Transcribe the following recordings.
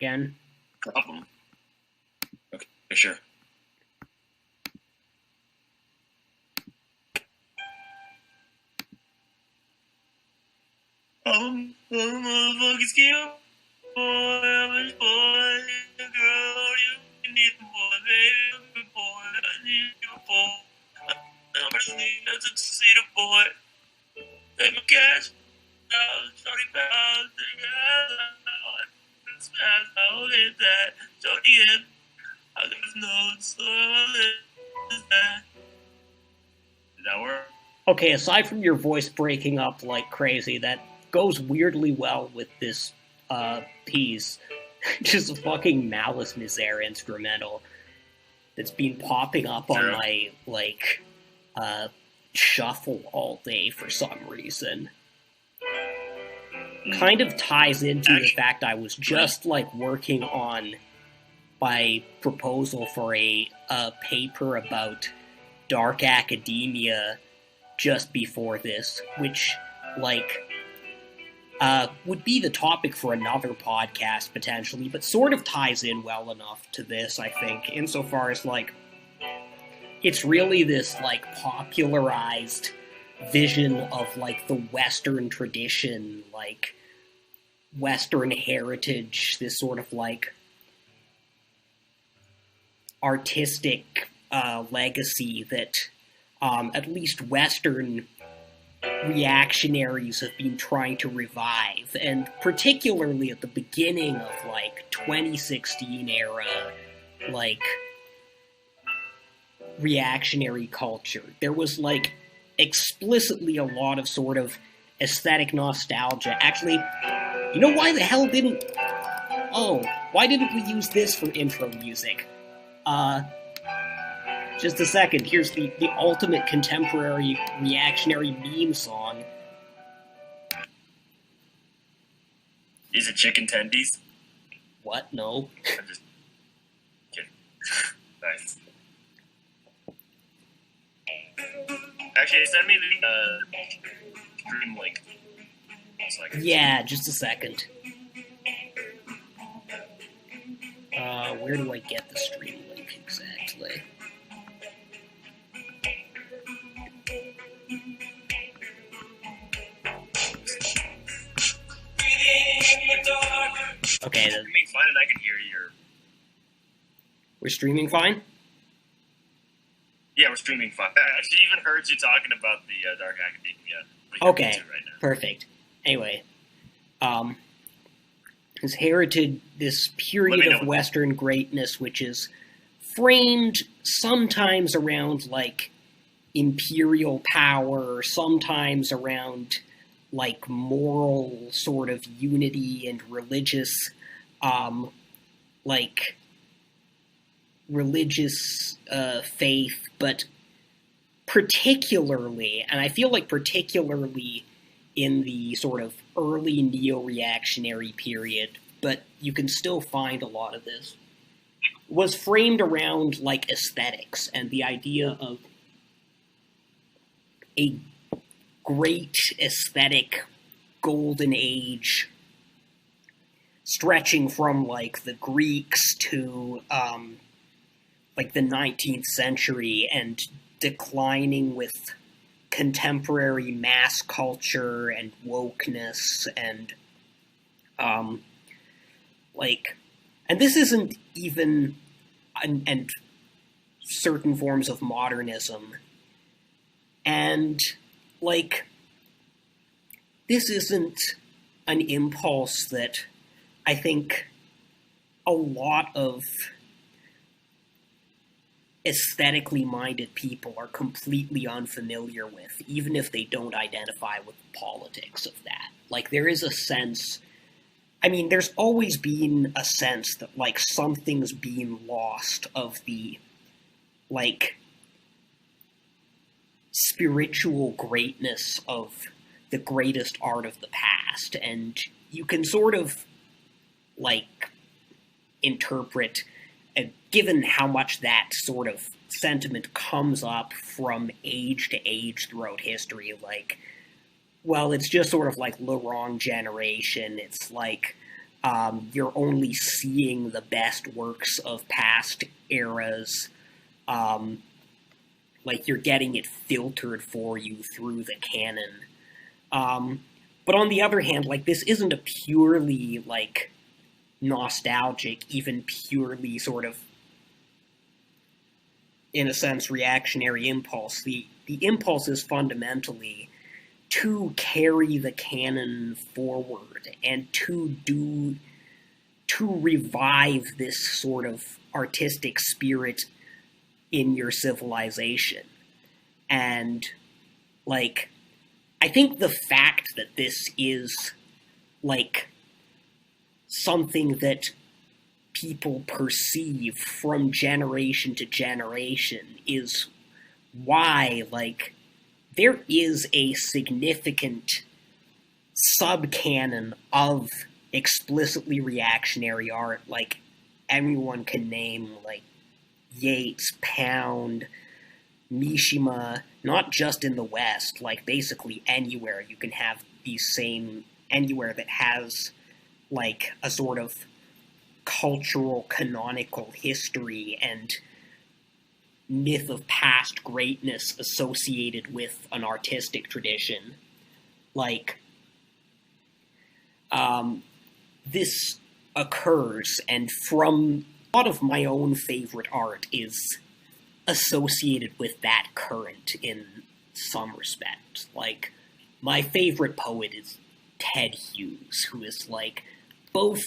Again. Problem. Okay, sure. Motherfucking skill. Boy, I'm a boy, girl, you need a boy, baby, boy, I need you, boy. I'm a need to see the boy. Take my cash. Shorty pounds, I'll hit that. Shorty in. I'll get his notes. Is that work? Okay, aside from your voice breaking up like crazy, that goes weirdly well with this piece. Just a fucking Malice Misere instrumental that's been popping up on my, shuffle all day for some reason. Kind of ties into the fact I was just, working on my proposal for a paper about dark academia just before this, which, would be the topic for another podcast, potentially, but sort of ties in well enough to this, I think, insofar as, it's really this, popularized vision of, the Western tradition, Western heritage, this sort of, artistic legacy that at least Western reactionaries have been trying to revive, and particularly at the beginning of 2016 era reactionary culture, there was explicitly a lot of sort of aesthetic nostalgia. Actually, you know why the hell didn't why didn't we use this for intro music? Just a second, here's the ultimate contemporary reactionary meme song. Is it chicken tendies? What? No. I'm just kidding. Nice. Actually, send me the stream link. Yeah, just a second. Where do I get the stream link exactly? Okay, then. Streaming fine, and I can hear your. We're streaming fine? Yeah, we're streaming fine. I actually even heard you talking about the Dark Academia. Okay, right, perfect. Anyway, has heralded this period of Western greatness, which is framed sometimes around, imperial power, sometimes around, moral sort of unity and religious, faith, but particularly, and I feel particularly in the sort of early neo-reactionary period, but you can still find a lot of this, was framed around, aesthetics and the idea of a great aesthetic golden age stretching from, the Greeks to, the 19th century and declining with contemporary mass culture and wokeness and, and this isn't even, and certain forms of modernism. And, this isn't an impulse that I think a lot of aesthetically minded people are completely unfamiliar with, even if they don't identify with the politics of that. There is a sense, I mean, there's always been a sense that, something's being lost of the, spiritual greatness of the greatest art of the past, and you can sort of, interpret, given how much that sort of sentiment comes up from age to age throughout history, well, it's just sort of the wrong generation, it's you're only seeing the best works of past eras. Like, you're getting it filtered for you through the canon. But on the other hand, like, this isn't a purely, like, nostalgic, even purely sort of, in a sense, reactionary impulse. The impulse is fundamentally to carry the canon forward and to revive this sort of artistic spirit in your civilization. And, like, I think the fact that this is, like, something that people perceive from generation to generation is why, like, there is a significant subcanon of explicitly reactionary art. Like, everyone can name, like, Yeats, Pound, Mishima, not just in the West, like, basically anywhere you can have these same, anywhere that has, like, a sort of cultural, canonical history and myth of past greatness associated with an artistic tradition. Like, this occurs, and from a lot of my own favorite art is associated with that current in some respect. Like, my favorite poet is Ted Hughes, who is, like, both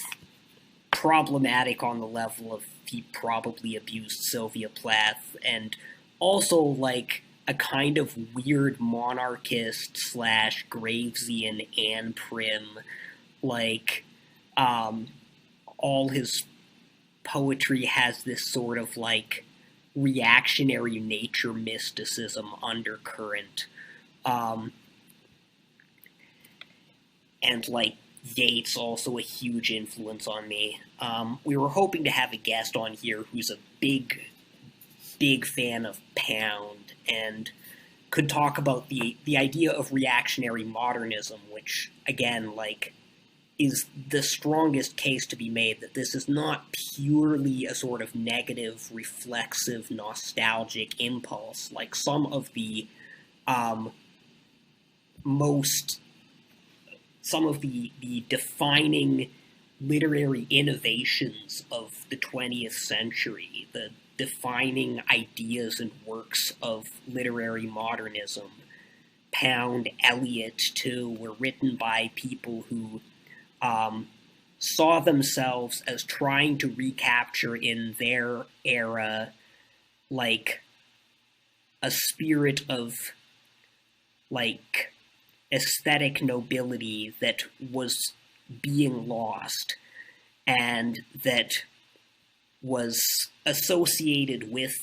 problematic on the level of he probably abused Sylvia Plath, and also, like, a kind of weird monarchist / Gravesian Anne Prim. Like, all his poetry has this sort of, like, reactionary nature mysticism undercurrent. And, like, Yeats also a huge influence on me. We were hoping to have a guest on here who's a big fan of Pound and could talk about the idea of reactionary modernism, which, again, like, is the strongest case to be made that this is not purely a sort of negative, reflexive, nostalgic impulse. Like, some of the defining literary innovations of the 20th century, the defining ideas and works of literary modernism, Pound, Eliot, too, were written by people who saw themselves as trying to recapture in their era, like, a spirit of, like, aesthetic nobility that was being lost and that was associated with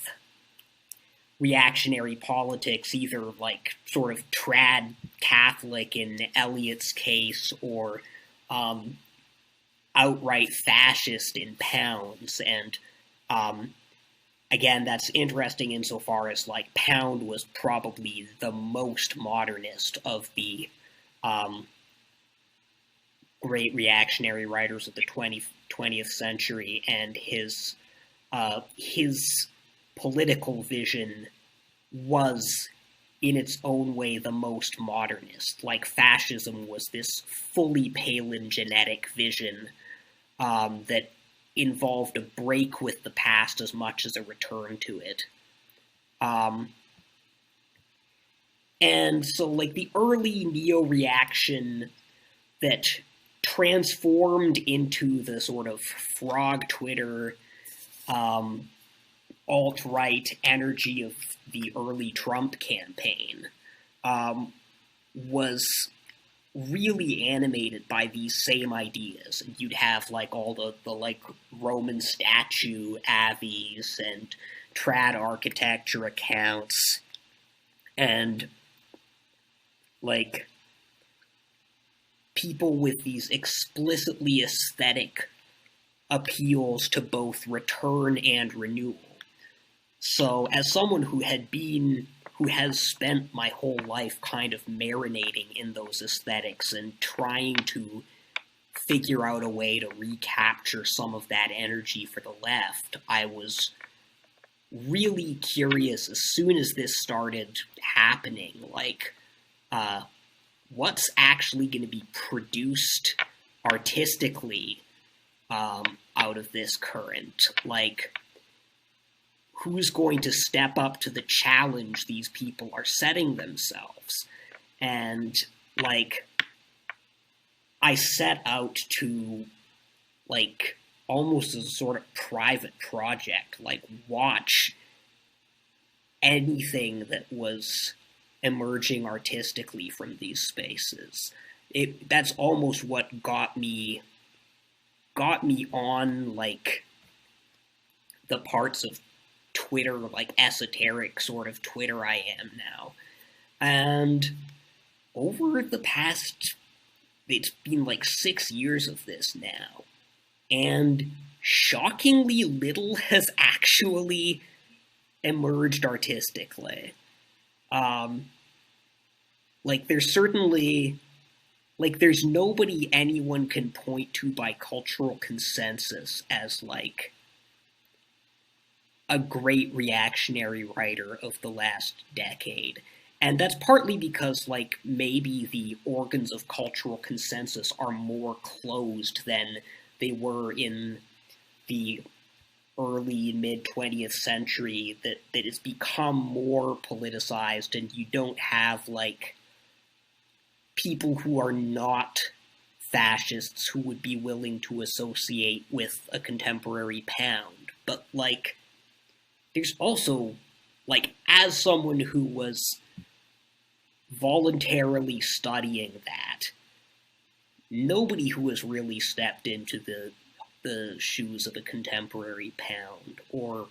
reactionary politics, either, like, sort of trad Catholic in Eliot's case, or outright fascist in Pound's. And again, that's interesting insofar as, like, Pound was probably the most modernist of the great reactionary writers of the 20th century, and his political vision was, in its own way, the most modernist. Like, fascism was this fully Palingenetic vision that involved a break with the past as much as a return to it. And so, like, the early neo-reaction that transformed into the sort of frog Twitter, alt-right energy of the early Trump campaign was really animated by these same ideas. And you'd have, like, all the like, Roman statue avies and trad architecture accounts, and, like, people with these explicitly aesthetic appeals to both return and renewal. So, as someone who has spent my whole life kind of marinating in those aesthetics and trying to figure out a way to recapture some of that energy for the left, I was really curious as soon as this started happening, like, what's actually going to be produced artistically out of this current? Like, who's going to step up to the challenge these people are setting themselves? And, like, I set out to, like, almost as a sort of private project, like, watch anything that was emerging artistically from these spaces. That's almost what got me on, like, the parts of Twitter, like, esoteric sort of Twitter I am now. And over the past, it's been like 6 years of this now, and shockingly little has actually emerged artistically. Like, there's certainly, like, there's nobody anyone can point to by cultural consensus as, like, a great reactionary writer of the last decade. And that's partly because, like, maybe the organs of cultural consensus are more closed than they were in the early mid-20th century, that it's become more politicized, and you don't have, like, people who are not fascists who would be willing to associate with a contemporary pound. But, like, there's also, like, as someone who was voluntarily studying that, nobody who has really stepped into the shoes of a contemporary pound, or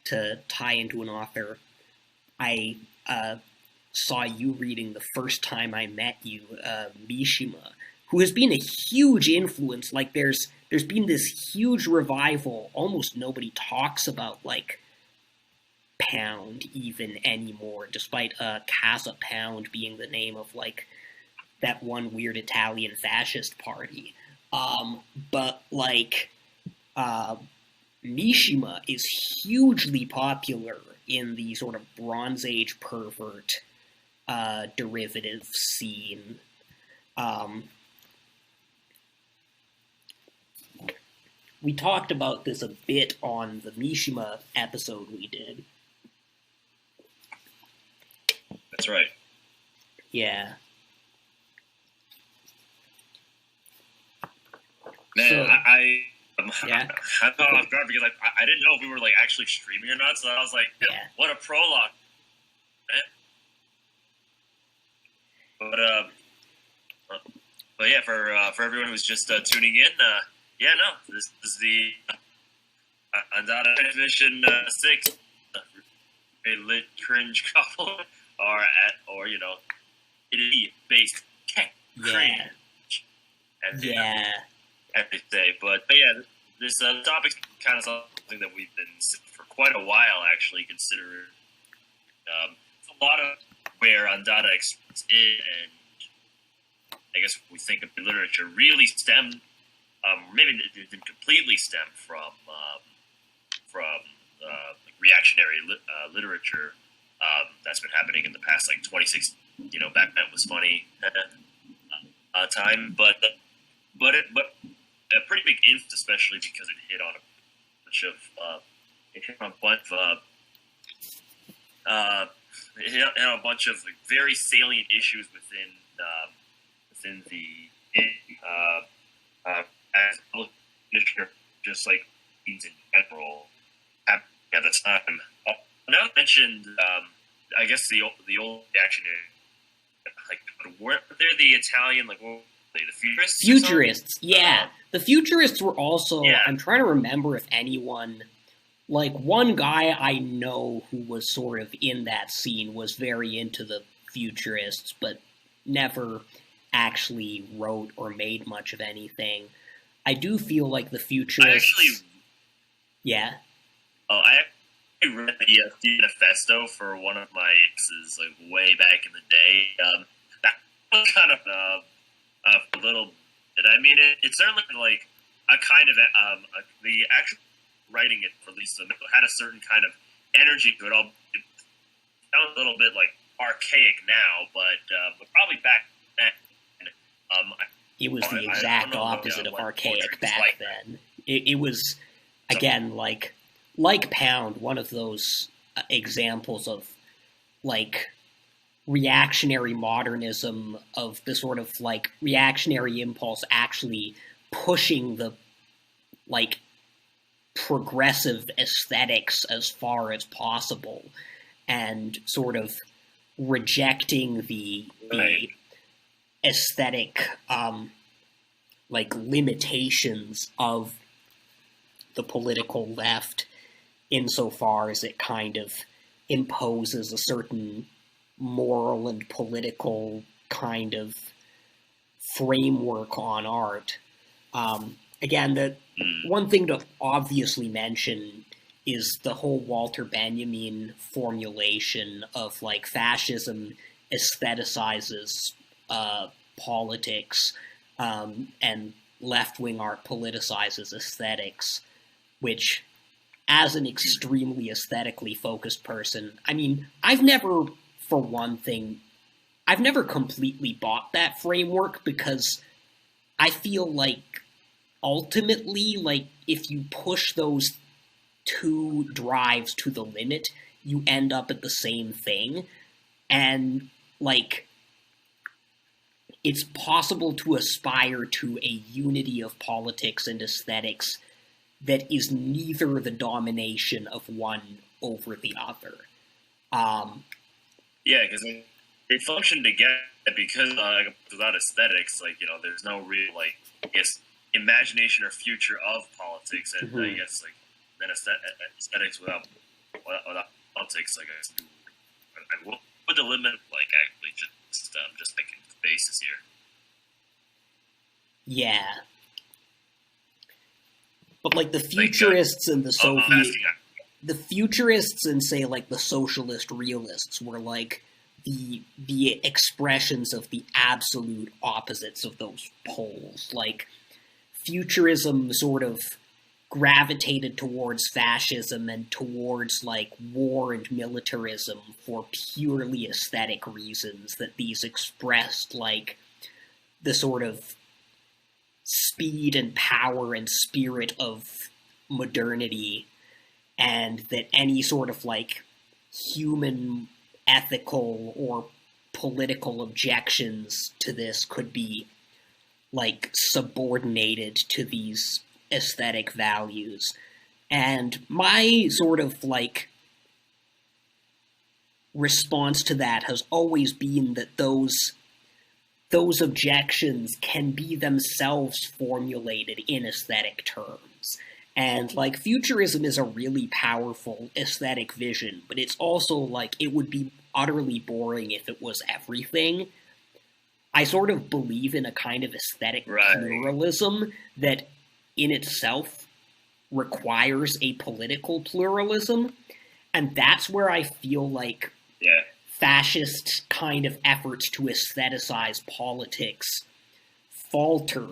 to tie into an author I saw you reading the first time I met you, Mishima, who has been a huge influence. Like, there's been this huge revival. Almost nobody talks about, like, Pound even anymore, despite Casa Pound being the name of, like, that one weird Italian fascist party. But, like, Mishima is hugely popular in the sort of Bronze Age pervert derivative scene. We talked about this a bit on the Mishima episode we did. That's right. Yeah. Man, So, yeah. I thought off guard because I didn't know if we were, like, actually streaming or not, so I was like, Yeah. what a prologue, man. But yeah, for everyone who's just tuning in, this is the Andata Edition 6, a lit cringe couple, or you know, based tech cringe, as they say. But yeah, this topic's kind of something that we've been for quite a while actually considering. It's a lot of where Andata is, and I guess we think of the literature really stemmed. Maybe it didn't completely stem from like reactionary literature that's been happening in the past, like 26. You know, back then was funny time, but a pretty big influence, especially because it hit on a bunch of like, very salient issues within the as literature, just like in general, at the time. Now I mentioned, I guess the old reactionary, like, weren't there the Italian, like, what were they, the Futurists? Futurists, yeah. The Futurists were also, Yeah. I'm trying to remember if anyone, like, one guy I know who was sort of in that scene was very into the Futurists, but never actually wrote or made much of anything. I do feel like the Futurists... Yeah? I actually read the manifesto for one of my exes, like, way back in the day. That was kind of a little I mean, it's certainly like a kind of the actual writing it, for at least had a certain kind of energy to it. All it sounds a little bit like archaic now, but probably back then. It was the exact opposite of archaic back then. It was, again, like Pound, one of those examples of like reactionary modernism, of the sort of like reactionary impulse actually pushing the like progressive aesthetics as far as possible, and sort of rejecting the aesthetic like limitations of the political left, insofar as it kind of imposes a certain moral and political kind of framework on art. Again, the one thing to obviously mention is the whole Walter Benjamin formulation of like fascism aestheticizes politics, and left-wing art politicizes aesthetics, which, as an extremely aesthetically focused person, I mean, I've never completely bought that framework, because I feel like ultimately, like, if you push those two drives to the limit, you end up at the same thing. And, like, it's possible to aspire to a unity of politics and aesthetics that is neither the domination of one over the other. Yeah, because they function together, because without aesthetics, like, you know, there's no real, like, I guess, imagination or future of politics, and I guess, like, then aesthetics without politics, like, I will put the limit, like, actually just like in the basis here. Yeah. But, like, the futurists and the futurists and, say, like, the socialist realists were, like, the expressions of the absolute opposites of those poles. Like, futurism sort of gravitated towards fascism and towards, like, war and militarism for purely aesthetic reasons, that these expressed, like, the sort of speed and power and spirit of modernity, and that any sort of, like, human ethical or political objections to this could be, like, subordinated to these aesthetic values. And my sort of, like, response to that has always been that those objections can be themselves formulated in aesthetic terms. And, like, futurism is a really powerful aesthetic vision, but it's also, like, it would be utterly boring if it was everything. I sort of believe in a kind of aesthetic pluralism that in itself requires a political pluralism, and that's where I feel like fascist kind of efforts to aestheticize politics falter.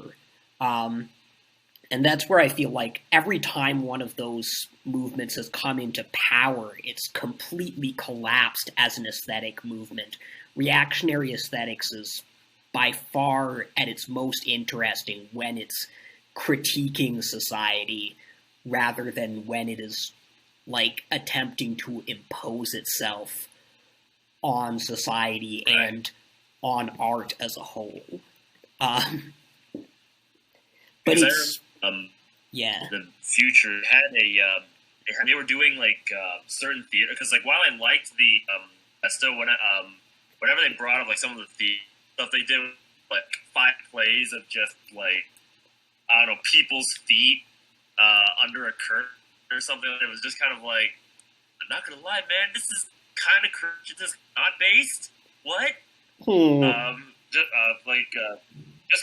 And that's where I feel like every time one of those movements has come into power, it's completely collapsed as an aesthetic movement. Reactionary aesthetics is by far at its most interesting when it's critiquing society rather than when it is, like, attempting to impose itself on society and on art as a whole. But it's the future had they were doing, like, certain theater, because, like, while I liked the still whenever they brought up, like, some of the stuff they did, like 5 plays of just, like, I don't know, people's feet under a curtain or something. It was just kind of like, I'm not gonna lie, man, this is kind of cringe. This is not based. What? Just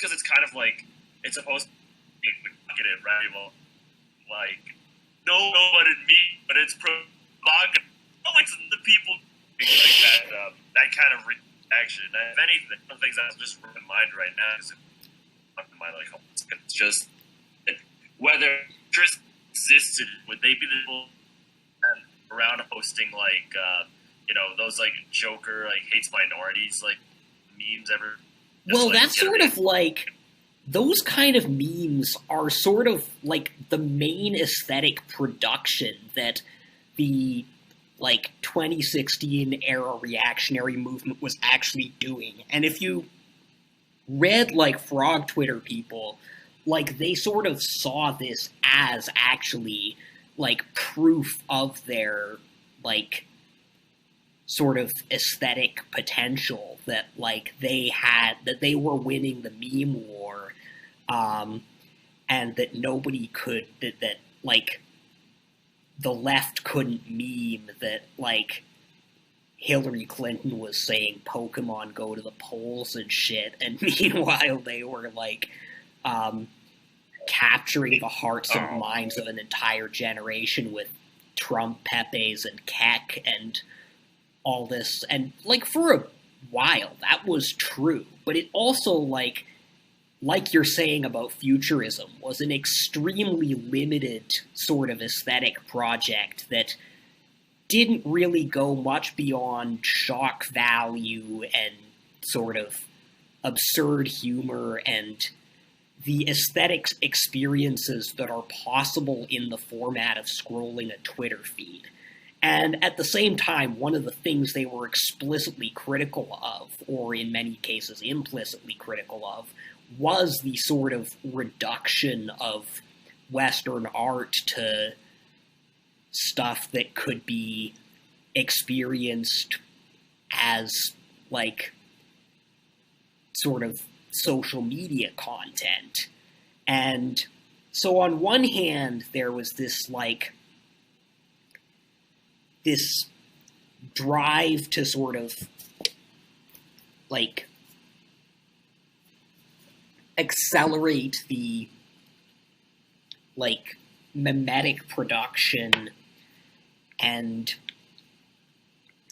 because it's kind of like it's supposed to be provocative, right? Well, like, no, but in me, but it's provocative. Oh, it's the people like that. That kind of reaction. If anything, one of the things that's just in mind right now is my like homeless. It's just whether interest existed, would they be the people around posting like those like Joker like hates minorities like memes ever? Well, like, that's sort of like those kind of memes are sort of like the main aesthetic production that the like 2016 era reactionary movement was actually doing. And if you read like frog Twitter people, like they sort of saw this as actually like proof of their like sort of aesthetic potential, that like they had, that they were winning the meme war, and that nobody could, that like the left couldn't meme that like Hillary Clinton was saying Pokemon go to the polls and shit, and meanwhile they were like capturing the hearts and minds of an entire generation with Trump pepes and Keck and all this. And like for a while that was true, but it also like you're saying about futurism, was an extremely limited sort of aesthetic project that didn't really go much beyond shock value and sort of absurd humor and the aesthetic experiences that are possible in the format of scrolling a Twitter feed. And at the same time, one of the things they were explicitly critical of, or in many cases implicitly critical of, was the sort of reduction of Western art to stuff that could be experienced as like sort of social media content. And so on one hand, there was this like this drive to sort of like accelerate the like mimetic production and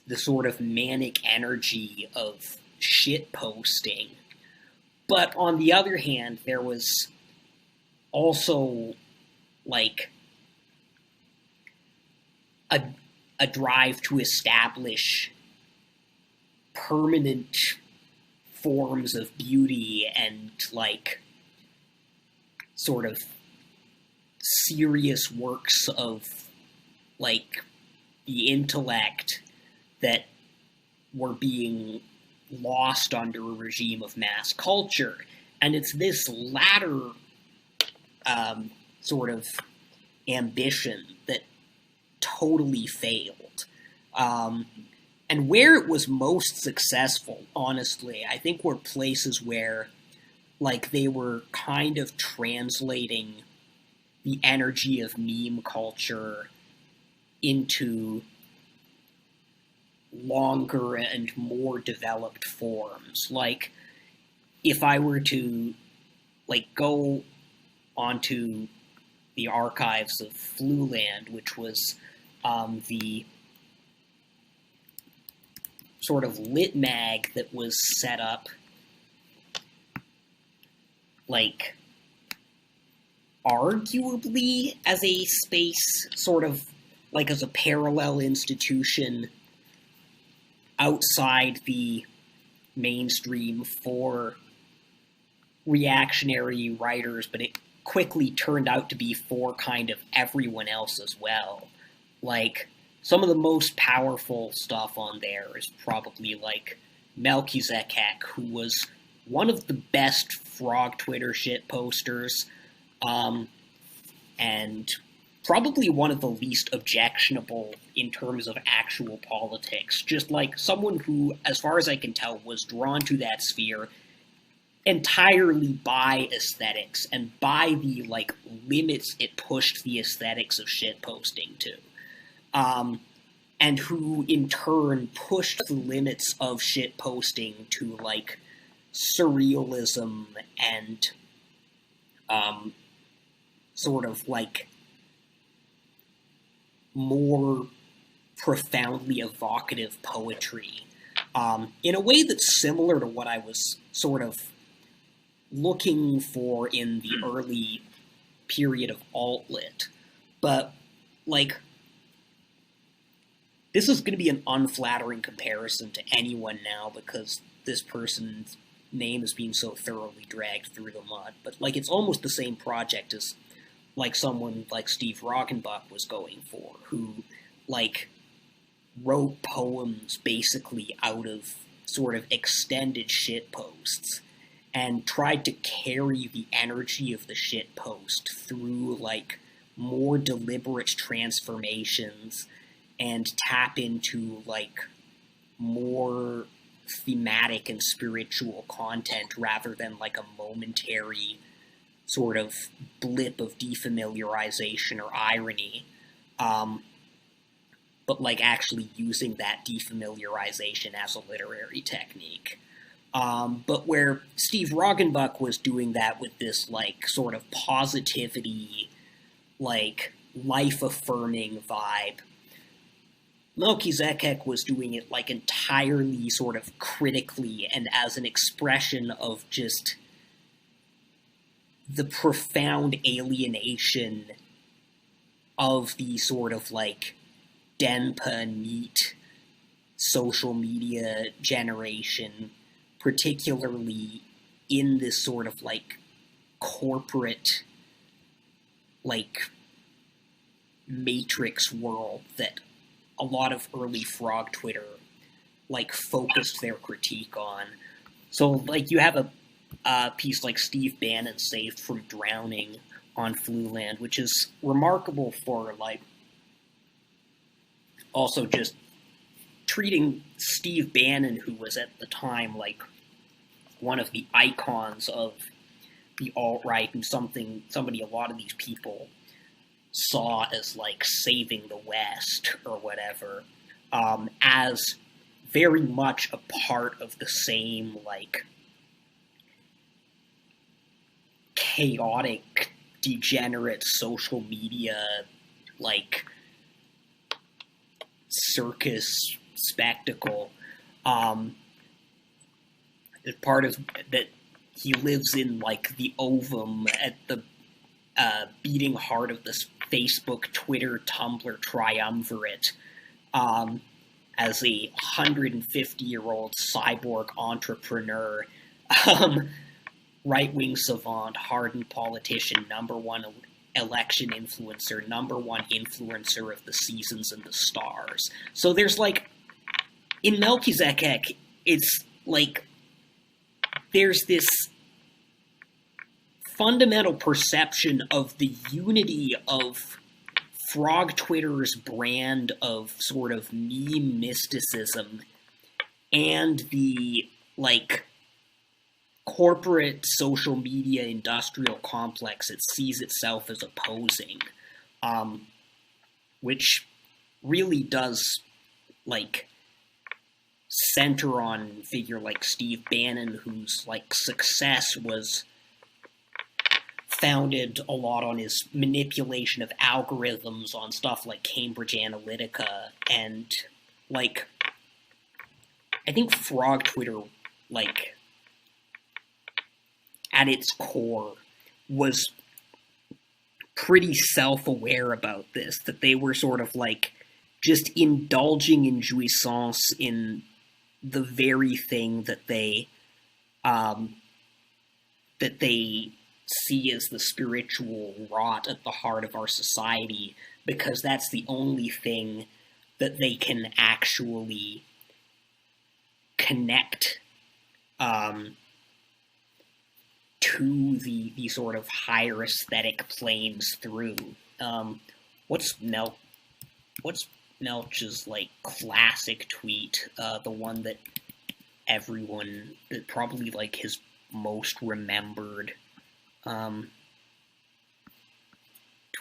the sort of manic energy of shit posting. But on the other hand, there was also like a drive to establish permanent forms of beauty and like sort of serious works of like the intellect that were being lost under a regime of mass culture. And it's this latter sort of ambition that totally failed. And where it was most successful, honestly, I think were places where like they were kind of translating the energy of meme culture into longer and more developed forms. Like, if I were to like go onto the archives of Fluland, which was the sort of lit mag that was set up like arguably as a space, sort of like as a parallel institution outside the mainstream for reactionary writers, but it quickly turned out to be for kind of everyone else as well. Like, some of the most powerful stuff on there is probably like Mumkey, who was one of the best frog Twitter shit posters, and probably one of the least objectionable in terms of actual politics. Just like someone who, as far as I can tell, was drawn to that sphere entirely by aesthetics and by the like limits it pushed the aesthetics of shit posting to. And who in turn pushed the limits of shit posting to like surrealism and sort of like more profoundly evocative poetry, in a way that's similar to what I was sort of looking for in the early period of alt-lit. But, like, this is going to be an unflattering comparison to anyone now because this person's name is being so thoroughly dragged through the mud. But, like, it's almost the same project as, like, someone like Steve Roggenbuck was going for, who, like, wrote poems basically out of sort of extended shitposts and tried to carry the energy of the shitpost through, like, more deliberate transformations and tap into, like, more thematic and spiritual content rather than, like, a momentary sort of blip of defamiliarization or irony. But, like, actually using that defamiliarization as a literary technique. But where Steve Roggenbuck was doing that with this, like, sort of positivity, like, life-affirming vibe, Melchizedek was doing it, like, entirely sort of critically and as an expression of just the profound alienation of the sort of, like, Denpa neat social media generation, particularly in this sort of, like, corporate, like, matrix world that a lot of early Frog Twitter, like, focused their critique on. So, like, you have a piece like Steve Bannon saved from drowning on Fluland, which is remarkable for, like, also just treating Steve Bannon, who was at the time, like, one of the icons of the alt-right and somebody a lot of these people saw as, like, saving the West or whatever, as very much a part of the same, like, chaotic, degenerate social media, like, circus spectacle. As part of that, he lives in, like, the ovum at the beating heart of this Facebook, Twitter, Tumblr triumvirate, as a 150-year-old cyborg entrepreneur, right-wing savant, hardened politician, #1 election influencer, #1 influencer of the seasons and the stars. So there's, like, in Melchizedek, it's, like, there's this fundamental perception of the unity of Frog Twitter's brand of sort of meme mysticism and the, like, corporate social media industrial complex it sees itself as opposing, which really does, like, center on a figure like Steve Bannon, whose, like, success was founded a lot on his manipulation of algorithms on stuff like Cambridge Analytica, and, like, I think Frog Twitter, like, at its core, was pretty self-aware about this, that they were sort of, like, just indulging in jouissance in the very thing that they see as the spiritual rot at the heart of our society, because that's the only thing that they can actually connect to the sort of higher aesthetic planes through. What's Melch's, like, classic tweet, the one that probably, like, his most remembered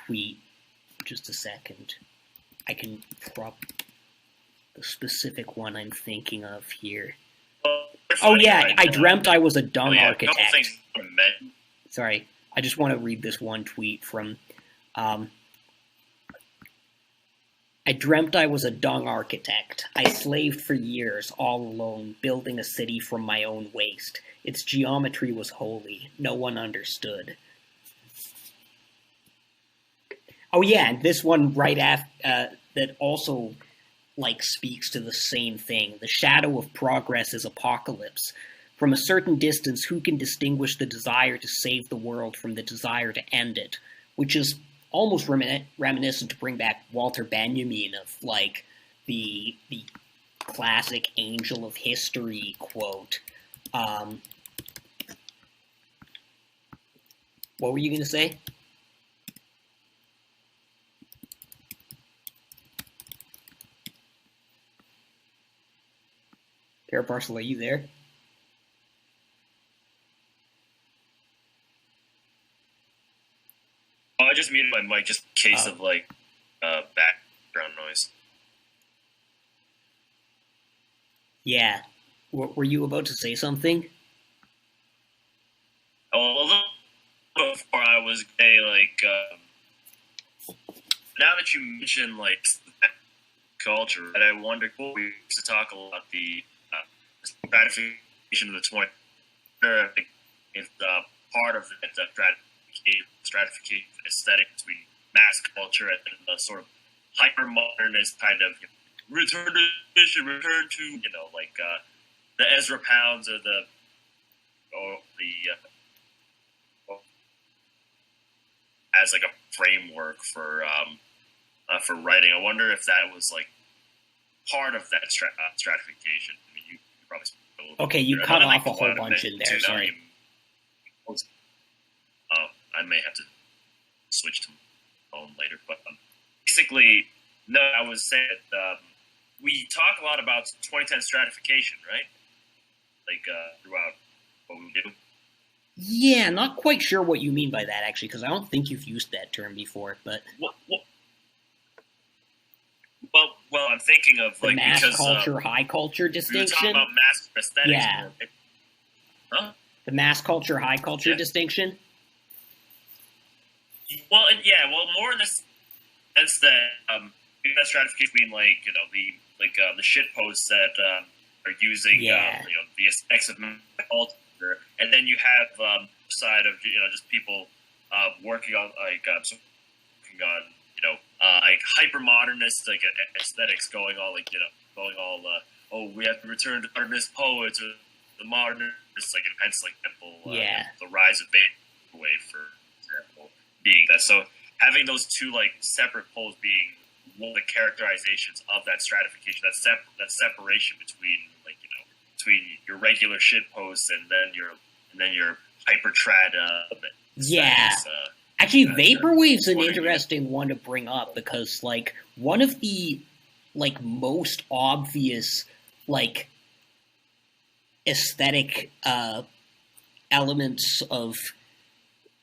tweet? Just a second. I can the specific one I'm thinking of here. Oh yeah, I dreamt I was a dumb architect. Sorry, I just want to read this one tweet from I dreamt I was a dung architect. I slaved for years, all alone, building a city from my own waste. Its geometry was holy. No one understood. Oh yeah, and this one right after that also like speaks to the same thing. The shadow of progress is apocalypse. From a certain distance, who can distinguish the desire to save the world from the desire to end it? Which is almost reminiscent, to bring back Walter Benjamin, of like the classic angel of history quote. What were you going to say? Caraparcel, are you there? Oh, I just muted my mic just in case of like background noise. Yeah. Were you about to say something? Oh, before I was gay, like now that you mention like culture, and I wonder, we used to talk a lot about the stratification of the 20. It's part of it, stratification aesthetic between mass culture and the sort of hyper-modernist kind of return to like the Ezra Pounds or the as like a framework for writing. I wonder if that was like part of that stratification. I mean, you probably okay. You cut off a whole bunch in there. Sorry. I may have to switch to my phone later, but basically, no. I was saying that we talk a lot about 2010 stratification, right? Like throughout what we do. Yeah, not quite sure what you mean by that, actually, because I don't think you've used that term before. But well, I'm thinking of the like mass because culture, high culture distinction. We were talking about mass aesthetics. Yeah. Huh? The mass culture, high culture distinction. Well, more in the sense that that stratification between the shit posts that are using the aesthetics of culture, and then you have side of just people working on like hyper modernist like aesthetics, going all we have to return to modernist poets or the modernists, like in hence like example the rise of vaporwave, for example, being that. So having those two like separate poles being one of the characterizations of that stratification, that separation between between your regular shit posts and then your hyper trad. Actually, vaporwave's an interesting one to bring up, because like one of the like most obvious like aesthetic elements of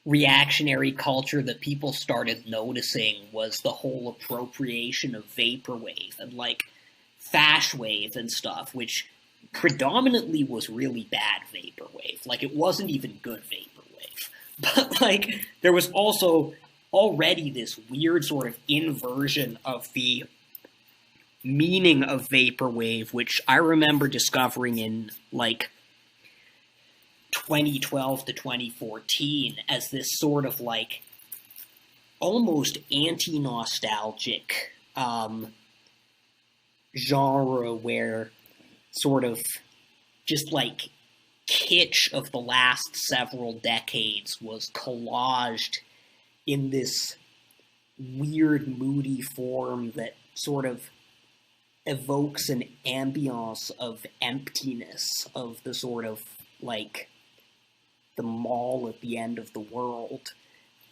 reactionary culture that people started noticing was the whole appropriation of vaporwave and like fashwave and stuff, which predominantly was really bad vaporwave. Like, it wasn't even good vaporwave. But like there was also already this weird sort of inversion of the meaning of vaporwave, which I remember discovering in like 2012 to 2014 as this sort of like almost anti-nostalgic genre where sort of just like kitsch of the last several decades was collaged in this weird, moody form that sort of evokes an ambiance of emptiness, of the sort of like the mall at the end of the world,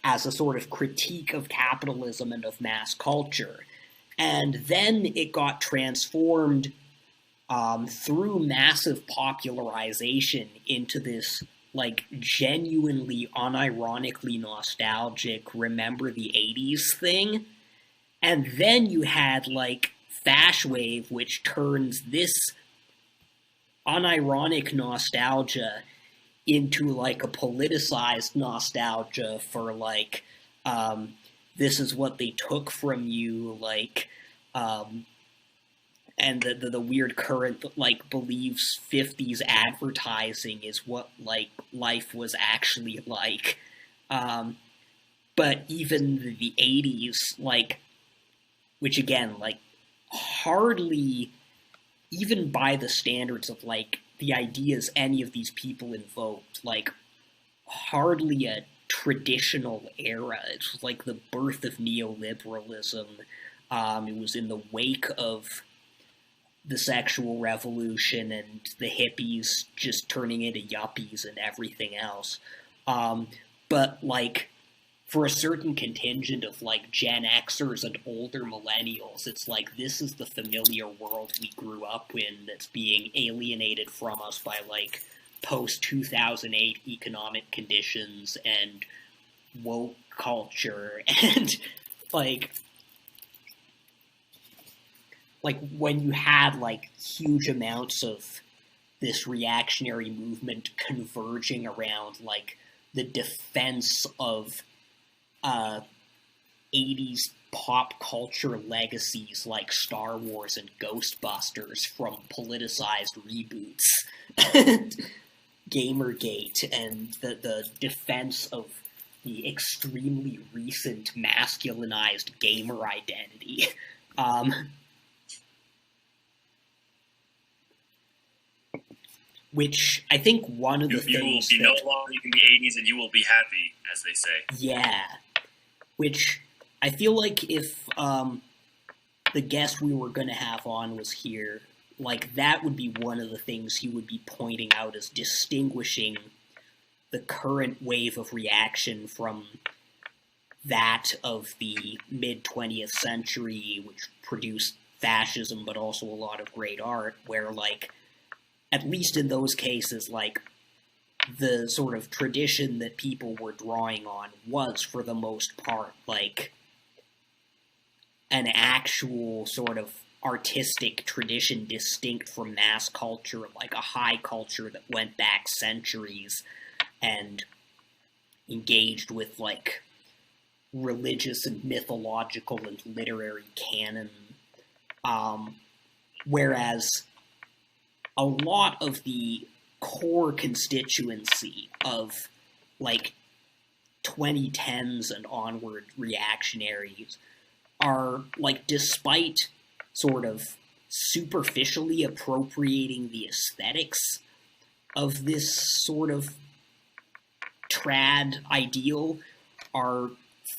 as a sort of critique of capitalism and of mass culture. And then it got transformed through massive popularization into this like genuinely unironically nostalgic remember the 80s thing. And then you had like Fashwave, which turns this unironic nostalgia into like a politicized nostalgia for like this is what they took from you, like Um, and the weird current that like believes 50s advertising is what like life was actually like. Um, but even the 80s, like, which again, like, hardly, even by the standards of like the ideas any of these people invoked, like, hardly a traditional era. It was like the birth of neoliberalism. It was in the wake of the sexual revolution and the hippies just turning into yuppies and everything else. Um, but like for a certain contingent of like Gen Xers and older millennials, it's like this is the familiar world we grew up in that's being alienated from us by like post 2008 economic conditions and woke culture and like when you had like huge amounts of this reactionary movement converging around like the defense of 80s pop culture legacies like Star Wars and Ghostbusters from politicized reboots, Gamergate, and the defense of the extremely recent masculinized gamer identity. Which I think one of the things you will be no longer in the 80s and you will be happy, as they say. Yeah. Which I feel like if the guest we were going to have on was here, like that would be one of the things he would be pointing out as distinguishing the current wave of reaction from that of the mid-20th century, which produced fascism but also a lot of great art, where like at least in those cases, like, the sort of tradition that people were drawing on was, for the most part, like, an actual sort of artistic tradition distinct from mass culture, like a high culture that went back centuries and engaged with, like, religious and mythological and literary canon. Whereas a lot of the core constituency of like 2010s and onward reactionaries are like, despite sort of superficially appropriating the aesthetics of this sort of trad ideal, are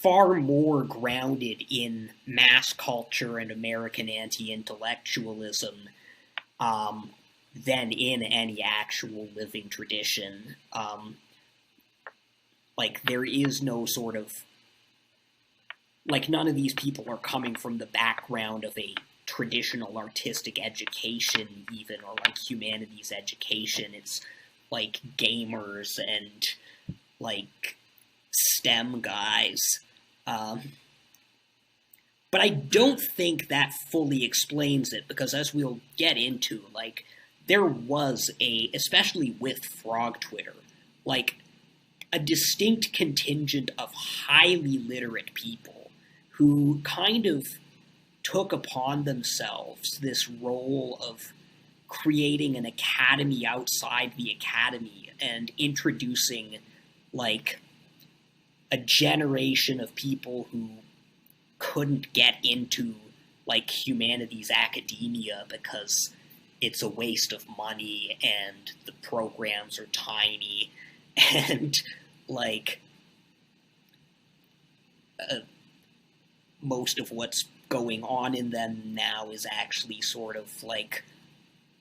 far more grounded in mass culture and American anti-intellectualism than in any actual living tradition. Like, there is no sort of... Like, none of these people are coming from the background of a traditional artistic education, even, or, like, humanities education. It's, like, gamers and, like, STEM guys. But I don't think that fully explains it, because as we'll get into, like, there was especially with Frog Twitter, like, a distinct contingent of highly literate people who kind of took upon themselves this role of creating an academy outside the academy and introducing, like, a generation of people who couldn't get into, like, humanities academia because it's a waste of money and the programs are tiny and, like, most of what's going on in them now is actually sort of, like,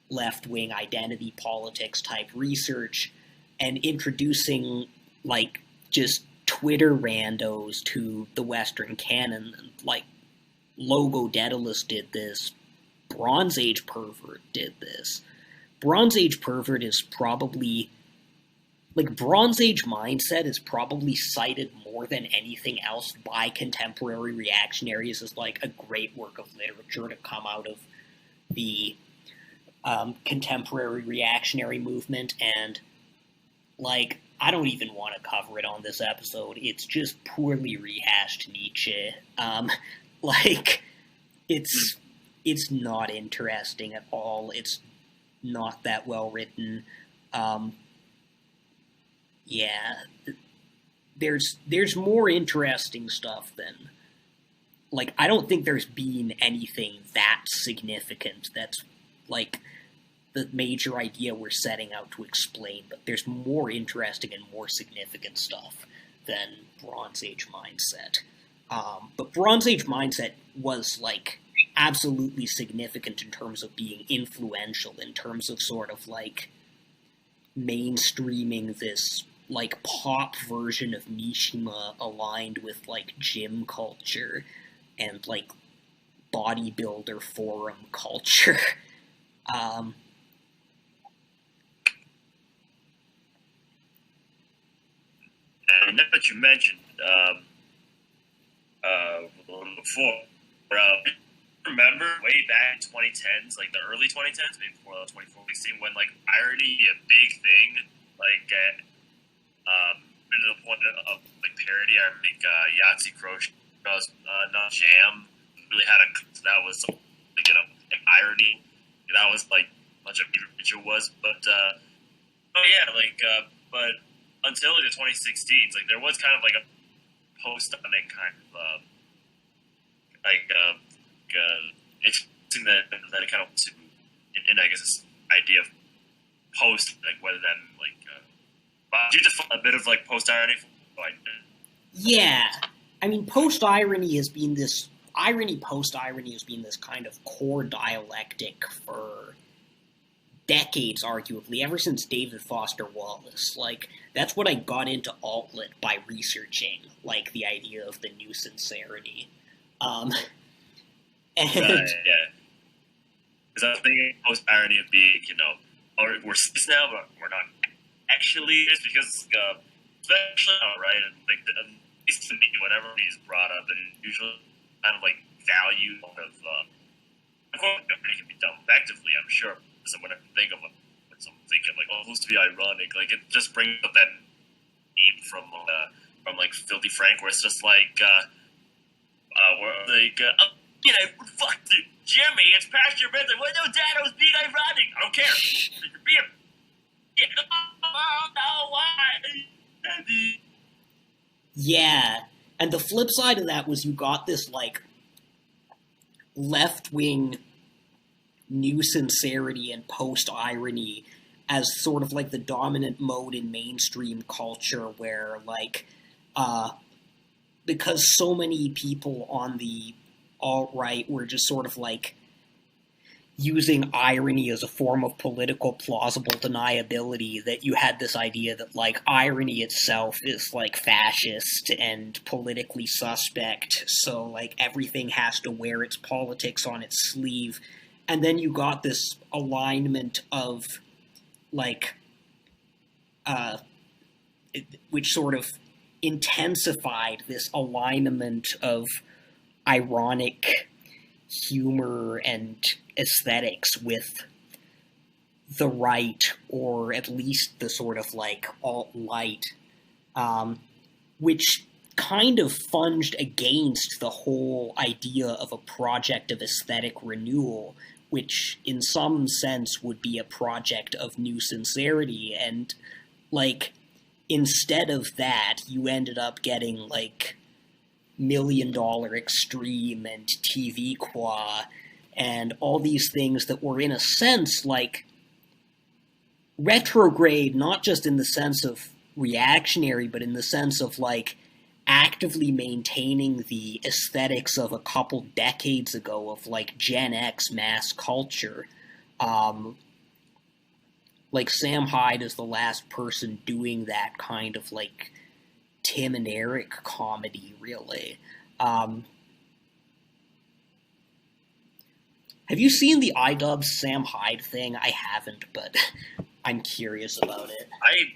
left-wing identity politics type research, and introducing, like, just Twitter randos to the Western canon. Like, Logo Dedalus did this. Bronze Age Pervert did this. Bronze Age Pervert is probably... Like, Bronze Age Mindset is probably cited more than anything else by contemporary reactionaries as, like, a great work of literature to come out of the contemporary reactionary movement, and, like, I don't even want to cover it on this episode. It's just poorly rehashed Nietzsche. Like, it's not interesting at all. It's not that well written. Um, yeah, there's more interesting stuff than, like, I don't think there's been anything that significant that's like the major idea we're setting out to explain, but there's more interesting and more significant stuff than Bronze Age mindset. But Bronze Age mindset was like absolutely significant in terms of being influential, in terms of sort of like mainstreaming this like pop version of Mishima aligned with like gym culture and like bodybuilder forum culture. um, And now that you mentioned before, remember way back in 2010s, like the early 2010s, maybe before 2016, when like irony be a big thing, like to the point of like parody. I think Yahtzee Crochet's Not Jam really had a that was like, like irony. That was like much of it was, but oh yeah, like but until the 2016s, like there was kind of like a post-stunning kind of interesting that it kind of to in I guess this idea of post, like whether then like do you define a bit of like post irony? yeah, I mean, post irony has been this post irony has been this kind of core dialectic for decades, arguably, ever since David Foster Wallace. Like, that's what I got into altlit by researching, like, the idea of the new sincerity. And yeah, because I was thinking post irony of being, we're cis now, but we're not actually, just because, especially now, right? And like, at least to me, whenever he's brought up, and usually kind of like value of, of course, it can be done effectively, I'm sure. So when I think of when someone's thinking like, "Oh, who's to be ironic?" Like it just brings up that meme from like Filthy Frank, where it's just like, where like, fuck you, Jimmy, it's past your bedtime. Well, no, Dad, I was being ironic. I don't care. You're being, why? yeah, and the flip side of that was you got this, like, left-wing new sincerity and post-irony as sort of like the dominant mode in mainstream culture, where like because so many people on the alt-right were just sort of like using irony as a form of political plausible deniability, that you had this idea that like irony itself is like fascist and politically suspect, so like everything has to wear its politics on its sleeve. And then you got this alignment of, like, which sort of intensified this alignment of ironic humor and aesthetics with the right, or at least the sort of, like, alt-light, which kind of funged against the whole idea of a project of aesthetic renewal, which in some sense would be a project of new sincerity. And like, instead of that, you ended up getting like $1 Million Extreme and TV Qua and all these things that were in a sense like retrograde, not just in the sense of reactionary, but in the sense of like actively maintaining the aesthetics of a couple decades ago of like Gen X mass culture. Like Sam Hyde is the last person doing that kind of like Tim and Eric comedy, really. Have you seen the iDubbbz Sam Hyde thing? I haven't, but I'm curious about it. I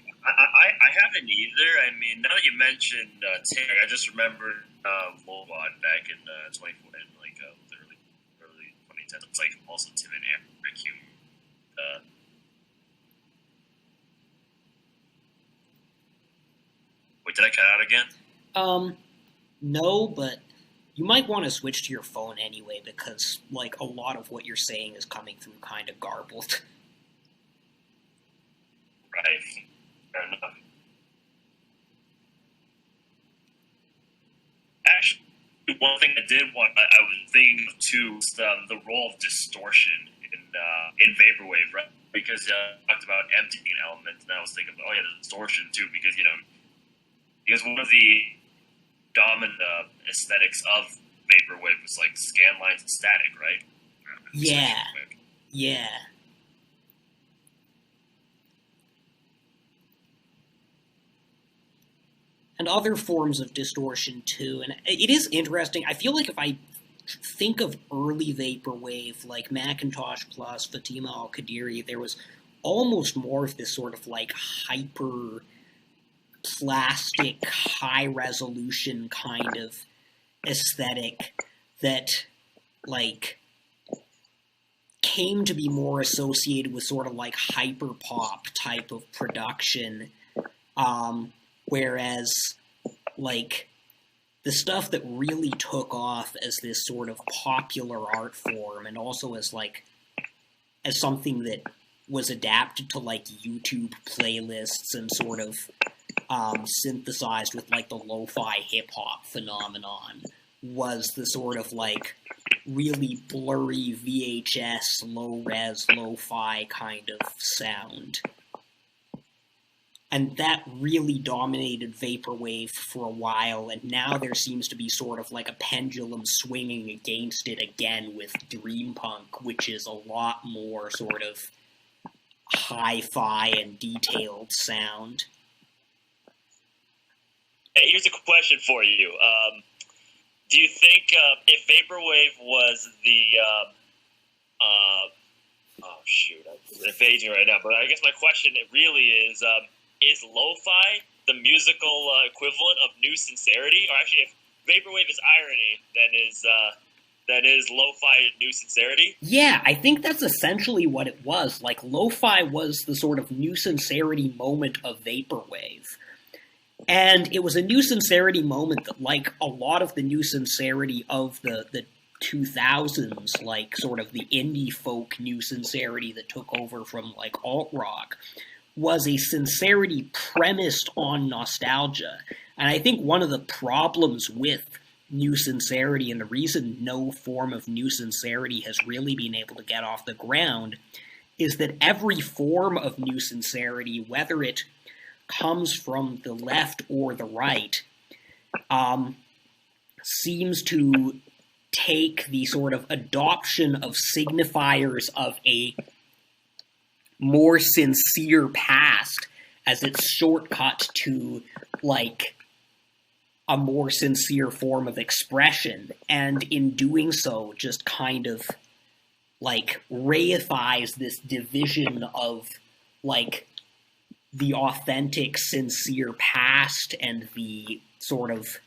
haven't either. I mean, now that you mentioned Tim, I just remembered Lobot back in 2014, like the early 2010s. It's like also Tim and Eric Hume. Wait, did I cut out again? No, but You might want to switch to your phone anyway, because, like, a lot of what you're saying is coming through kind of garbled. Right. Fair enough. Actually, one thing I was thinking of too was the role of distortion in vaporwave, right? Because I talked about emptying elements, and I was thinking, oh yeah, the distortion too, because one of the dominant aesthetics of vaporwave was like scan lines and static, right? Yeah. Yeah. And other forms of distortion too. And it is interesting. I feel like if I think of early vaporwave, like Macintosh Plus, Fatima Al-Qadiri, there was almost more of this sort of like hyper plastic, high resolution kind of aesthetic that like came to be more associated with sort of like hyper pop type of production. Whereas, like, the stuff that really took off as this sort of popular art form, and also as, like, as something that was adapted to, like, YouTube playlists and sort of synthesized with, like, the lo-fi hip-hop phenomenon, was the sort of, like, really blurry VHS, low-res, lo-fi kind of sound. And that really dominated vaporwave for a while, and now there seems to be sort of like a pendulum swinging against it again with dream punk, which is a lot more sort of hi-fi and detailed sound. Hey, here's a question for you. Do you think if vaporwave was the oh shoot, I'm evading right now, but I guess my question really is lo-fi the musical equivalent of new sincerity? Or actually, if vaporwave is irony, then is lo-fi new sincerity? Yeah, I think that's essentially what it was. Like, lo-fi was the sort of new sincerity moment of vaporwave. And it was a new sincerity moment that, like, a lot of the new sincerity of the 2000s, like, sort of the indie folk new sincerity that took over from, like, alt-rock, was a sincerity premised on nostalgia. And I think one of the problems with new sincerity, and the reason no form of new sincerity has really been able to get off the ground, is that every form of new sincerity, whether it comes from the left or the right, seems to take the sort of adoption of signifiers of a more sincere past as its shortcut to, like, a more sincere form of expression, and in doing so just kind of, like, reifies this division of, like, the authentic, sincere past and the sort of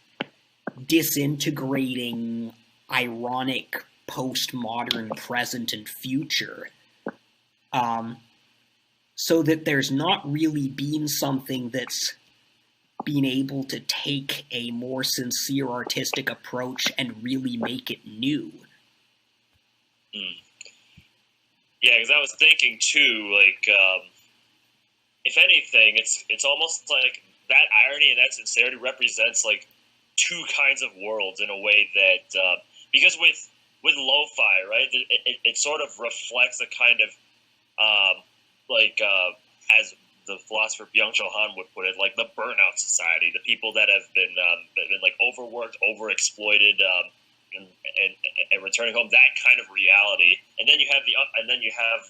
disintegrating, ironic, postmodern present and future. So that there's not really been something that's been able to take a more sincere artistic approach and really make it new. Yeah, because I was thinking too, like, if anything, it's almost like that irony and that sincerity represents like two kinds of worlds in a way that because with lo-fi, right, it sort of reflects a kind of as the philosopher Byung-Chul Han would put it, like the burnout society, the people that have been like overworked, overexploited, and returning home, that kind of reality. And then you have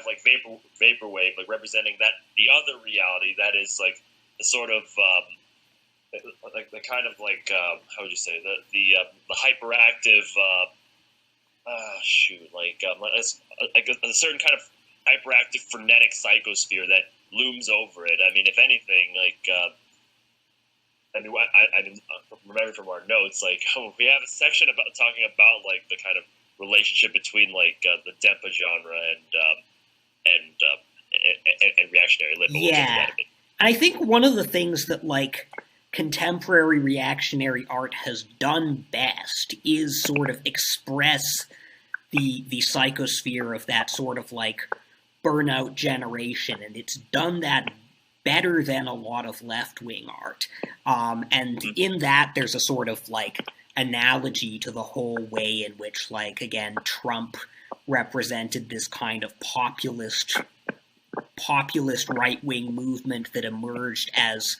like vaporwave, like representing that the other reality that is like the sort of like the kind of like how would you say the hyperactive like a certain kind of hyperactive frenetic psychosphere that looms over it. I mean, if anything, like I remember from our notes, like we have a section about talking about like the kind of relationship between like the Dempa genre and reactionary lit. Yeah, and I think one of the things that like contemporary reactionary art has done best is sort of express the psychosphere of that sort of like burnout generation, and it's done that better than a lot of left-wing art. And in that, there's a sort of like analogy to the whole way in which, like, again, Trump represented this kind of populist right-wing movement that emerged as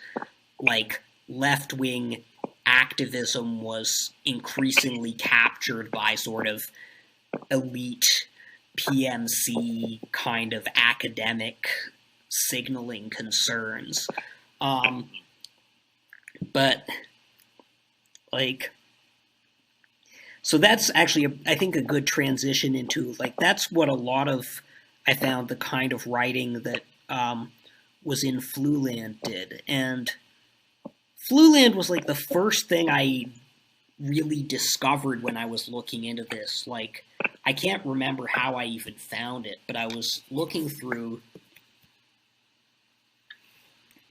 like left-wing activism was increasingly captured by sort of elite PMC kind of academic signaling concerns. But like, so that's actually, I think, a good transition into, like, that's what a lot of, I found, the kind of writing that was in Fluland did. And Fluland was like the first thing I really discovered when I was looking into this. Like, I can't remember how I even found it, but I was looking through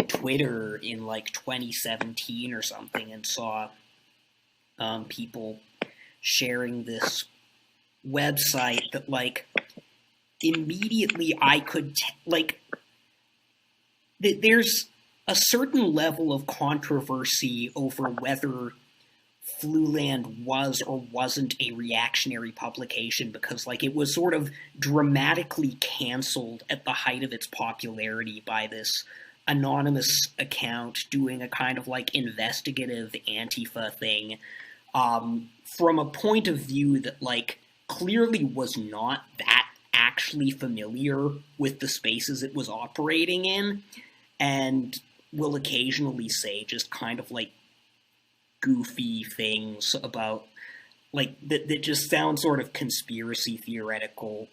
Twitter in like 2017 or something and saw people sharing this website that, like, immediately I could like there's a certain level of controversy over whether Fluland was or wasn't a reactionary publication, because, like, it was sort of dramatically canceled at the height of its popularity by this anonymous account doing a kind of like investigative Antifa thing, from a point of view that, like, clearly was not that actually familiar with the spaces it was operating in, and will occasionally say just kind of like goofy things about, like, that just sound sort of conspiracy theoretical,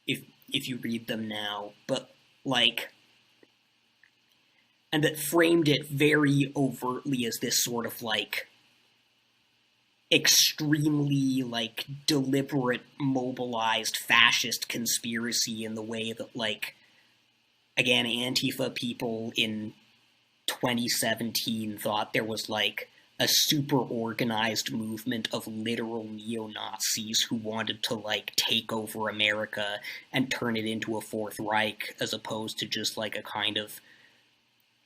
if you read them now, but, like, and that framed it very overtly as this sort of, like, extremely, like, deliberate, mobilized fascist conspiracy in the way that, like, again, Antifa people in 2017 thought there was, like, a super organized movement of literal neo-Nazis who wanted to, like, take over America and turn it into a Fourth Reich, as opposed to just, like, a kind of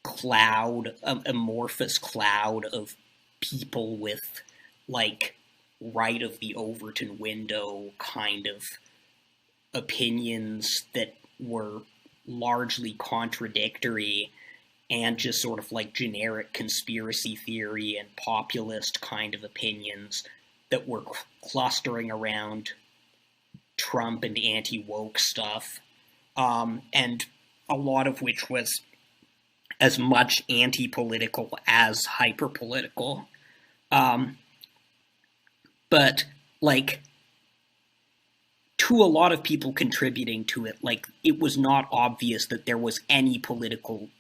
cloud, amorphous cloud of people with, like, right of the Overton window kind of opinions that were largely contradictory, and just sort of like generic conspiracy theory and populist kind of opinions that were clustering around Trump and anti-woke stuff, and a lot of which was as much anti-political as hyper-political. But, like, to a lot of people contributing to it, like, it was not obvious that there was any political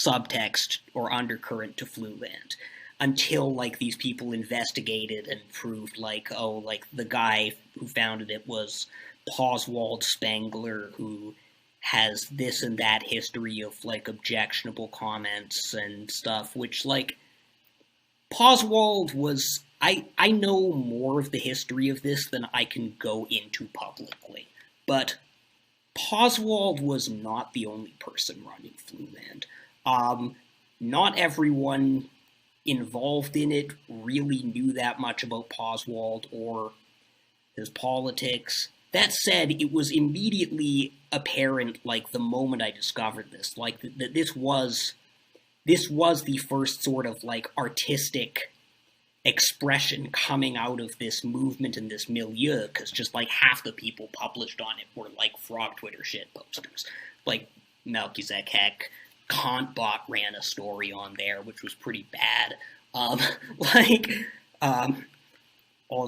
subtext or undercurrent to Fluland until, like, these people investigated and proved, like, oh, like, the guy who founded it was Oswald Spengler, who has this and that history of, like, objectionable comments and stuff, which, like, Oswald was... I know more of the history of this than I can go into publicly, but Oswald was not the only person running Fluland. Not everyone involved in it really knew that much about Oswald or his politics. That said, it was immediately apparent, like, the moment I discovered this, like, that this was the first sort of, like, artistic expression coming out of this movement and this milieu, because just, like, half the people published on it were, like, frog Twitter shit posters. Like, Melchizedek, Kantbot ran a story on there, which was pretty bad. All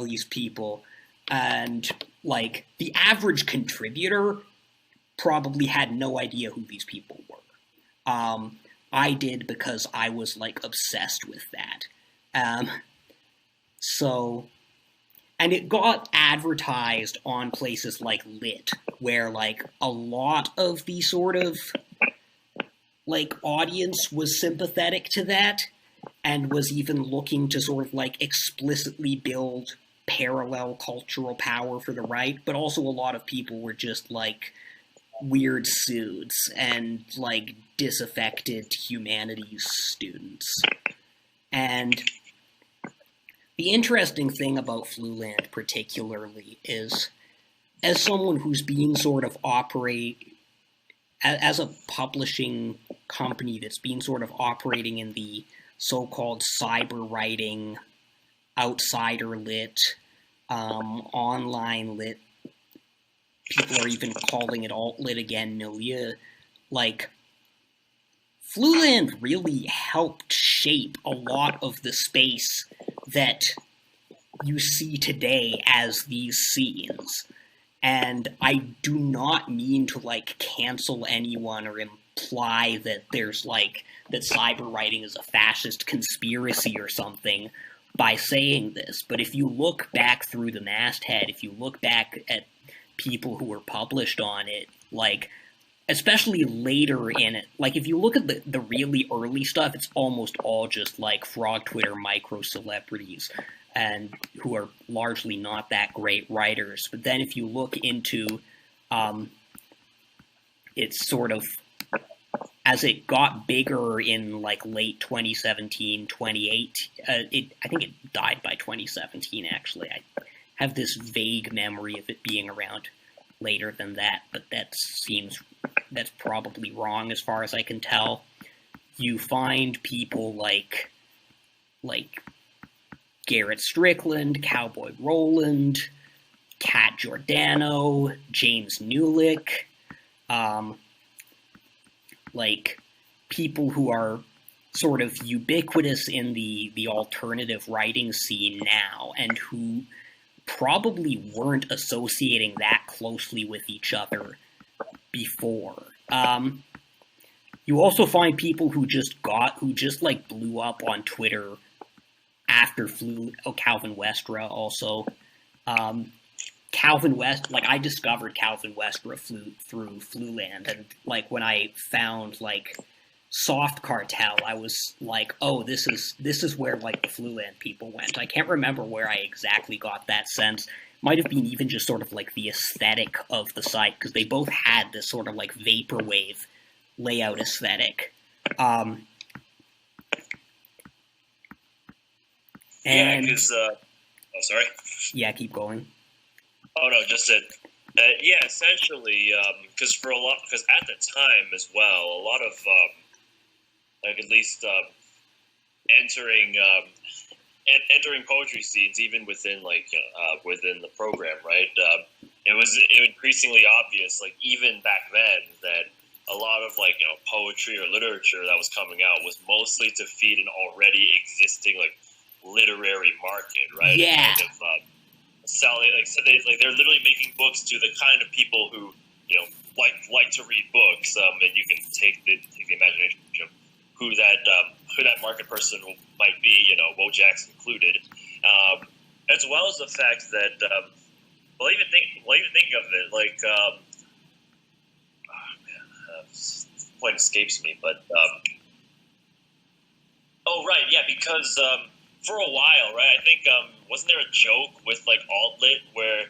these people. And, like, the average contributor probably had no idea who these people were. I did, because I was, like, obsessed with that. So, and it got advertised on places like Lit, where, like, a lot of the sort of like audience was sympathetic to that and was even looking to sort of like explicitly build parallel cultural power for the right, but also a lot of people were just like weird suits and like disaffected humanities students. And the interesting thing about Fluland particularly is, as someone who's been sort of as a publishing company that's been sort of operating in the so-called cyber writing, outsider lit, online lit, people are even calling it alt lit again, milieu, like, Fluland really helped shape a lot of the space that you see today as these scenes. And I do not mean to, like, cancel anyone or imply that there's, like, that cyber writing is a fascist conspiracy or something by saying this. But if you look back through the masthead, if you look back at people who were published on it, like, especially later in it, like, if you look at the really early stuff, it's almost all just, like, frog Twitter micro-celebrities, and who are largely not that great writers. But then if you look into it's sort of, as it got bigger in like late 2017, 2018, I think it died by 2017 actually. I have this vague memory of it being around later than that, but that's probably wrong as far as I can tell. You find people like Garrett Strickland, Cowboy Roland, Kat Giordano, James Newlick, like people who are sort of ubiquitous in the alternative writing scene now, and who probably weren't associating that closely with each other before. You also find people who just like blew up on Twitter after Calvin Westra also. Calvin West, like, I discovered Calvin Westra through Fluland, and like when I found like Soft Cartel, I was like, oh, this is where like the Fluland people went. I can't remember where I exactly got that sense. Might have been even just sort of like the aesthetic of the site, because they both had this sort of like vaporwave layout aesthetic. Yeah, because, oh, sorry? Yeah, keep going. Oh, no, just that, yeah, essentially, because at the time as well, a lot of, like, at least, entering poetry scenes, even within, like, within the program, right, it was increasingly obvious, like, even back then, that a lot of, like, poetry or literature that was coming out was mostly to feed an already existing, like, literary market, right? Yeah. Kind of, selling, like, so they're literally making books to the kind of people who, like to read books, and you can take the imagination of who that market person might be, Wojaks included, as well as the fact that, well, even think of it, like, oh man, the point escapes me, but, oh right, yeah, because for a while, right, I think, wasn't there a joke with, like, alt-lit where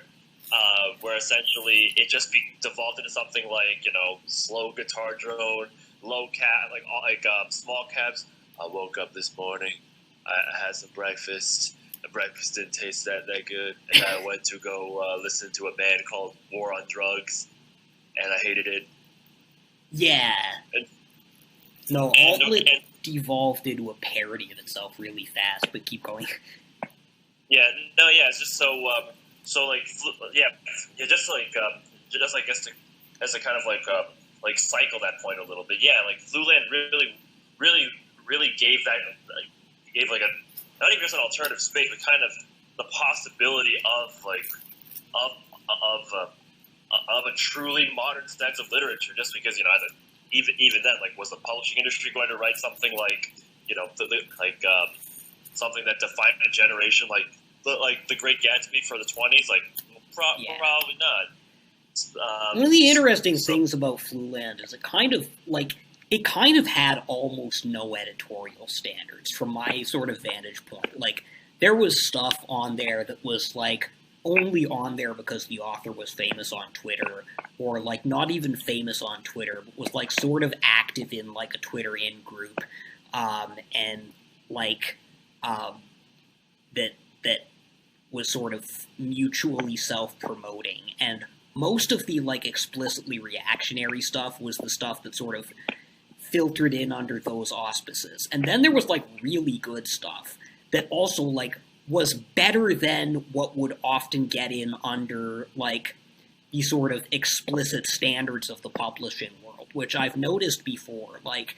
essentially it just devolved into something like, slow guitar drone, low cat, like small caps. I woke up this morning, I had some breakfast, the breakfast didn't taste that good, and I went to go listen to a band called War on Drugs, and I hated it. Yeah. No, alt-lit devolved into a parody of itself really fast, but keep going. Yeah, no, yeah, it's just so like, just to kind of like cycle that point a little bit. Yeah, like Fluland really gave like a, not even just an alternative space, but kind of the possibility of a truly modern sense of literature. Just because even then, like, was the publishing industry going to write something like something that defined a generation, like The Great Gatsby for the 20s? Like, probably not. One of the interesting things about Fluland is it kind of, like, it kind of had almost no editorial standards from my sort of vantage point. Like, there was stuff on there that was, like, only on there because the author was famous on Twitter, or, like, not even famous on Twitter, but was, like, sort of active in, like, a Twitter in-group, and, like, that was sort of mutually self-promoting, and most of the, like, explicitly reactionary stuff was the stuff that sort of filtered in under those auspices. And then there was, like, really good stuff that also, like, was better than what would often get in under, like, the sort of explicit standards of the publishing world, which I've noticed before. Like,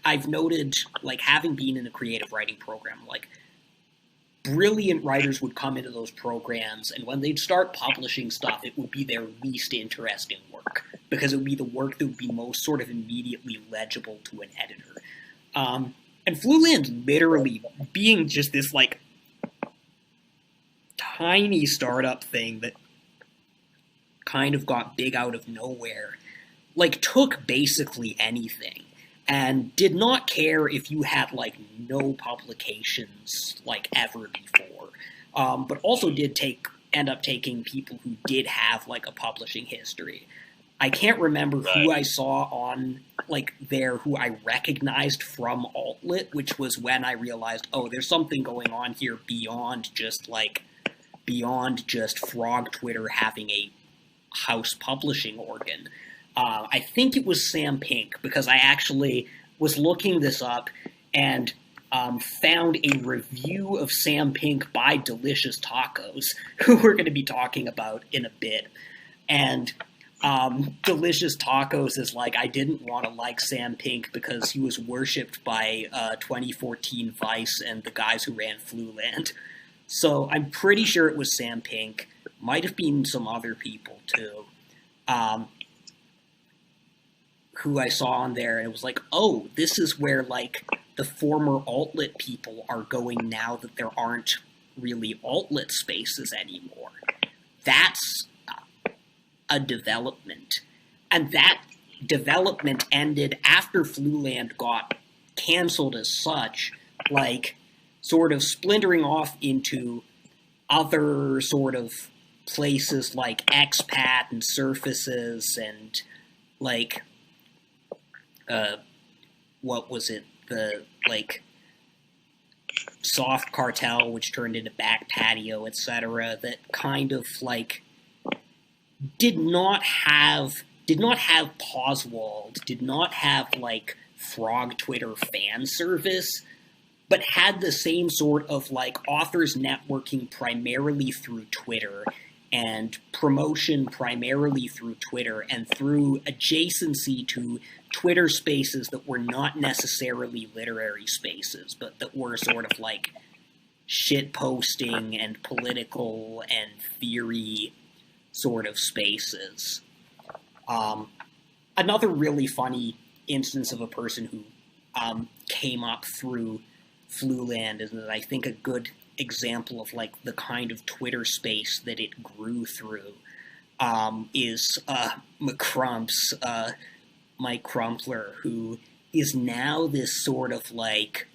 I've noted, like, having been in a creative writing program, like, brilliant writers would come into those programs, and when they'd start publishing stuff, it would be their least interesting work, because it would be the work that would be most sort of immediately legible to an editor. And Fluland literally being just this, like, tiny startup thing that kind of got big out of nowhere, like, took basically anything, and did not care if you had, like, no publications, like, ever before, but also did end up taking people who did have, like, a publishing history. I can't remember who I saw on, like, there who I recognized from Altlit, which was when I realized, oh, there's something going on here beyond just Frog Twitter having a house publishing organ. I think it was Sam Pink, because I actually was looking this up and found a review of Sam Pink by Delicious Tacos, who we're going to be talking about in a bit. And Delicious Tacos is like, I didn't want to like Sam Pink because he was worshipped by 2014 Vice and the guys who ran Fluland. So I'm pretty sure it was Sam Pink. Might have been some other people, too. Who I saw on there, and it was like, oh, this is where, like, the former Altlit people are going now that there aren't really Altlit spaces anymore. That's a development. And that development ended after Fluland got canceled as such, like, sort of splintering off into other sort of places like Expat and Surfaces and, like, what was it? The, like, Soft Cartel, which turned into Back Patio, etc., that kind of, like, did not have Pausewald, did not have, like, Frog Twitter fan service, but had the same sort of, like, authors networking primarily through Twitter, and promotion primarily through Twitter, and through adjacency to Twitter spaces that were not necessarily literary spaces, but that were sort of like shit posting and political and theory sort of spaces. Another really funny instance of a person who came up through Fluland, and I think a good example of, like, the kind of Twitter space that it grew through is McCrumps, Mike Crumpler, who is now this sort of, like,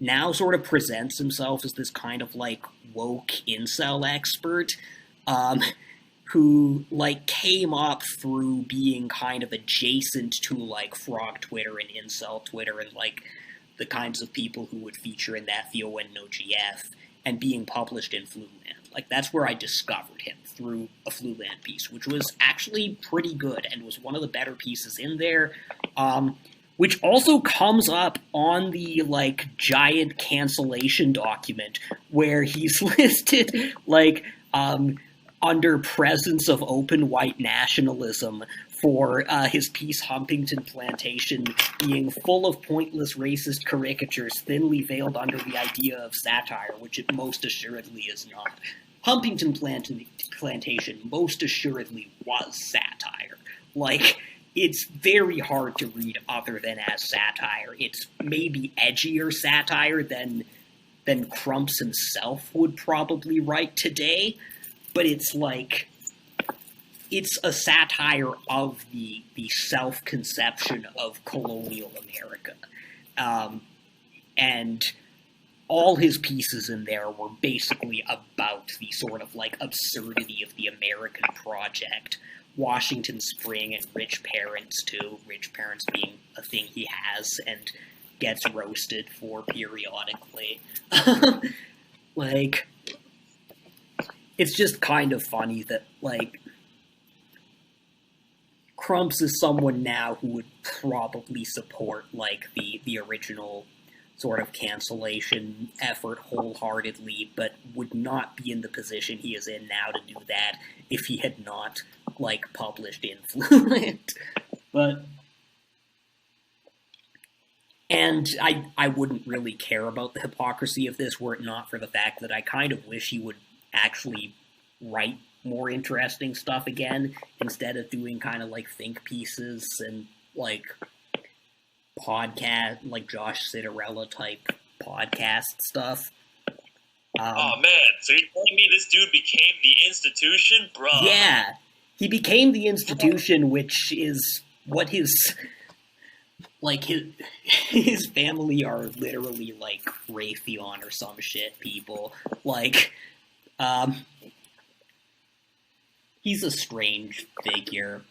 now sort of presents himself as this kind of, like, woke incel expert, who, like, came up through being kind of adjacent to, like, Frog Twitter and incel Twitter and, like, the kinds of people who would feature in that Theo and No GF, and being published in Fluland. Like, that's where I discovered him, through a Fluland piece, which was actually pretty good, and was one of the better pieces in there, which also comes up on the, like, giant cancellation document, where he's listed, like, under presence of open white nationalism, for his piece Humpington Plantation being full of pointless racist caricatures thinly veiled under the idea of satire, which it most assuredly is not. Humpington Plantation most assuredly was satire. Like, it's very hard to read other than as satire. It's maybe edgier satire than Crumps himself would probably write today, but it's like, it's a satire of the self-conception of colonial America. And all his pieces in there were basically about the sort of like absurdity of the American project. Washington Spring and rich parents too, rich parents being a thing he has and gets roasted for periodically. Like, it's just kind of funny that, like, Crumps is someone now who would probably support, like, the original sort of cancellation effort wholeheartedly, but would not be in the position he is in now to do that if he had not, like, published in Fluland. But... And I wouldn't really care about the hypocrisy of this were it not for the fact that I kind of wish he would actually write more interesting stuff again instead of doing kind of like think pieces and like podcast, like Josh Citarella type podcast stuff. Oh man, so you're telling me this dude became the institution? Bruh. Yeah, he became the institution, which is what his... Like, his family are literally, like, Raytheon or some shit people. Like, he's a strange figure.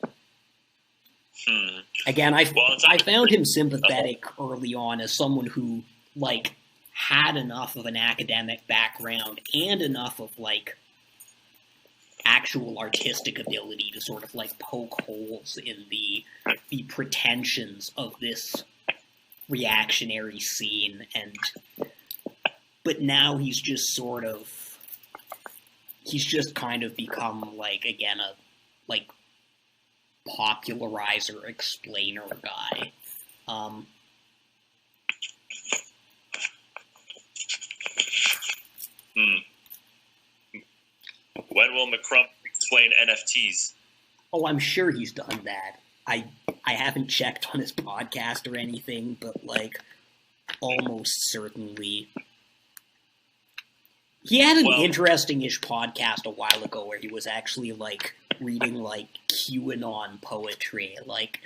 Again, I found him sympathetic early on as someone who, like, had enough of an academic background and enough of, like, actual artistic ability to sort of like poke holes in the pretensions of this reactionary scene, but now he's just kind of become like, again, a like popularizer explainer guy. When will McCrump explain NFTs? Oh, I'm sure he's done that. I haven't checked on his podcast or anything, but, like, almost certainly. He had an interesting-ish podcast a while ago where he was actually, like, reading, like, QAnon poetry, like,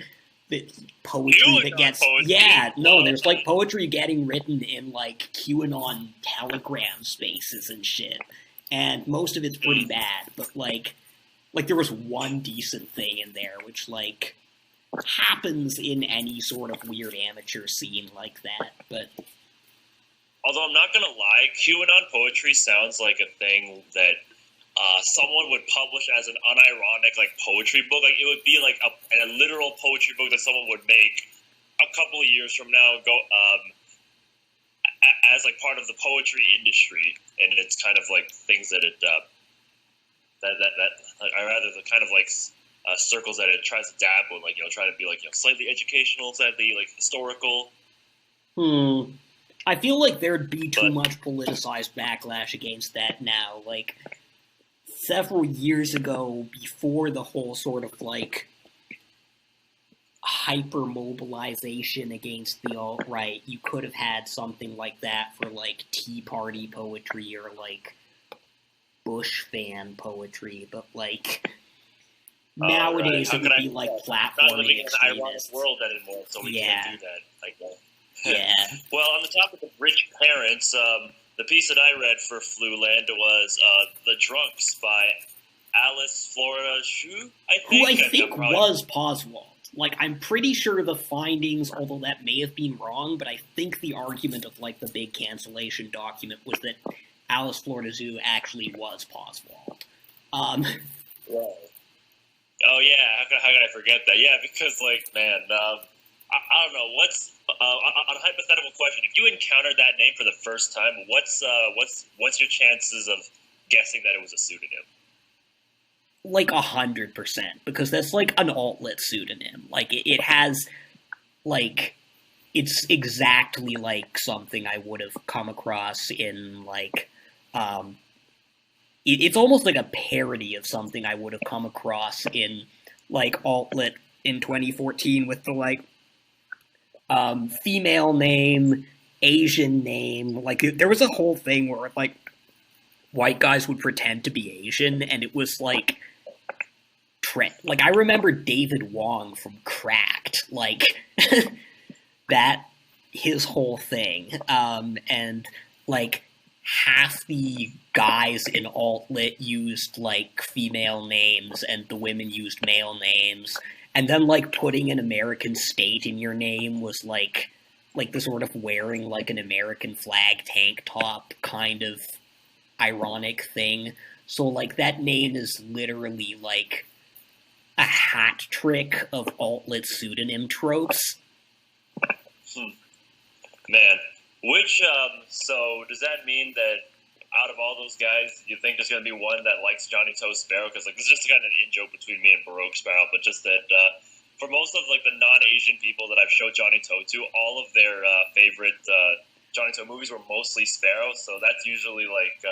the poetry that gets... Poetry? Yeah, no, there's, like, poetry getting written in, like, QAnon Telegram spaces and shit. And most of it's pretty bad, but, like, there was one decent thing in there, which, like, happens in any sort of weird amateur scene like that, but... Although I'm not gonna lie, QAnon poetry sounds like a thing that someone would publish as an unironic, like, poetry book. Like, it would be, like, a literal poetry book that someone would make a couple of years from now, as like part of the poetry industry, and it's kind of like things that it I rather the kind of like circles that it tries to dabble in, like, you know, try to be like, you know, slightly educational, slightly like historical. I feel like there'd be too much politicized backlash against that now. Like, several years ago, before the whole sort of like hyper-mobilization against the alt-right, you could have had something like that for, like, Tea Party poetry or, like, Bush fan poetry, but, like, nowadays it would be, like, platforming extremists. Not living in an ironic world anymore, so we can't do that, I guess. Yeah. Well, on the topic of rich parents, the piece that I read for Fluland was The Drunks by Alice Florida Shu, I think. Who I think was Poswald. Like, I'm pretty sure the findings, although that may have been wrong, but I think the argument of, like, the big cancellation document was that Alice Florida Zoo actually was Poswald. Right. Oh, yeah, how could I forget that? Yeah, because, like, man, I don't know, what's, on a hypothetical question, if you encountered that name for the first time, what's your chances of guessing that it was a pseudonym? Like 100%, because that's like an alt-lit pseudonym. Like, it has, like, it's exactly like something I would have come across in, like, it's almost like a parody of something I would have come across in, like, alt-lit in 2014 with the, like, female name, Asian name. Like, there was a whole thing where, like, white guys would pretend to be Asian, and it was, like, Like, I remember David Wong from Cracked, like, that, his whole thing, and, like, half the guys in alt-lit used, like, female names, and the women used male names, and then, like, putting an American state in your name was, like the sort of wearing, like, an American flag tank top kind of ironic thing. So, like, that name is literally, like, a hat trick of alt-lit pseudonym tropes. Man, so does that mean that out of all those guys, you think there's going to be one that likes Johnny Toe Sparrow? Because, like, this is just kind of an in-joke between me and baroquespiral, but just that for most of, like, the non-Asian people that I've showed Johnny Toe to, all of their favorite Johnny Toe movies were mostly Sparrow, so that's usually, like,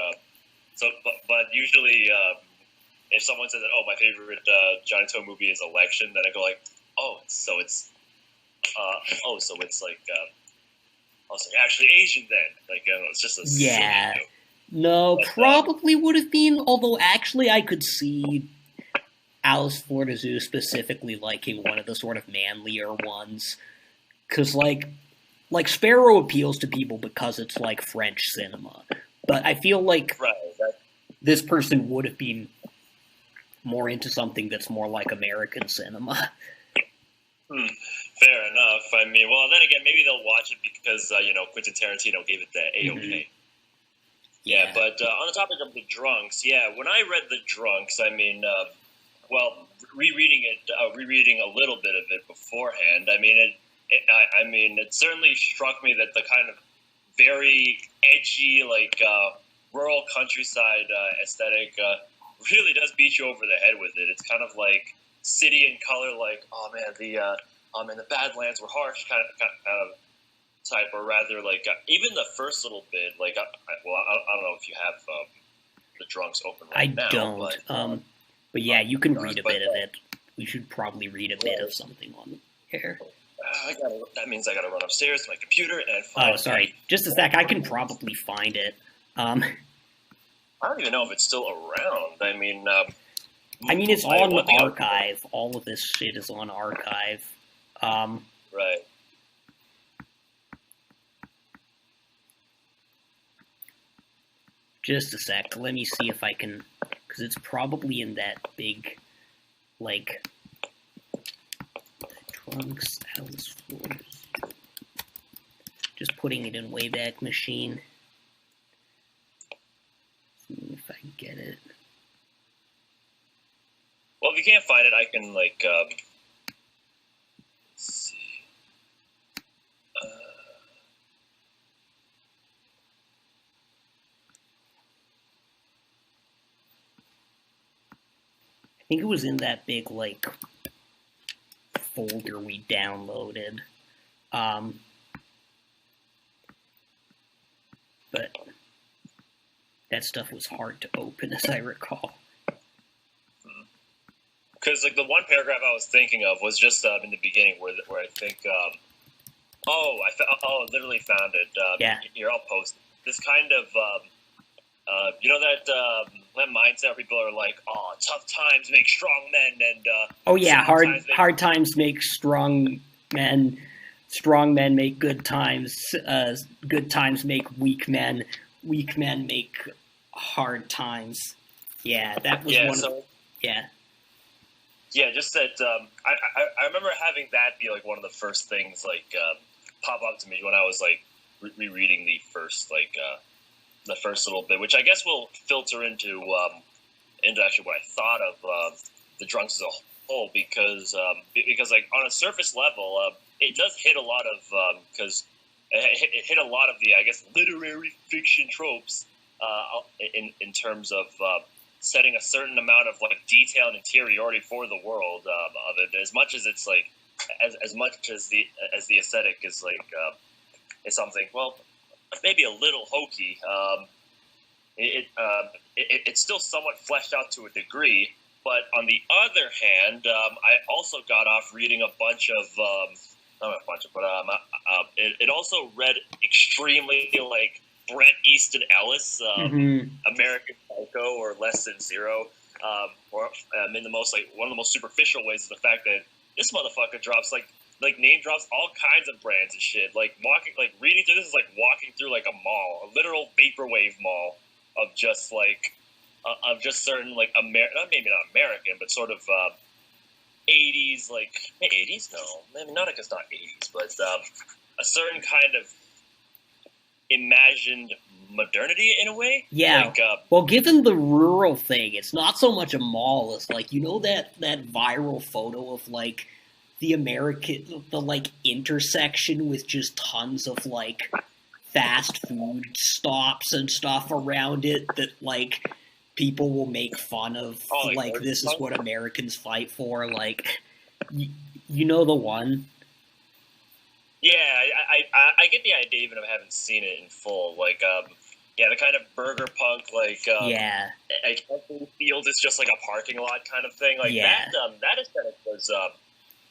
but usually if someone says that, oh, my favorite Johnny Toe movie is Election, then I go like, so it's actually Asian then. Like, it's just a Yeah. silly joke. No, probably would have been, although actually I could see Alice Florida Zoo specifically liking one of the sort of manlier ones. Because, like Sparrow appeals to people because it's, like, French cinema. But I feel like this person would have been more into something that's more like American cinema. Fair enough. I mean, well, then again, maybe they'll watch it because, Quentin Tarantino gave it the A-OK. Mm-hmm. Yeah, but on the topic of the drunks, when I read the drunks, I mean, rereading a little bit of it beforehand, I mean, it certainly struck me that the kind of very edgy, like, rural countryside aesthetic really does beat you over the head with it. It's kind of like City in Color, like, oh man, the Badlands were harsh kind of type, or rather, like, even the first little bit, like, I don't know if you have the drunks open right now. I don't, but yeah, you can read a bit of it. We should probably read a bit of something on here. That means I gotta run upstairs to my computer and find sorry. Just a sec, I can probably find it. I don't even know if it's still around. I mean, it's on Archive. All of this shit is on Archive. Right. Just a sec. Let me see if I can, because it's probably in that big, like, Trunks, Alice Floors. Just putting it in Wayback Machine. See if I can get it. Well, if you can't find it, I can, like, let's see. I think it was in that big, like, folder we downloaded. But that stuff was hard to open, as I recall. Because, like, the one paragraph I was thinking of was just in the beginning where I think, I literally found it. Here, I'll post it. This kind of, that mindset where people are like, oh, tough times make strong men, and hard times make strong men make good times make weak men make hard times. Yeah, that was just that. I remember having that be like one of the first things like pop up to me when I was like rereading the first little bit, which I guess will filter into actually what I thought of the drunks as a whole, because like on a surface level, it does hit a lot of because it hit a lot of the, I guess, literary fiction tropes in terms of setting a certain amount of like detail and interiority for the world of it. As much as it's like, as much as the aesthetic is like is something, well, maybe a little hokey. It's still somewhat fleshed out to a degree. But on the other hand, I also got off reading a bunch of not a bunch of, but it also read extremely like Bret Easton Ellis, American Psycho or Less Than Zero. or in the most one of the most superficial ways is the fact that this motherfucker drops like name drops all kinds of brands and shit. Reading through this is like walking through like a mall, a literal vaporwave mall of just certain maybe not American, but sort of 80s, 80s? No, maybe not. It's not 80s, but a certain kind of imagined modernity in a way. Yeah. Well, given the rural thing, it's not so much a mall as that viral photo of the intersection with just tons of fast food stops and stuff around it that people will make fun of. This is what Americans fight for. You know the one. Yeah, I get the idea, even if I haven't seen it in full. The kind of burger punk, field is just like a parking lot kind of thing. That aesthetic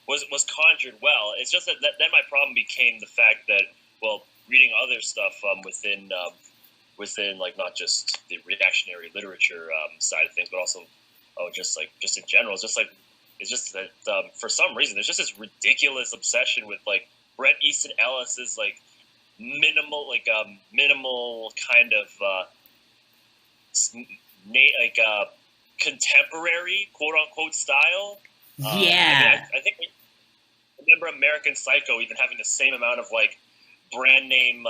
was conjured well. It's just that then my problem became the fact that, well, reading other stuff within not just the reactionary literature side of things, but also just in general, it's just that for some reason there's just this ridiculous obsession with Bret Easton Ellis's minimal kind of contemporary quote unquote style. Yeah, I think I remember American Psycho even having the same amount of brand name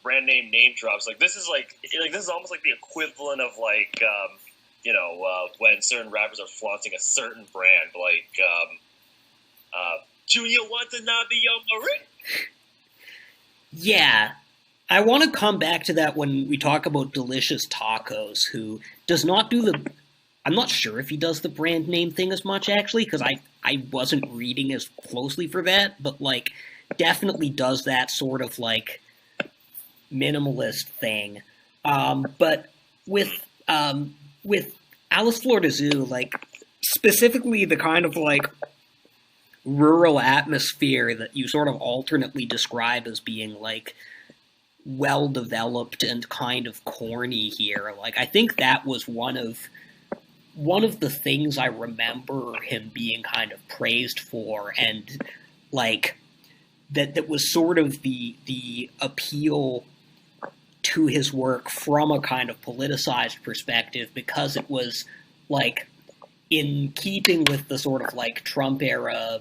brand name name drops. This is almost like the equivalent of when certain rappers are flaunting a certain brand, Junior Watanabe Yamari. Yeah. I want to come back to that when we talk about Delicious Tacos, who does not do I'm not sure if he does the brand name thing as much, actually, because I wasn't reading as closely for that, but, definitely does that sort of, minimalist thing. But with Alice Florida Zoo, specifically the kind of, rural atmosphere that you sort of alternately describe as being well developed and kind of corny here. I think that was one of the things I remember him being kind of praised for, and that was sort of the appeal to his work from a kind of politicized perspective, because it was in keeping with the sort of Trump era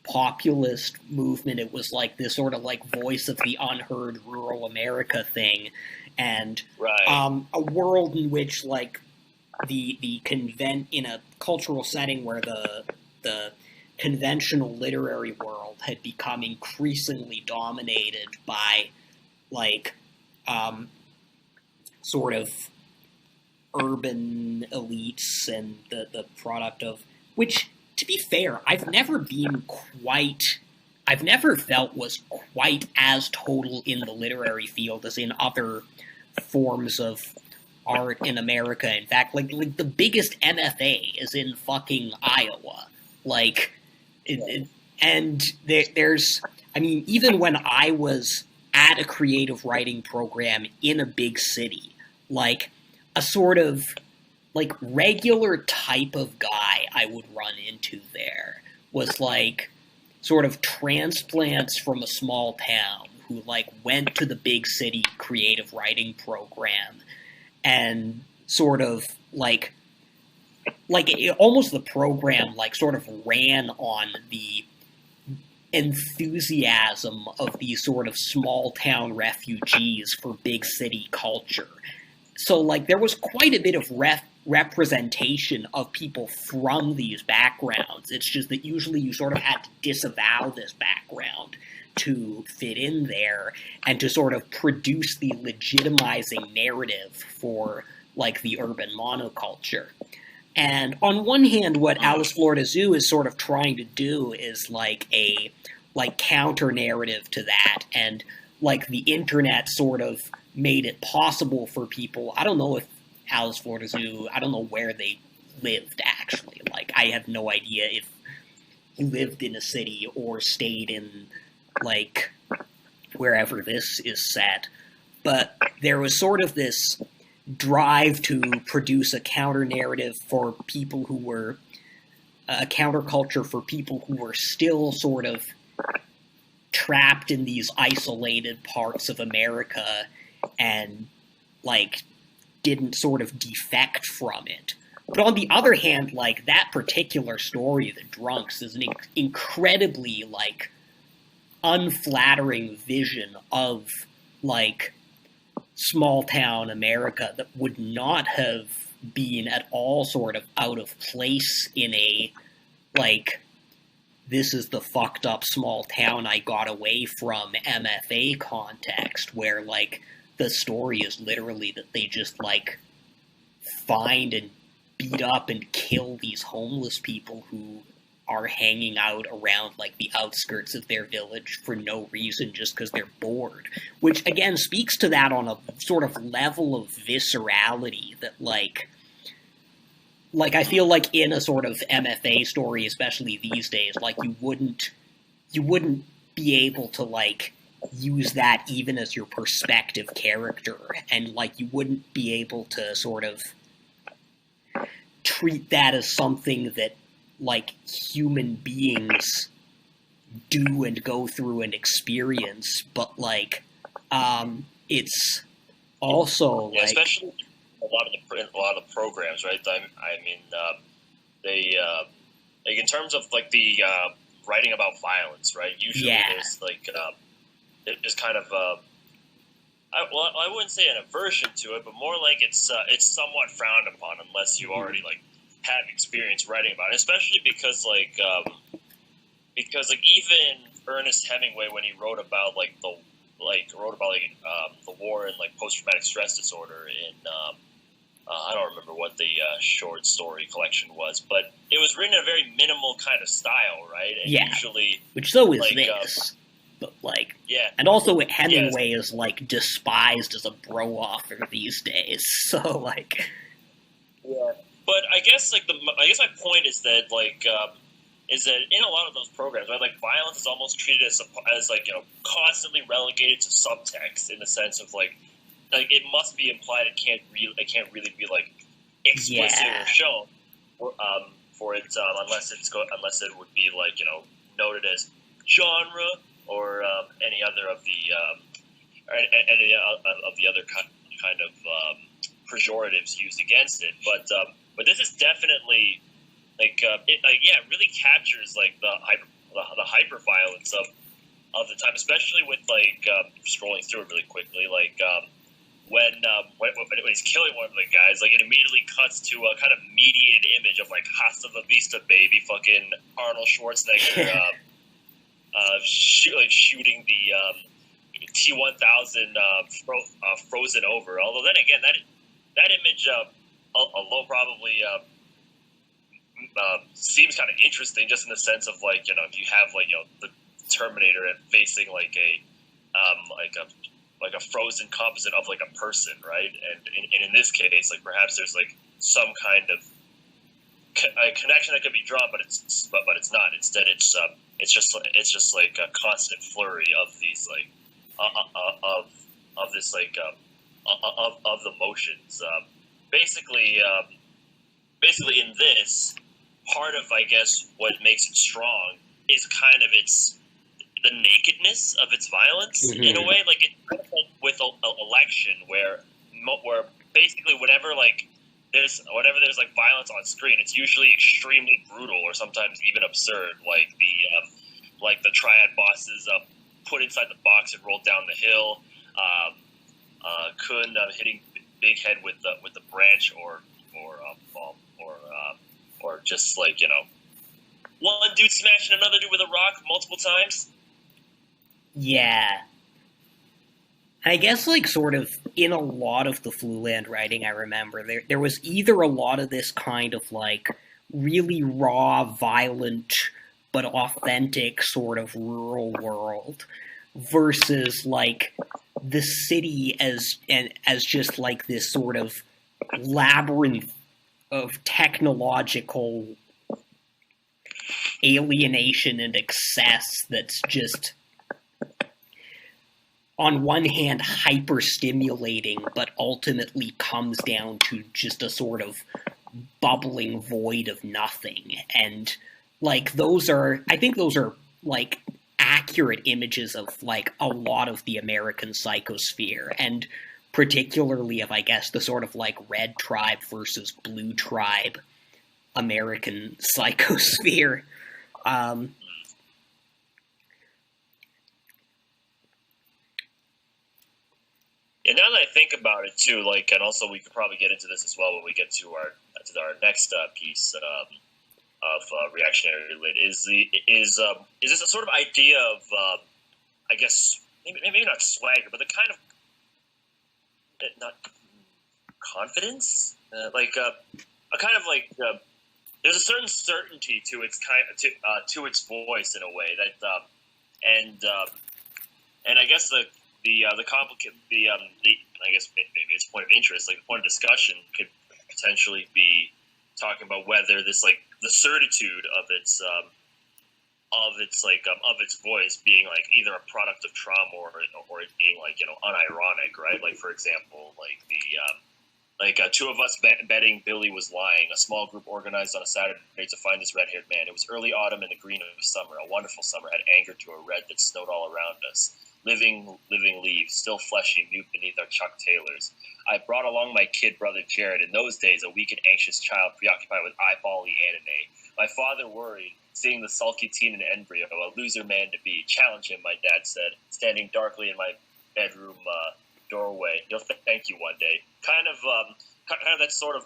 populist movement. It was this sort of voice of the unheard rural America thing, and a world in which the in a cultural setting where the conventional literary world had become increasingly dominated by sort of urban elites and the product of which, to be fair, I've never felt was quite as total in the literary field as in other forms of art in America. In fact, the biggest MFA is in fucking Iowa. There's, even when I was at a creative writing program in a big city, a sort of regular type of guy I would run into there was sort of transplants from a small town who went to the big city creative writing program and sort of almost the program sort of ran on the enthusiasm of these sort of small town refugees for big city culture. So there was quite a bit of representation of people from these backgrounds. It's just that usually you sort of had to disavow this background to fit in there and to sort of produce the legitimizing narrative for the urban monoculture. And on one hand, what Alice Florida Zoo is sort of trying to do is a counter narrative to that, and the internet sort of made it possible for people. I don't know if Alice Florida Zoo, I don't know where they lived, actually. I have no idea if he lived in a city or stayed in, wherever this is set. But there was sort of this drive to produce a counter narrative for people who were a counterculture for people who were still sort of trapped in these isolated parts of America and like didn't sort of defect from it. But on the other hand, like that particular story, The Drunks, is an incredibly like unflattering vision of like small town America that would not have been at all sort of out of place in a like this is the fucked up small town I got away from MFA context, where like the story is literally that they just like find and beat up and kill these homeless people who are hanging out around like the outskirts of their village for no reason, just because they're bored, which again speaks to that on a sort of level of viscerality that like I feel like in a sort of MFA story, especially these days, like you wouldn't be able to like use that even as your perspective character, and like you wouldn't be able to sort of treat that as something that like human beings do and go through and experience, but like it's also like especially a lot of the programs, right? I mean, they like in terms of like the writing about violence, right? Usually there's like there's kind of I wouldn't say an aversion to it, but more like it's somewhat frowned upon unless you already like have experience writing about it, especially because even Ernest Hemingway, when he wrote about the war and like post-traumatic stress disorder in I don't remember what the short story collection was, but it was written in a very minimal kind of style, right? And usually, which so is like, this. But like, and also Hemingway is like despised as a bro-author these days. So like, but I guess like my point is that like is that in a lot of those programs, right, like violence is almost treated as like constantly relegated to subtext in the sense of like it must be implied. It can't really be like explicit or shown for it unless it would be like noted as genre or any other of the other kind of pejoratives used against it. But this is definitely like it really captures like the hyperviolence of the time, especially with like scrolling through it really quickly, like when he's killing one of the guys, like it immediately cuts to a kind of mediated image of like Hasta la Vista baby, fucking Arnold Schwarzenegger, shooting the T-1000 frozen over. Although then again, that image alone probably seems kind of interesting, just in the sense of like if you have like the Terminator and facing like a frozen composite of like a person, right? And in this case, like perhaps there's like some kind of a connection that could be drawn, but it's not. Instead, it's just like a constant flurry of these like of this like of the motions. Basically in this part of, I guess, what makes it strong is kind of the nakedness of its violence, in a way, like with election, where basically whenever there's like violence on screen, it's usually extremely brutal or sometimes even absurd, like the triad bosses put inside the box and rolled down the hill, Kun hitting Big Head with the branch, or just like one dude smashing another dude with a rock multiple times. Yeah. I guess, like, sort of, in a lot of the Fluland writing, I remember, there was either a lot of this kind of, like, really raw, violent, but authentic sort of rural world, versus, like, the city as just, like, this sort of labyrinth of technological alienation and excess that's just on one hand, hyper stimulating, but ultimately comes down to just a sort of bubbling void of nothing. And like I think those are like accurate images of like a lot of the American psychosphere, and particularly of, I guess, the sort of like red tribe versus blue tribe American psychosphere. Yeah, now that I think about it too, like, and also we could probably get into this as well when we get to our next piece of reactionary lit is this a sort of idea of I guess maybe not swagger, but the kind of not confidence, like a kind of like there's a certain certainty to its to its voice in a way that and I guess the complicated I guess maybe it's point of interest, like the point of discussion could potentially be talking about whether this like the certitude of its voice being like either a product of trauma or it being like, you know, unironic, right? Like, for example, like two of us betting Billy was lying. A small group organized on a Saturday to find this red-haired man. It was early autumn and the green of summer. A wonderful summer had angered to a red that snowed all around us. Living leaves, still fleshy, mute beneath our Chuck Taylors. I brought along my kid brother Jared. In those days, a weak and anxious child preoccupied with eyeball-y anime. My father worried, seeing the sulky teen in embryo, a loser man to be. Challenge him, my dad said, standing darkly in my bedroom doorway. He'll thank you one day. Kind of that sort of.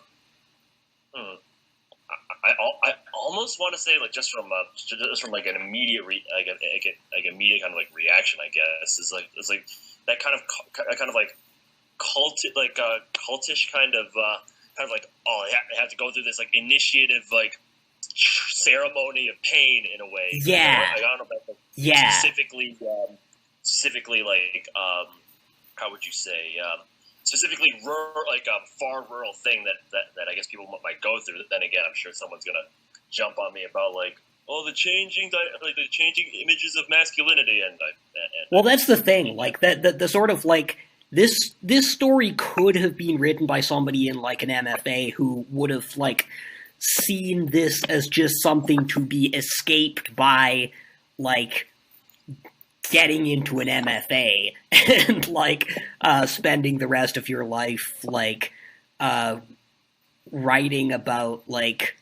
I almost want to say, like, just from like an immediate immediate kind of like reaction, I guess, is like that kind of like cultish kind of like, oh, I have to go through this like initiative like ceremony of pain in a way. Yeah. I don't know about like, yeah. Specifically like how would you say specifically rural, like a far rural thing that I guess people might go through. Then again, I'm sure someone's gonna jump on me about like, oh, the changing images of masculinity, and well, that's the thing. Like the sort of like this story could have been written by somebody in like an MFA who would have like seen this as just something to be escaped by like getting into an MFA and like spending the rest of your life like writing about like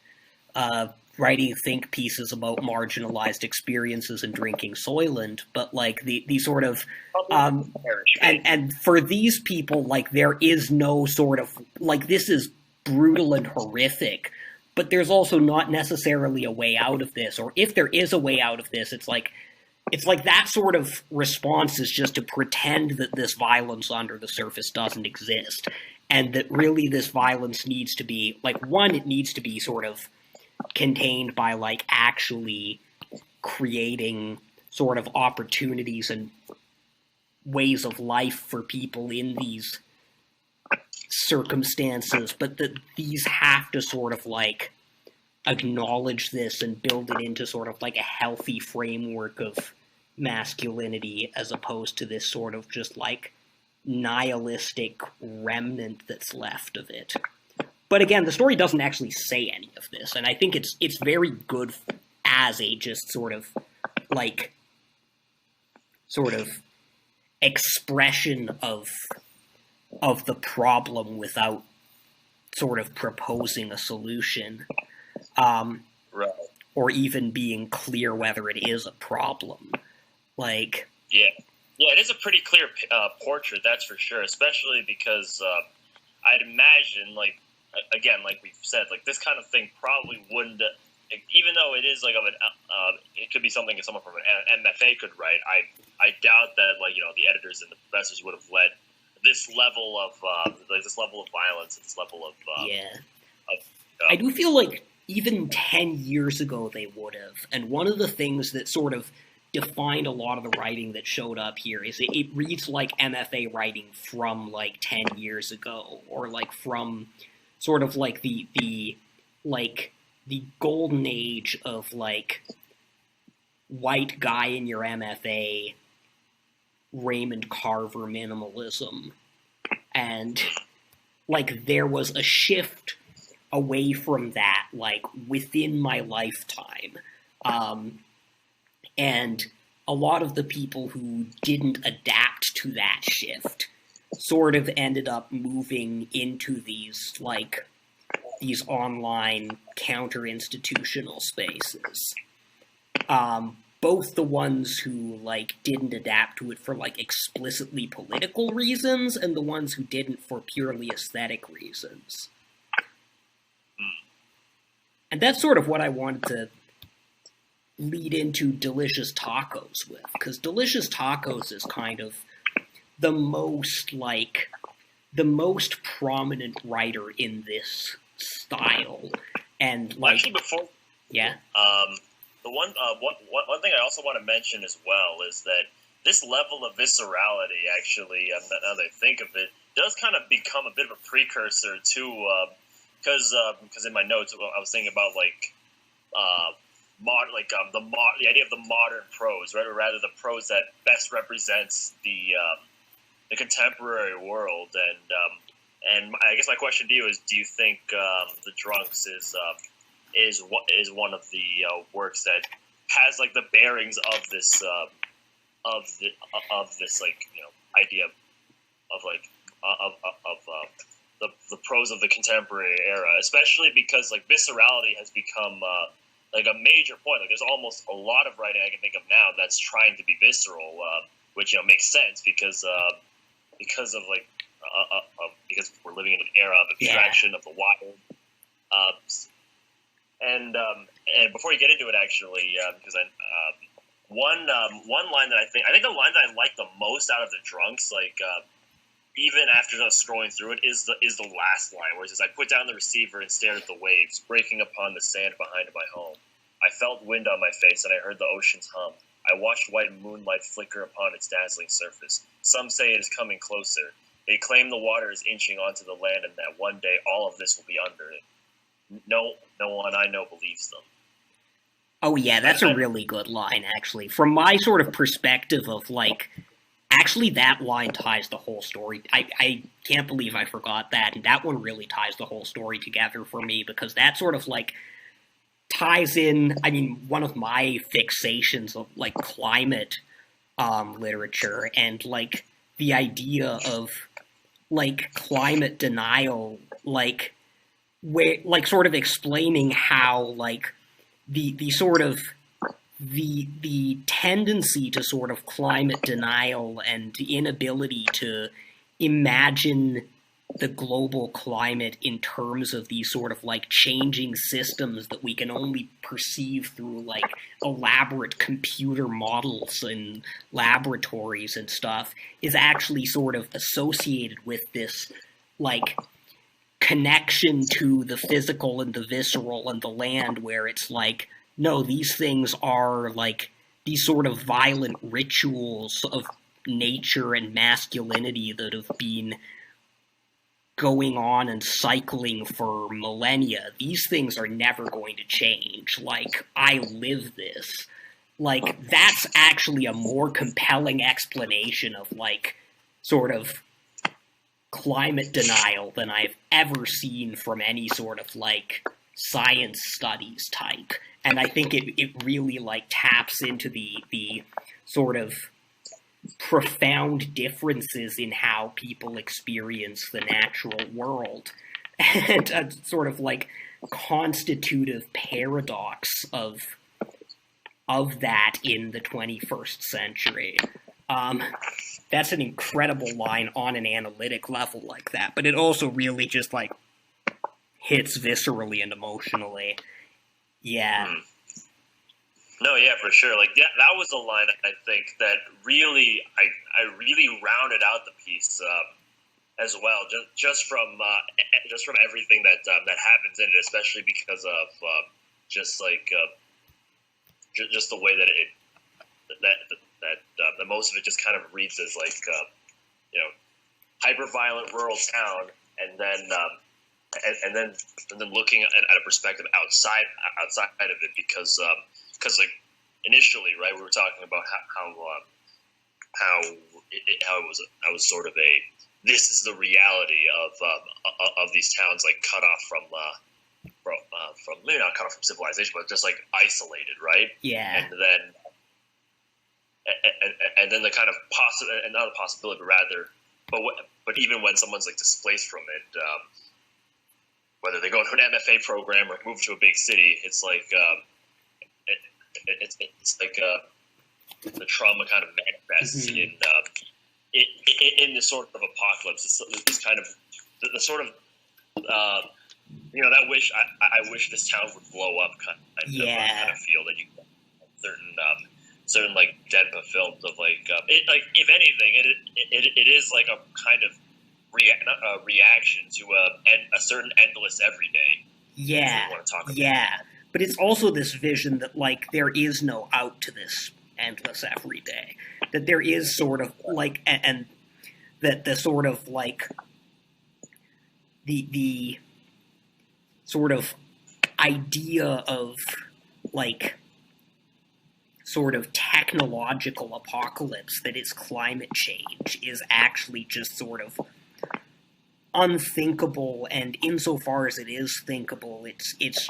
writing think pieces about marginalized experiences and drinking Soylent, but like the sort of and for these people, like there is no sort of like, this is brutal and horrific, but there's also not necessarily a way out of this, or if there is a way out of this, it's like that sort of response is just to pretend that this violence under the surface doesn't exist, and that really this violence needs to be, like, one, it needs to be sort of contained by, like, actually creating sort of opportunities and ways of life for people in these circumstances, but that these have to sort of, like, acknowledge this and build it into sort of like a healthy framework of masculinity, as opposed to this sort of just like nihilistic remnant that's left of it. But again, the story doesn't actually say any of this, and I think it's very good as a just sort of expression of the problem without sort of proposing a solution. Right. Or even being clear whether it is a problem. Like, yeah, it is a pretty clear portrait, that's for sure. Especially because I'd imagine, like, again, like we've said, like this kind of thing probably wouldn't, even though it is like it could be something that someone from an MFA could write. I doubt that, like, you know, the editors and the professors would have let this level of violence, this level of I do feel like even 10 years ago they would have. And one of the things that sort of defined a lot of the writing that showed up here is it reads like MFA writing from like 10 years ago, or like from sort of like the golden age of like white guy in your MFA Raymond Carver minimalism. And, like, there was a shift away from that, like, within my lifetime. And a lot of the people who didn't adapt to that shift sort of ended up moving into these, like, these online counter-institutional spaces. Both the ones who, like, didn't adapt to it for, like, explicitly political reasons, and the ones who didn't for purely aesthetic reasons. And that's sort of what I wanted to lead into Delicious Tacos with, because Delicious Tacos is kind of the most, like, the most prominent writer in this style. And, like... Actually, before... Yeah? The one thing I also want to mention as well is that this level of viscerality, actually, now that I think of it, does kind of become a bit of a precursor to, because in my notes I was thinking about the idea of the modern prose, right, or rather the prose that best represents the contemporary world, and I guess my question to you is: do you think The Drunks is one of the works that has like the bearings of this like, you know, idea of the prose of the contemporary era, especially because like viscerality has become like a major point. Like there's almost a lot of writing I can think of now that's trying to be visceral, which, you know, makes sense because we're living in an era of abstraction, of the wild. And before you get into it, actually, because one line that I think the line that I like the most out of The Drunks, like even after just scrolling through it, is the last line, where it says, "I put down the receiver and stared at the waves breaking upon the sand behind my home. I felt wind on my face and I heard the ocean's hum. I watched white moonlight flicker upon its dazzling surface. Some say it is coming closer. They claim the water is inching onto the land and that one day all of this will be under it. No one I know believes them." Oh yeah, that's a really good line, actually. From my sort of perspective of, like, actually that line ties the whole story. I can't believe I forgot that, and that one really ties the whole story together for me, because that sort of, like, ties in, I mean, one of my fixations of, like, climate literature, and, like, the idea of, like, climate denial, like, where, like, sort of explaining how, like, the sort of the tendency to sort of climate denial and the inability to imagine the global climate in terms of these sort of, like, changing systems that we can only perceive through, like, elaborate computer models in laboratories and stuff is actually sort of associated with this, like, connection to the physical and the visceral and the land, where it's like, no, these things are, like, these sort of violent rituals of nature and masculinity that have been going on and cycling for millennia. These things are never going to change. Like, I live this. Like, that's actually a more compelling explanation of, like, sort of climate denial than I've ever seen from any sort of, like, science studies type. And I think it really, like, taps into the sort of profound differences in how people experience the natural world, and a sort of, like, constitutive paradox of that in the 21st century. That's an incredible line on an analytic level like that, but it also really just, like, hits viscerally and emotionally. Yeah. No, yeah, for sure. Like, yeah, that was a line I think that really, I really rounded out the piece as well, just from everything that happens in it, especially because of just the way that that most of it just kind of reads as, like, you know, hyper-violent rural town, and then looking at a perspective outside of it, because like initially, right, we were talking about how how it was sort of a, this is the reality of these towns, like cut off from maybe not cut off from civilization, but just like isolated, right? Yeah. And then the kind of and not a possibility, but rather, but even when someone's like displaced from it, whether they go into an MFA program or move to a big city, it's like it's like the trauma kind of manifests in this sort of apocalypse. It's kind of the sort of that wish. I wish this town would blow up kind of feel that you get certain like Denpa films of like if anything it is like a kind of reaction to a certain endless everyday. Yeah, want to talk about. Yeah, but it's also this vision that like there is no out to this endless everyday. That there is sort of like and that the sort of like the sort of idea of like sort of technological apocalypse that is climate change is actually just sort of unthinkable, and insofar as it is thinkable, it's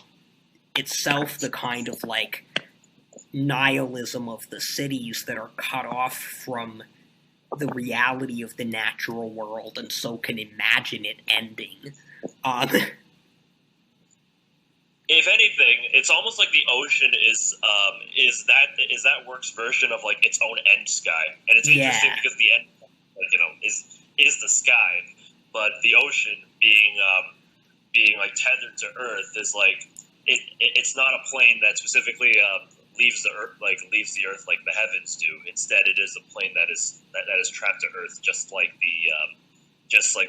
itself the kind of like nihilism of the cities that are cut off from the reality of the natural world and so can imagine it ending. If anything, it's almost like the ocean is that work's version of like its own end sky, and it's interesting because the end, like, is the sky, but the ocean being like tethered to Earth is like it's not a plane that specifically leaves the Earth like the heavens do. Instead, it is a plane that is trapped to Earth, just like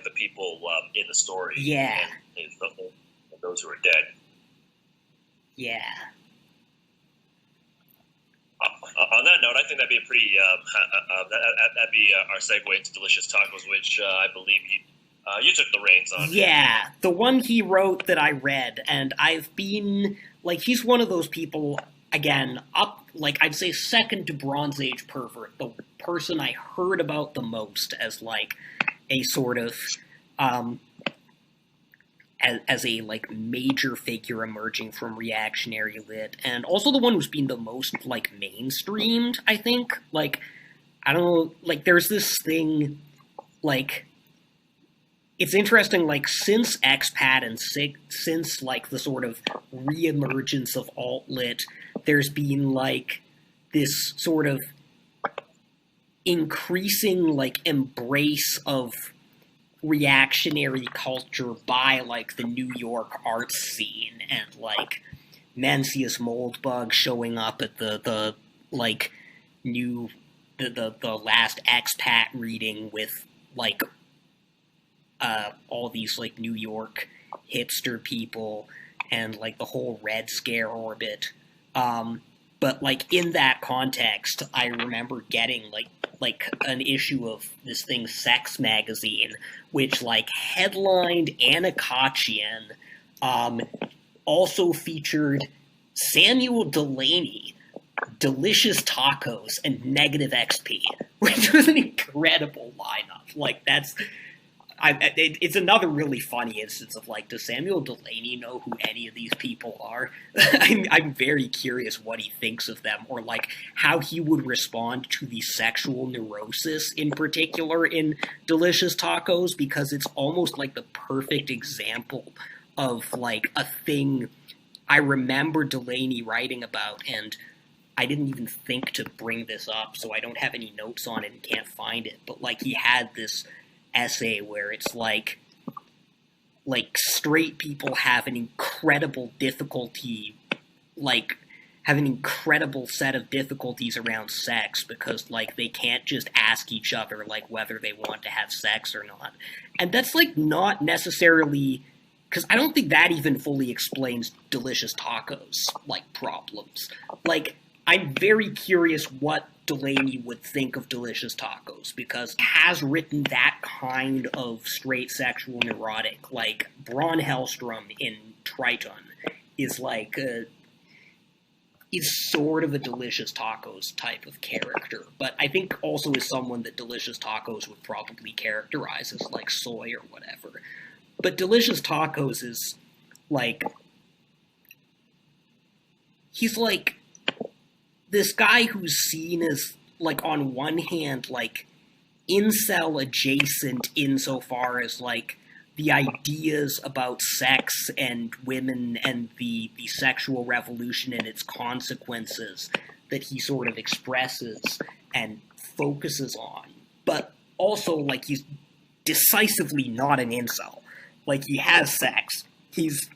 the people in the story. Yeah, and those who are dead. Yeah. On that note, I think that'd be a pretty that'd be our segue into Delicious Tacos, which I believe you took the reins on. Yeah, the one he wrote that I read, and I've been like, he's one of those people again up like I'd say second to Bronze Age Pervert, the person I heard about the most as like a sort of as a like major figure emerging from reactionary lit, and also the one who's been the most like mainstreamed, I think. Like, I don't know, like there's this thing, like, it's interesting, like since expat and since like the sort of reemergence of alt-lit, there's been like this sort of increasing like embrace of reactionary culture by like the New York arts scene, and like Mencius Moldbug showing up at the like the last expat reading with like all these like New York hipster people and like the whole Red Scare orbit. But like in that context, I remember getting like an issue of this thing, Sex Magazine, which like headlined Anna Kotchian, also featured Samuel Delaney, Delicious Tacos, and Negative XP, which was an incredible lineup. Like it's another really funny instance of like, does Samuel Delaney know who any of these people are? I'm very curious what he thinks of them, or like how he would respond to the sexual neurosis in particular in Delicious Tacos, because it's almost like the perfect example of like a thing I remember Delaney writing about, and I didn't even think to bring this up, so I don't have any notes on it and can't find it, but like he had this essay where it's like straight people have an incredible difficulty, like have an incredible set of difficulties around sex because like they can't just ask each other like whether they want to have sex or not. And that's like not necessarily, because I don't think that even fully explains Delicious Tacos like problems. Like, I'm very curious what Delaney would think of Delicious Tacos, because he has written that kind of straight sexual neurotic. Like, Braun Hellstrom in Triton is like is sort of a Delicious Tacos type of character, but I think also is someone that Delicious Tacos would probably characterize as like soy or whatever. But Delicious Tacos is like, he's like this guy who's seen as like on one hand like incel adjacent insofar as like the ideas about sex and women and the sexual revolution and its consequences that he sort of expresses and focuses on. But also, like, he's decisively not an incel. Like, he has sex. He's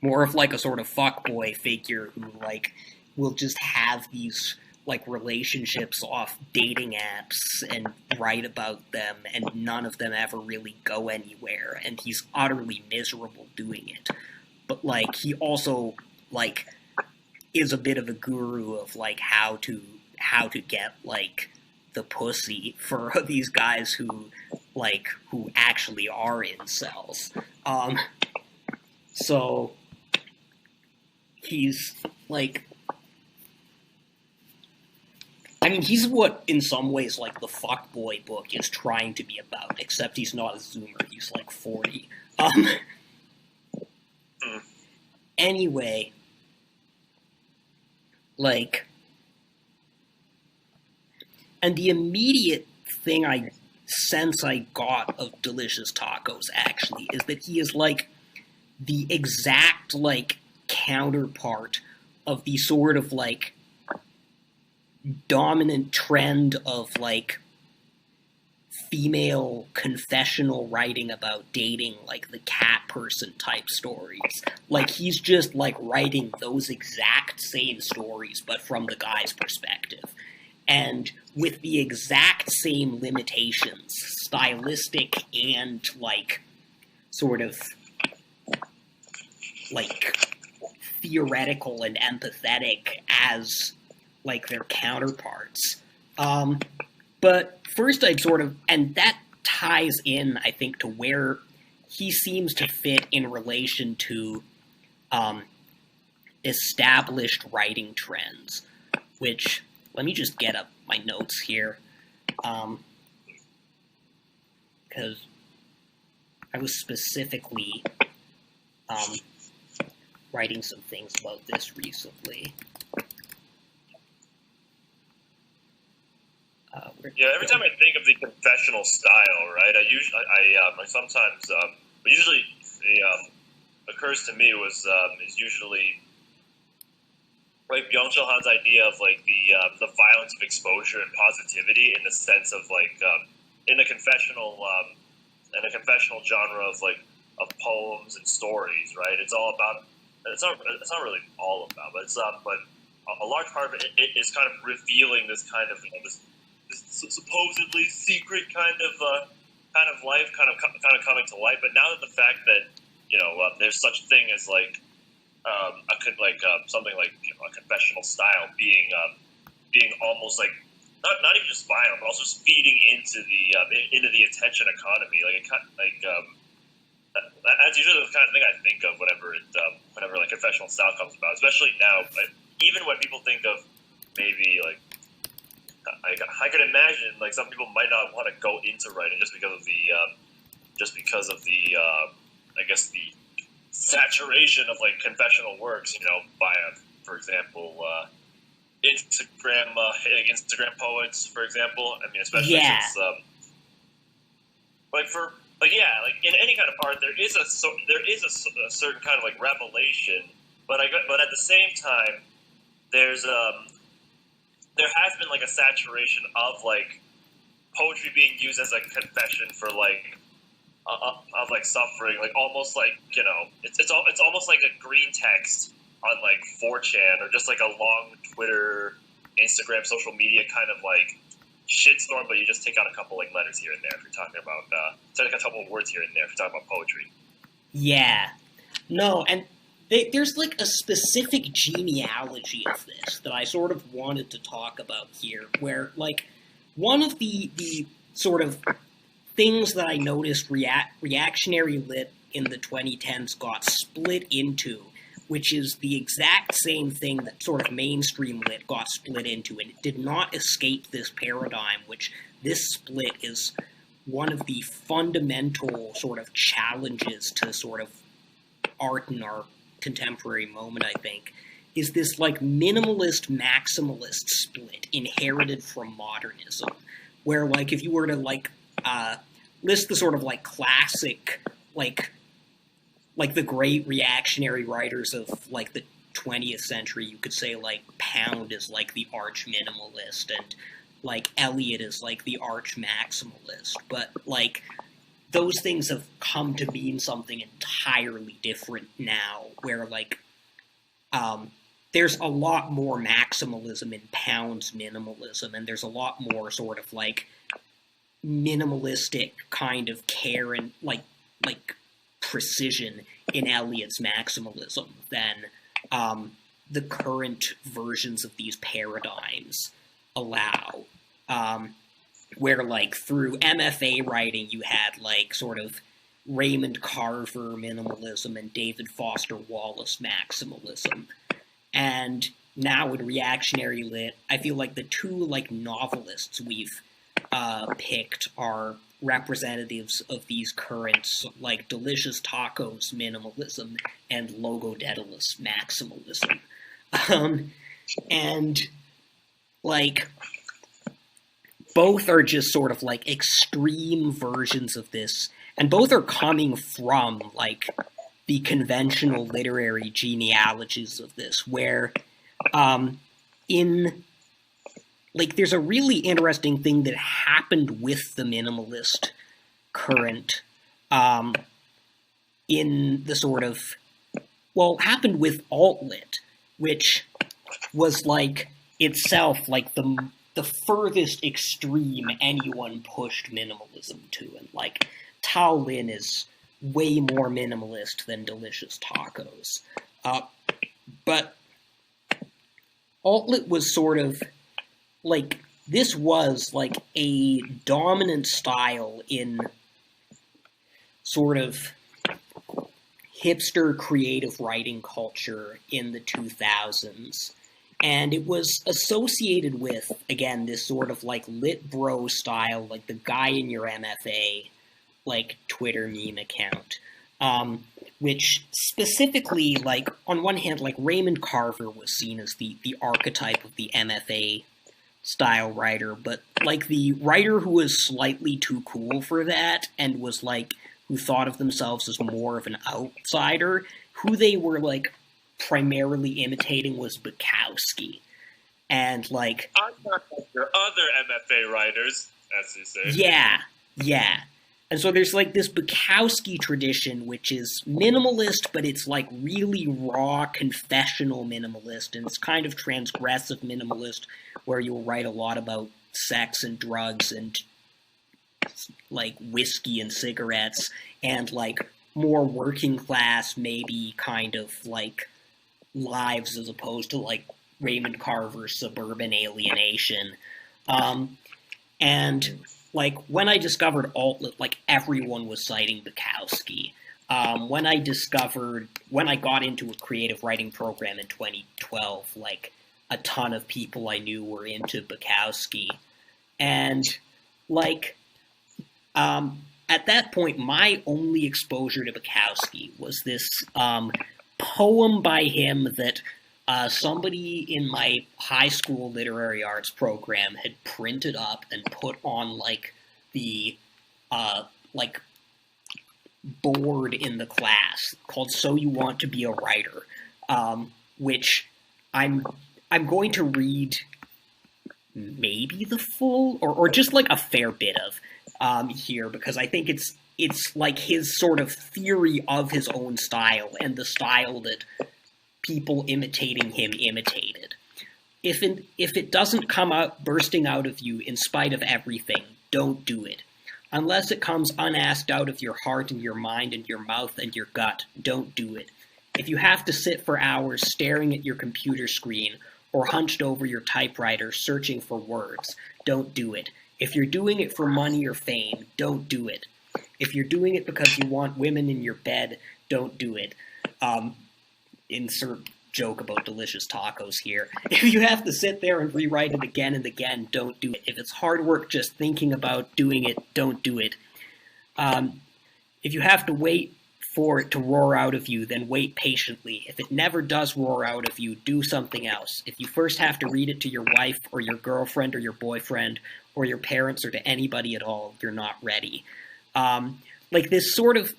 more of, like, a sort of fuckboy figure who, like, will just have these, like, relationships off dating apps and write about them, and none of them ever really go anywhere, and he's utterly miserable doing it. But, like, he also, like, is a bit of a guru of, like, how to get, like, the pussy for these guys who actually are incels. So, he's, like, I mean, he's what, in some ways, like, the fuckboy book is trying to be about, except he's not a Zoomer, he's, like, 40. Anyway, like, and the immediate thing I got of Delicious Tacos, actually, is that he is, like, the exact, like, counterpart of the sort of, like, dominant trend of, like, female confessional writing about dating, like the cat person type stories. Like, he's just, like, writing those exact same stories, but from the guy's perspective. And with the exact same limitations, stylistic and, like, sort of, like, theoretical and empathetic as, like, their counterparts. But first I'd sort of, and that ties in, I think, to where he seems to fit in relation to established writing trends, which, let me just get up my notes here, because I was specifically writing some things about this recently. Every time I think of the confessional style, right, I sometimes, what usually occurs to me is usually like Byung-Chul Han's idea of like the violence of exposure and positivity in the sense of like in a confessional genre of like of poems and stories, right? It's all about. It's not really all about, but but a large part of it is kind of revealing this kind of this supposedly secret kind of life, kind of coming to light. But now that the fact that there's such a thing as like something like a confessional style being almost like not even just violent, but also just feeding into the attention economy. That's usually the kind of thing I think of whenever like confessional style comes about, especially now. But even when people think of maybe like. I could imagine like some people might not want to go into writing just because of the I guess the saturation of like confessional works, by for example Instagram poets, for example. I mean, especially since in any kind of art there is a certain kind of like revelation, but at the same time there has been like a saturation of like poetry being used as a confession for like of like suffering, like almost like it's almost like a green text on like 4chan or just like a long Twitter, Instagram, social media kind of like shitstorm, but you just take out a couple like letters here and there if you're talking about take a couple of words here and there if you're talking about poetry. Yeah, no, and. There's, like, a specific genealogy of this that I sort of wanted to talk about here, where, like, one of the sort of things that I noticed reactionary lit in the 2010s got split into which is the exact same thing that sort of mainstream lit got split into, and it did not escape this paradigm, which this split is one of the fundamental sort of challenges to sort of art in our contemporary moment, I think, is this like minimalist maximalist split inherited from modernism, where like if you were to like list the sort of like classic like the great reactionary writers of like the 20th century, you could say like Pound is like the arch minimalist and like Eliot is like the arch maximalist, but like those things have come to mean something entirely different now, where like there's a lot more maximalism in Pound's minimalism, and there's a lot more sort of like minimalistic kind of care and like precision in Eliot's maximalism than the current versions of these paradigms allow. Where like through MFA writing you had like sort of Raymond Carver minimalism and David Foster Wallace maximalism. And now in reactionary lit, I feel like the two like novelists we've picked are representatives of these currents, like Delicious Tacos minimalism and Logo Dedalus maximalism. And like both are just sort of like extreme versions of this, and both are coming from like the conventional literary genealogies of this, where in like there's a really interesting thing that happened with the minimalist current in the sort of, well, happened with alt-lit, which was like itself like the furthest extreme anyone pushed minimalism to, and like Tao Lin is way more minimalist than Delicious Tacos. But alt-lit was sort of like, this was like a dominant style in sort of hipster creative writing culture in the 2000s. And it was associated with, again, this sort of like lit bro style, like the guy in your MFA, like Twitter meme account, which specifically, like, on one hand, like Raymond Carver was seen as the archetype of the MFA style writer, but like the writer who was slightly too cool for that and was like, who thought of themselves as more of an outsider, who they were like primarily imitating was Bukowski. And like, I'm not like your other MFA writers, as you say. Yeah. And so there's like this Bukowski tradition, which is minimalist, but it's like really raw, confessional minimalist, and it's kind of transgressive minimalist, where you'll write a lot about sex and drugs and like whiskey and cigarettes, and like more working class, maybe kind of like lives, as opposed to like Raymond Carver's suburban alienation. And like when I discovered alt-lit, like everyone was citing Bukowski. When I got into a creative writing program in 2012, like a ton of people I knew were into Bukowski. And like, at that point, my only exposure to Bukowski was this poem by him that somebody in my high school literary arts program had printed up and put on like the like board in the class, called "So You Want to Be a Writer," which I'm going to read maybe the full or just like a fair bit of here, because I think it's like his sort of theory of his own style and the style that people imitating him imitated. If it doesn't come out bursting out of you in spite of everything, don't do it. Unless it comes unasked out of your heart and your mind and your mouth and your gut, don't do it. If you have to sit for hours staring at your computer screen or hunched over your typewriter searching for words, don't do it. If you're doing it for money or fame, don't do it. If you're doing it because you want women in your bed, don't do it. insert joke about delicious tacos here. If you have to sit there and rewrite it again and again, don't do it. If it's hard work just thinking about doing it, don't do it. If you have to wait for it to roar out of you, then wait patiently. If it never does roar out of you, do something else. If you first have to read it to your wife or your girlfriend or your boyfriend or your parents or to anybody at all, you're not ready. Like this sort of,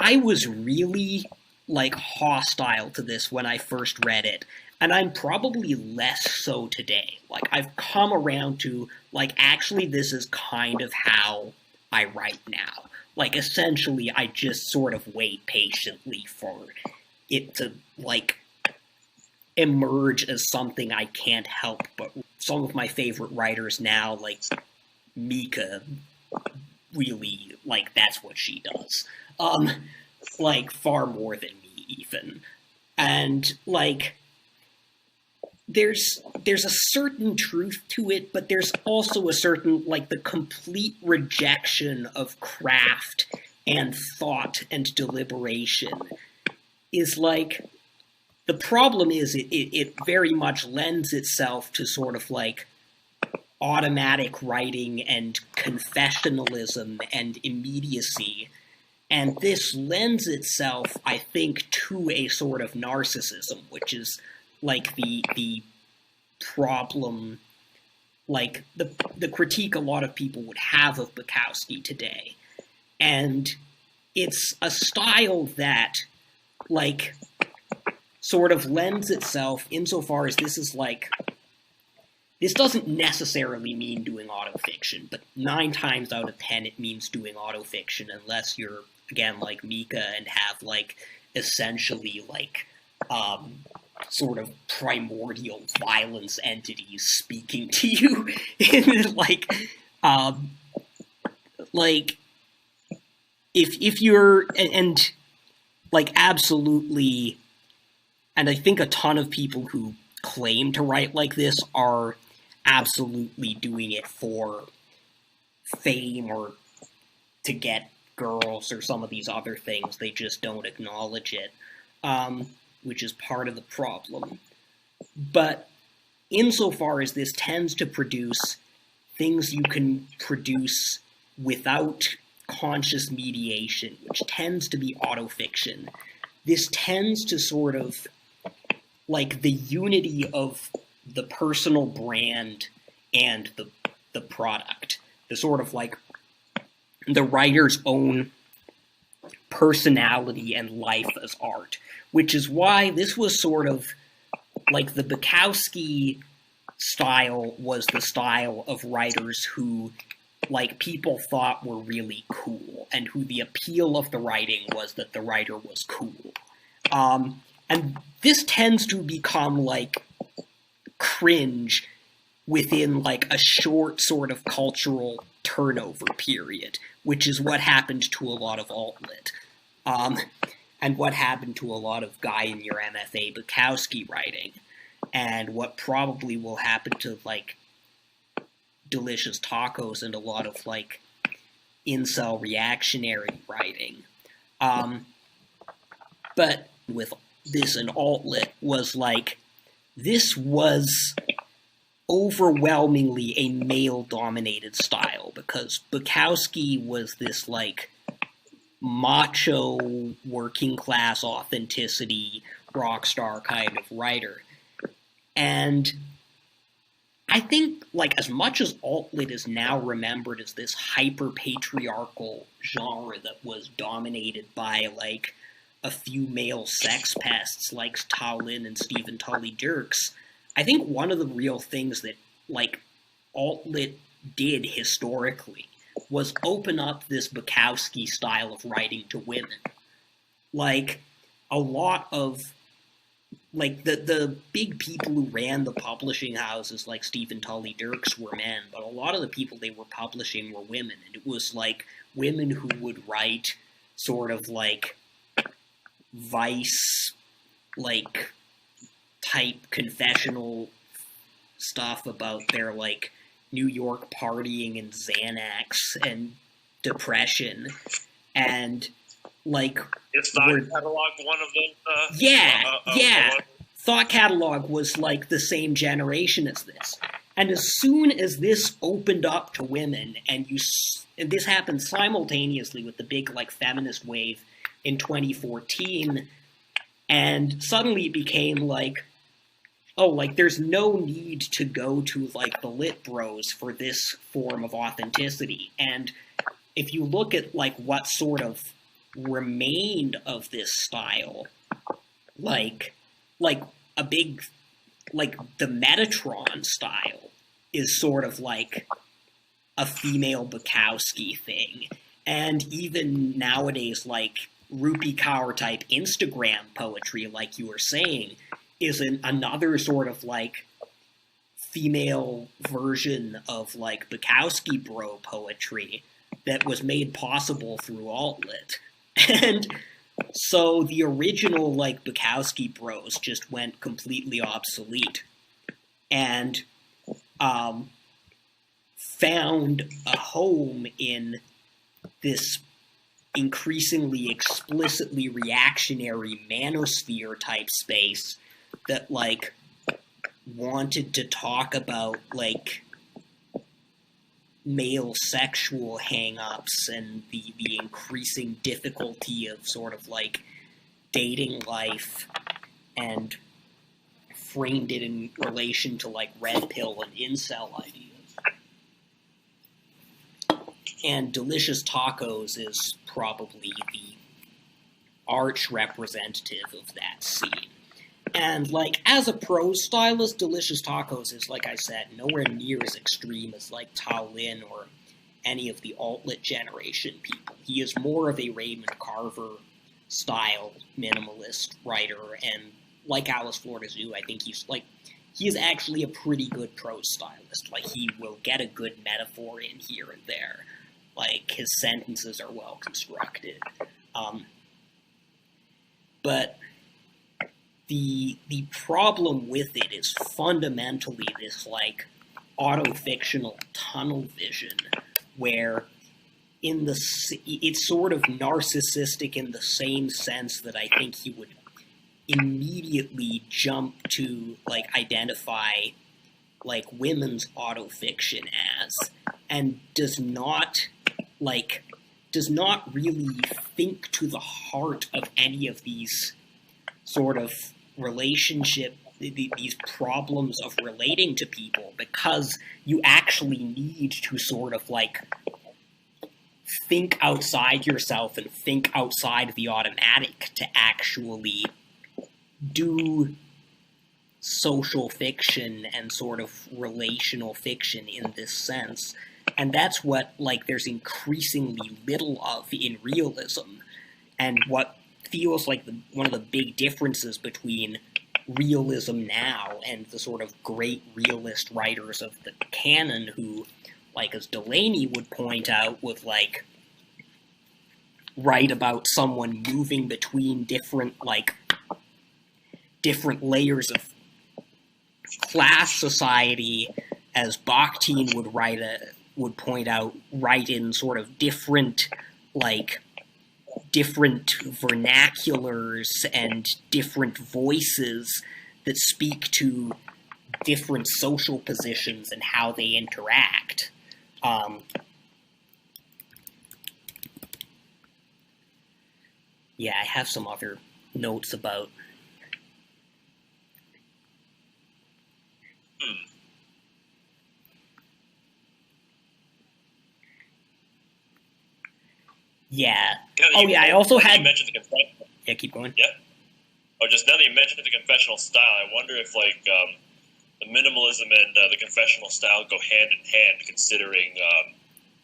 I was really like hostile to this when I first read it, and I'm probably less so today. Like I've come around to like actually this is kind of how I write now. Like essentially I just sort of wait patiently for it to like emerge as something I can't help but. Some of my favorite writers now, like Mika, really, like, that's what she does. Like, far more than me, even. And, like, there's a certain truth to it, but there's also a certain, like, the complete rejection of craft and thought and deliberation is, like, the problem is it very much lends itself to sort of, like, automatic writing and confessionalism and immediacy. And this lends itself, I think, to a sort of narcissism, which is like the problem, like the critique a lot of people would have of Bukowski today. And it's a style that, like, sort of lends itself insofar as this is like, this doesn't necessarily mean doing autofiction, but 9 times out of 10 it means doing autofiction unless you're, again, like Mika and have, like, essentially, like, sort of primordial violence entities speaking to you in, like, if you're, and like, absolutely, and I think a ton of people who claim to write like this are absolutely doing it for fame or to get girls or some of these other things. They just don't acknowledge it, which is part of the problem. But insofar as this tends to produce things you can produce without conscious mediation, which tends to be autofiction, this tends to sort of, like, the unity of the personal brand and the product, the sort of, like, the writer's own personality and life as art, which is why this was sort of, like, the Bukowski style was the style of writers who, like, people thought were really cool, and who the appeal of the writing was that the writer was cool. And this tends to become, like, cringe within, like, a short sort of cultural turnover period, which is what happened to a lot of alt-lit. And what happened to a lot of guy in your MFA Bukowski writing, and what probably will happen to, like, Delicious Tacos and a lot of, like, incel reactionary writing. But with this and alt-lit was, like, this was overwhelmingly a male-dominated style, because Bukowski was this, like, macho, working-class authenticity, rock star kind of writer. And I think, like, as much as alt-lit is now remembered as this hyper-patriarchal genre that was dominated by, like, a few male sex pests like Tallinn and Stephen Tully Dirks, I think one of the real things that, like, alt-lit did historically was open up this Bukowski style of writing to women. Like, a lot of, like, the big people who ran the publishing houses, like Stephen Tully Dirks, were men, but a lot of the people they were publishing were women, and it was, like, women who would write sort of, like, Vice, like, type confessional stuff about their, like, New York partying and Xanax and depression, and, like, Is Thought Catalog one of them? Yeah. Thought Catalog was like the same generation as this. And as soon as this opened up to women, and this happened simultaneously with the big like feminist wave in 2014, and suddenly it became like, oh, like there's no need to go to like the lit bros for this form of authenticity. And if you look at like what sort of remained of this style, like a big, like the Metatron style is sort of like a female Bukowski thing. And even nowadays, like Rupi Kaur type Instagram poetry, like you were saying, is another sort of like female version of like Bukowski bro poetry that was made possible through alt-lit. And so the original like Bukowski bros just went completely obsolete and found a home in this increasingly explicitly reactionary manosphere type space that like wanted to talk about like male sexual hang-ups and the increasing difficulty of sort of like dating life, and framed it in relation to like red pill and incel ideas. And Delicious Tacos is probably the arch representative of that scene. And, like, as a prose stylist, Delicious Tacos is, like I said, nowhere near as extreme as, like, Tao Lin or any of the alt-lit generation people. He is more of a Raymond Carver-style minimalist writer, and like Alice Florida Zoo, I think he is actually a pretty good prose stylist. Like, he will get a good metaphor in here and there. Like, his sentences are well constructed. But the problem with it is fundamentally this, like, autofictional tunnel vision where it's sort of narcissistic in the same sense that I think he would immediately jump to, like, identify, like, women's autofiction as, and does not really think to the heart of any of these sort of these problems of relating to people, because you actually need to sort of, like, think outside yourself and think outside the automatic to actually do social fiction and sort of relational fiction in this sense. And that's what, like, there's increasingly little of in realism, and what feels like one of the big differences between realism now and the sort of great realist writers of the canon who, like, as Delaney would point out, would, like, write about someone moving between different layers of class society, as Bakhtin would point out, write in sort of different vernaculars and different voices that speak to different social positions and how they interact. Yeah, I have some other notes about... Yeah. I also had... You mentioned the confessional. Yeah, keep going. Yeah. Just now that you mentioned the confessional style, I wonder if, like, the minimalism and the confessional style go hand in hand, considering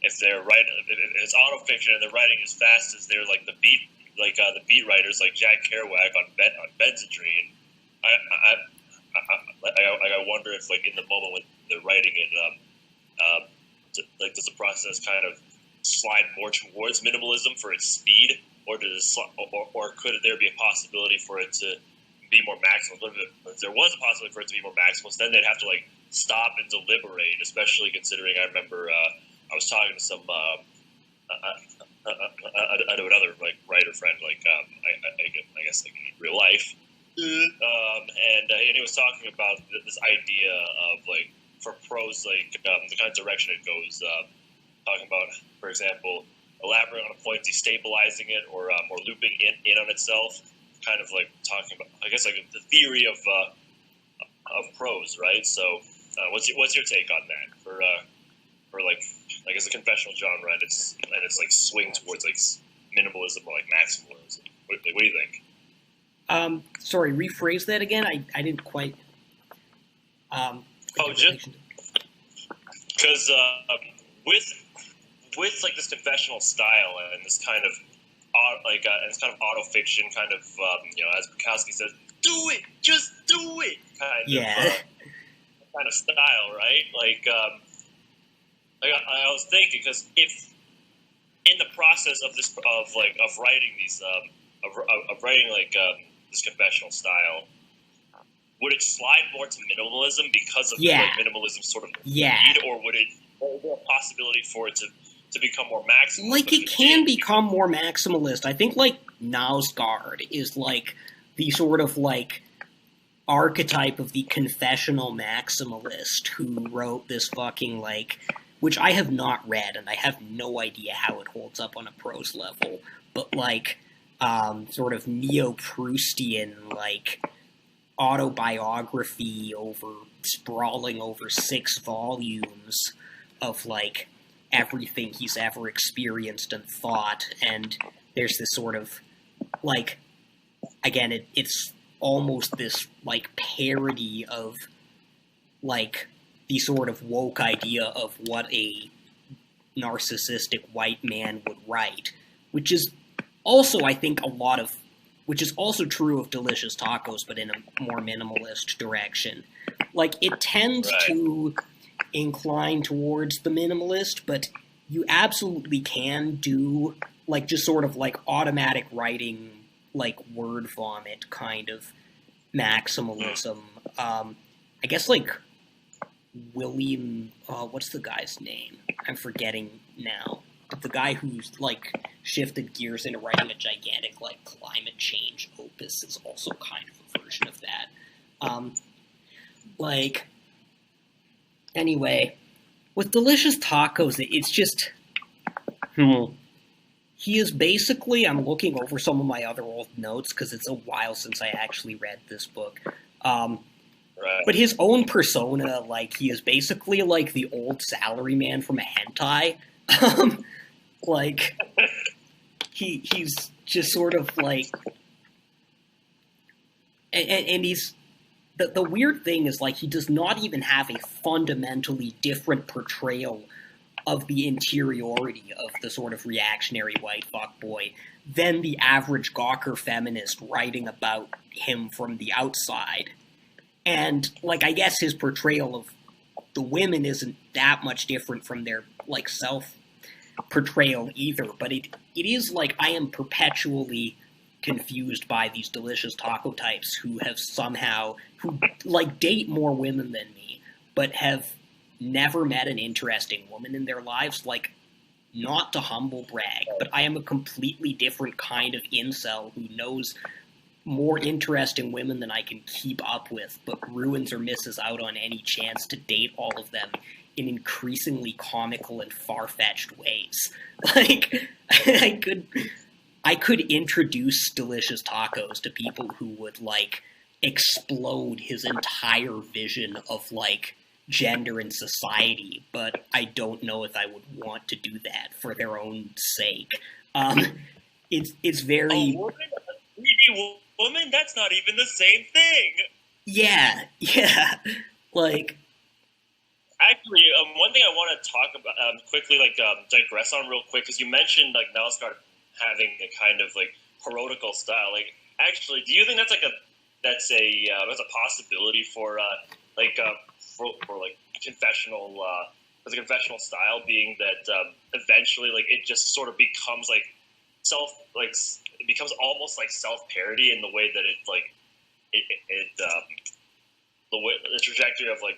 if they're if it's autofiction and they're writing as fast as they're, like, the beat writers like Jack Kerouac on Benzedrine. I wonder if, like, in the moment when they're writing it, does the process kind of slide more towards minimalism for its speed, or could there be a possibility for it to be more maximalist? If there was a possibility for it to be more maximalist, then they'd have to, like, stop and deliberate, especially considering I remember I was talking to some I know another, like, writer writer friend, like I guess like in real life, and he was talking about this idea of like for prose, like the kind of direction it goes, talking about, for example, elaborating on a point, destabilizing it, or looping in on itself, kind of like talking about, I guess, like the theory of prose, right? So, what's your take on that for like, I guess, the confessional genre and its like swing towards like minimalism or like maximalism? What do you think? Sorry, rephrase that again. I didn't quite. Just because with like this confessional style and this kind of and this kind of auto fiction, kind of as Bukowski says, do it, just do it, kind of style, right? Like I was thinking, because if in the process of writing these this confessional style, would it slide more to minimalism because of like minimalism sort of need, or would it? Or is there a possibility for it to become more maximalist? Like, it can become more maximalist. I think, like, Nausgard is, like, the sort of, like, archetype of the confessional maximalist who wrote this fucking, like, which I have not read, and I have no idea how it holds up on a prose level, but, like, sort of neo-Proustian, like, autobiography sprawling over 6 volumes of, like, everything he's ever experienced and thought, and there's this sort of, like, again, it's almost this, like, parody of, like, the sort of woke idea of what a narcissistic white man would write, which is also, I think, which is also true of Delicious Tacos, but in a more minimalist direction. Like, it tends to incline towards the minimalist, but you absolutely can do, like, just sort of, like, automatic writing, like, word vomit kind of maximalism. I guess, like, William, what's the guy's name? I'm forgetting now. The guy who's, like, shifted gears into writing a gigantic, like, climate change opus is also kind of a version of that. Anyway, with Delicious Tacos, it's just, he is basically, I'm looking over some of my other old notes, because it's a while since I actually read this book, but his own persona, like, he is basically, like, the old salaryman from a hentai. Like, he's just sort of, like, and he's, the weird thing is, like, he does not even have a fundamentally different portrayal of the interiority of the sort of reactionary white fuckboy than the average Gawker feminist writing about him from the outside. And, like, I guess his portrayal of the women isn't that much different from their, like, self-portrayal either, but it is, like, I am perpetually confused by these Delicious Taco types who like, date more women than me, but have never met an interesting woman in their lives. Like, not to humble brag, but I am a completely different kind of incel who knows more interesting women than I can keep up with, but ruins or misses out on any chance to date all of them in increasingly comical and far-fetched ways. Like, I could introduce Delicious Tacos to people who would, like, explode his entire vision of, like, gender and society, but I don't know if I would want to do that for their own sake. It's very... A 3D woman? That's not even the same thing! Yeah. Like... Actually, one thing I want to talk about, quickly, like, digress on real quick, because you mentioned, like, Nausgard having a kind of, like, parodical style. Like, actually, do you think that's, like, that's a possibility for confessional, the confessional style, being that, eventually, like, it just sort of becomes, like, it becomes almost like self-parody in the way that it, like, the trajectory of what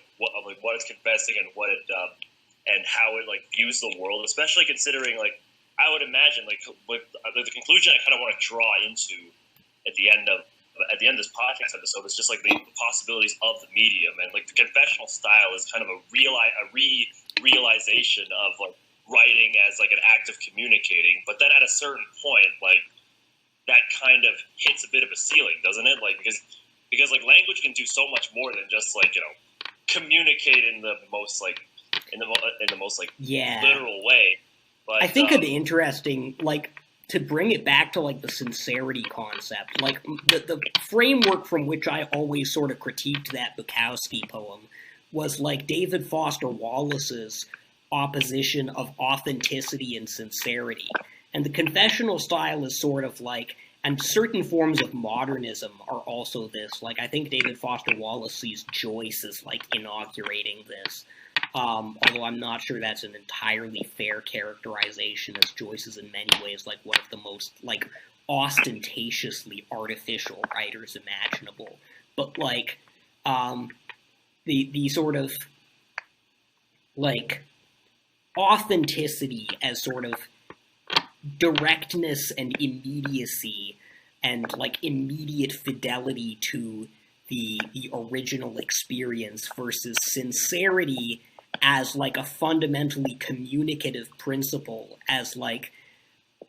it's confessing and what it and how it, like, views the world, especially considering, like, I would imagine, like, with the conclusion I kind of want to draw into at the end of this podcast episode is just like the possibilities of the medium, and like the confessional style is kind of a realization of like writing as like an act of communicating. But then at a certain point, like that kind of hits a bit of a ceiling, doesn't it? Like because like language can do so much more than just like, you know, communicate in the most like in the most like literal way. But I think it'd be interesting, like, to bring it back to like the sincerity concept, like the framework from which I always sort of critiqued that Bukowski poem was like David Foster Wallace's opposition of authenticity and sincerity. And the confessional style is sort of like, and certain forms of modernism are also this. Like, I think David Foster Wallace sees Joyce as like inaugurating this. Although I'm not sure that's an entirely fair characterization, as Joyce is in many ways like one of the most like ostentatiously artificial writers imaginable. But like the sort of like authenticity as sort of directness and immediacy and like immediate fidelity to the original experience versus sincerity as like a fundamentally communicative principle, as like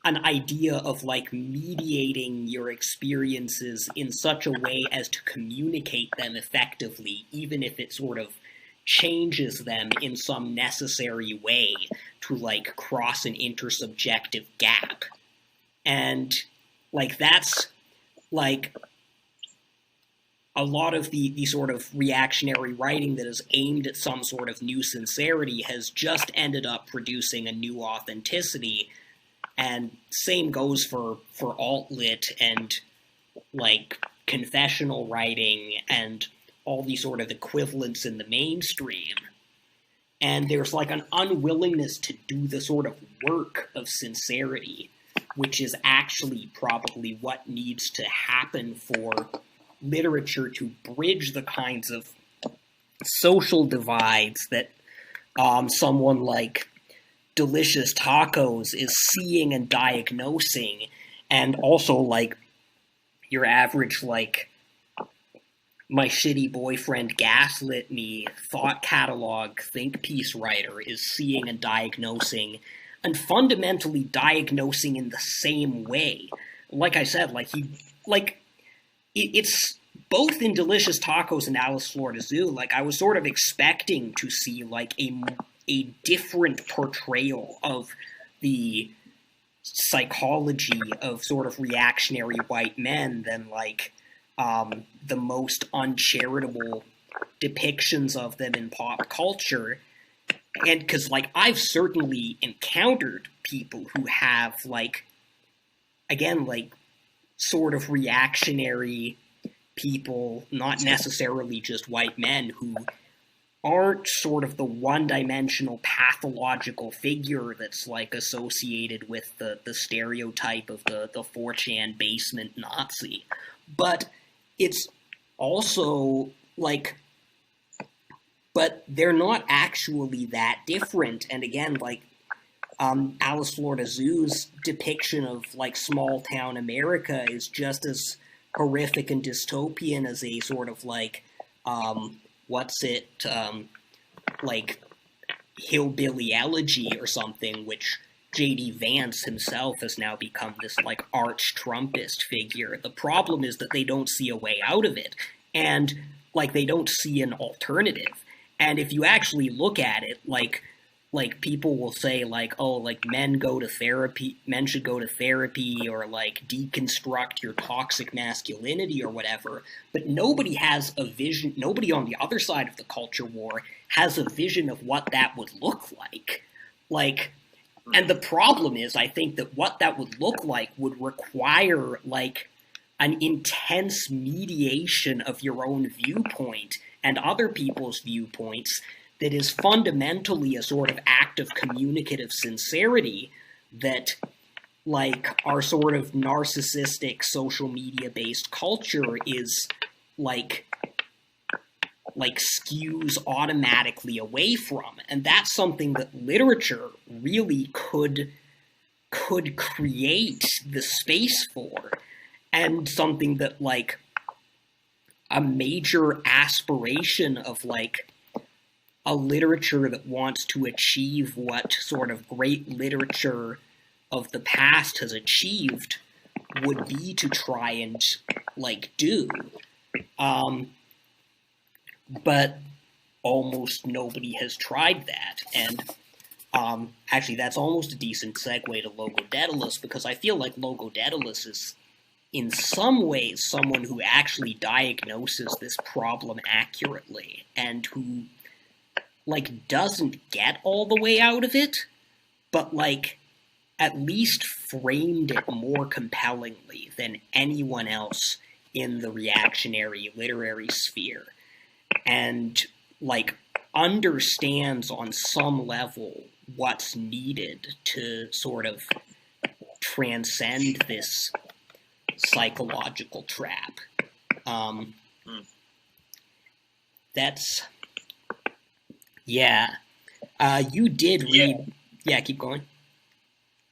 an idea of like mediating your experiences in such a way as to communicate them effectively, even if it sort of changes them in some necessary way to like cross an intersubjective gap. And like that's like a lot of the sort of reactionary writing that is aimed at some sort of new sincerity has just ended up producing a new authenticity. And same goes for alt-lit and like confessional writing and all these sort of equivalents in the mainstream. And there's like an unwillingness to do the sort of work of sincerity, which is actually probably what needs to happen for literature to bridge the kinds of social divides that someone like Delicious Tacos is seeing and diagnosing, and also like your average like my shitty boyfriend gaslit me thought catalog think piece writer is seeing and diagnosing, and fundamentally diagnosing in the same way. Like I said, like it's both in Delicious Tacos and Alice Florida Zoo. Like I was sort of expecting to see like a different portrayal of the psychology of sort of reactionary white men than like the most uncharitable depictions of them in pop culture. And because like I've certainly encountered people who have like, again, like sort of reactionary people, not necessarily just white men, who aren't sort of the one-dimensional pathological figure that's like associated with the stereotype of the 4chan basement Nazi. But it's also like, but they're not actually that different. And again, like Alice Florida Zoo's depiction of like small town America is just as horrific and dystopian as a sort of like like hillbilly elegy or something, which J.D. Vance himself has now become this like arch Trumpist figure. The problem is that they don't see a way out of it, and like they don't see an alternative. And if you actually look at it, like people will say like, oh, like men should go to therapy, or like deconstruct your toxic masculinity or whatever. But nobody has a vision. Nobody on the other side of the culture war has a vision of what that would look like. Like, and the problem is, I think that what that would look like would require like an intense mediation of your own viewpoint and other people's viewpoints that is fundamentally a sort of act of communicative sincerity that, like, our sort of narcissistic social media-based culture is, like skews automatically away from. And that's something that literature really could, could create the space for, and something that, like, a major aspiration of, like, a literature that wants to achieve what sort of great literature of the past has achieved would be to try and, like, do. But almost nobody has tried that, and actually that's almost a decent segue to Logo Dedalus, because I feel like Logo Dedalus is in some ways someone who actually diagnoses this problem accurately, and who, like, doesn't get all the way out of it, but, like, at least framed it more compellingly than anyone else in the reactionary literary sphere, and, like, understands on some level what's needed to sort of transcend this psychological trap. That's... Yeah. You did read... Yeah, keep going.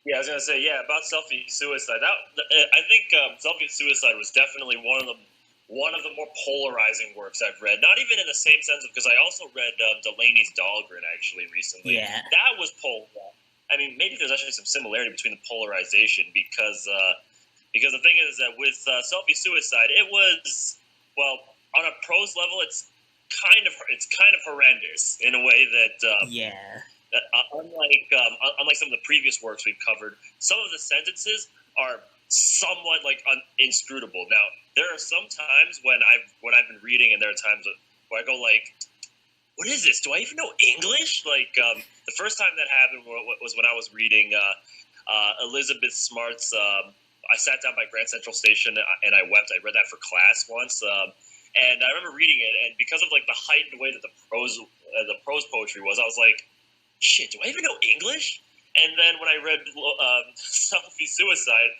Yeah, I was gonna say, about Selfie Suicide. I think Selfie Suicide was definitely one of the more polarizing works I've read. Not even in the same sense of, because I also read Delaney's Dahlgren actually recently. Yeah, that was polarized. I mean, maybe there's actually some similarity between the polarization, because the thing is that with Selfie Suicide, it was, well, on a prose level, it's kind of horrendous in a way that unlike some of the previous works we've covered, some of the sentences are somewhat, like, inscrutable. Now, there are some times when I've been reading, and there are times where I go, like, what is this? Do I even know English? Like, the first time that happened was when I was reading Elizabeth Smart's I sat down by Grand Central Station and I wept. I read that for class once, and I remember reading it, and because of, like, the heightened way that the prose poetry was, I was like, shit, do I even know English? And then when I read Selfie Suicide,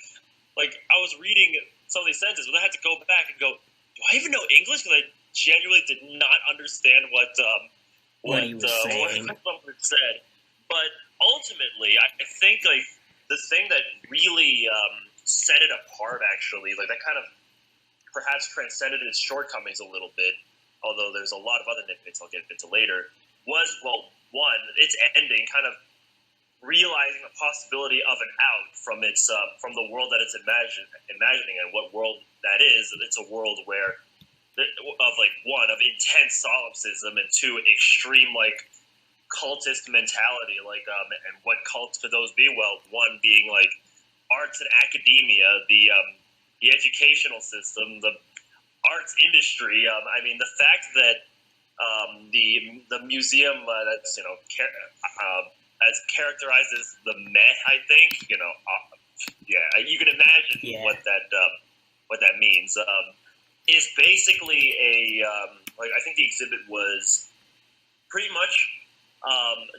like, I was reading some of these sentences, but I had to go back and go, do I even know English? Because I genuinely did not understand what he was saying. What said. But ultimately, I think, like, the thing that really set it apart, actually, like, that kind of perhaps transcended its shortcomings a little bit, although there's a lot of other nitpicks I'll get into later, was, well, one, its ending kind of realizing the possibility of an out from its from the world that it's imagining, and what world that is. It's a world where of, like, one, of intense solipsism, and two, extreme, like, cultist mentality, like, and what cults could those be? Well, one being, like, arts and academia, the educational system, the arts industry. I mean, the fact that the museum that's, as characterized as the meh, I think, you can imagine what that means. Is basically like, I think the exhibit was pretty much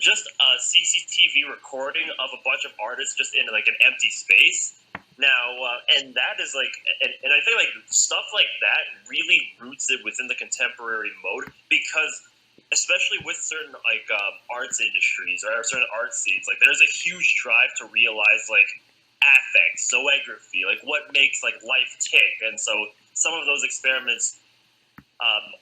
just a CCTV recording of a bunch of artists just in, like, an empty space. Now, and that is, like, and I think, like, stuff like that really roots it within the contemporary mode, because especially with certain, like, arts industries or certain art scenes, like, there's a huge drive to realize, like, affect, zoegraphy, like, what makes, like, life tick. And so some of those experiments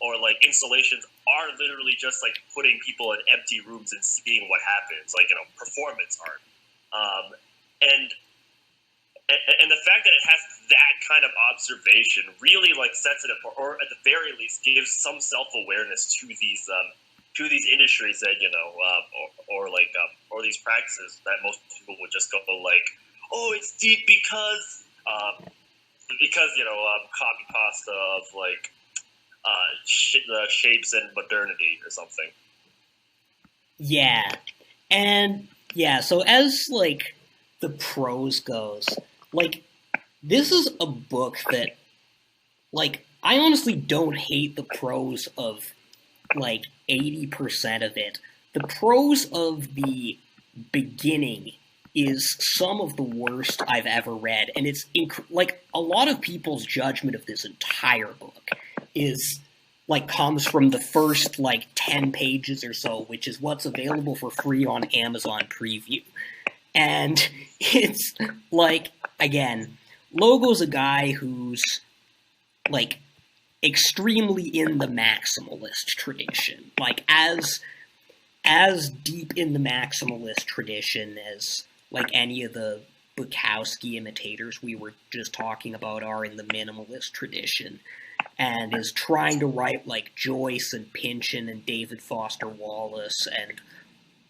or, like, installations are literally just, like, putting people in empty rooms and seeing what happens, like, performance art. And the fact that it has that kind of observation really, like, sets it apart, or at the very least gives some self-awareness to these industries that, or these practices that most people would just go, like, oh, it's deep because copy pasta of, like, the shapes and modernity or something. Yeah. And, yeah, so as, like, the prose goes, like, this is a book that, like, I honestly don't hate the prose of, like, 80% of it. The prose of the beginning is some of the worst I've ever read, and it's, like, a lot of people's judgment of this entire book is, like, comes from the first, like, 10 pages or so, which is what's available for free on Amazon Preview. And it's like, again, Logo's a guy who's like extremely in the maximalist tradition, like as deep in the maximalist tradition as like any of the Bukowski imitators we were just talking about are in the minimalist tradition, and is trying to write like Joyce and Pynchon and David Foster Wallace and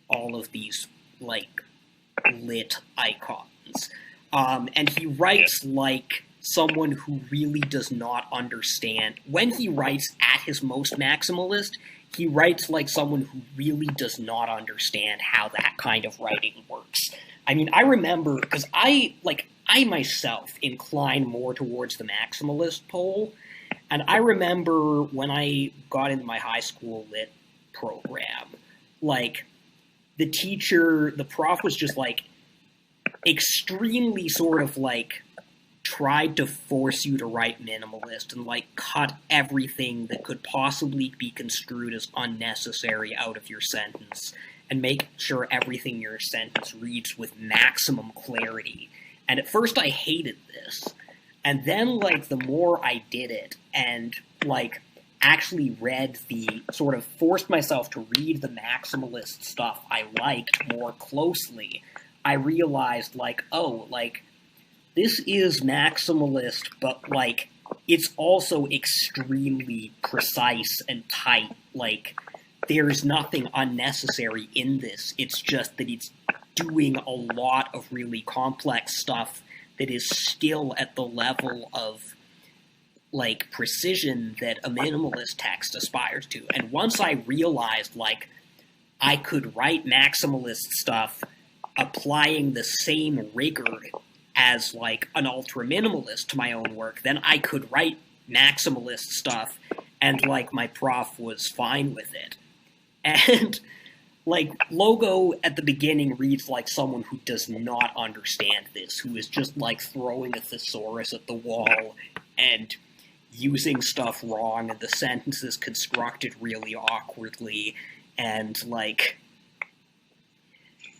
all of these like lit icons. And he writes like someone who really does not understand. When he writes at his most maximalist, he writes like someone who really does not understand how that kind of writing works. I mean, I remember, because I myself incline more towards the maximalist pole, and I remember when I got into my high school lit program, like, the prof was just, like, extremely sort of, like, tried to force you to write minimalist and, like, cut everything that could possibly be construed as unnecessary out of your sentence and make sure everything in your sentence reads with maximum clarity. And at first I hated this. And then, like, the more I did it and, like, actually forced myself to read the maximalist stuff I liked more closely, I realized, like, oh, like, this is maximalist, but, like, it's also extremely precise and tight. Like, there's nothing unnecessary in this. It's just that it's doing a lot of really complex stuff that is still at the level of, like, precision that a minimalist text aspires to. And once I realized, like, I could write maximalist stuff applying the same rigor as, like, an ultra-minimalist to my own work, then I could write maximalist stuff, and, like, my prof was fine with it. And, like, Logo at the beginning reads like someone who does not understand this, who is just, like, throwing a thesaurus at the wall and using stuff wrong, and the sentence is constructed really awkwardly, and, like...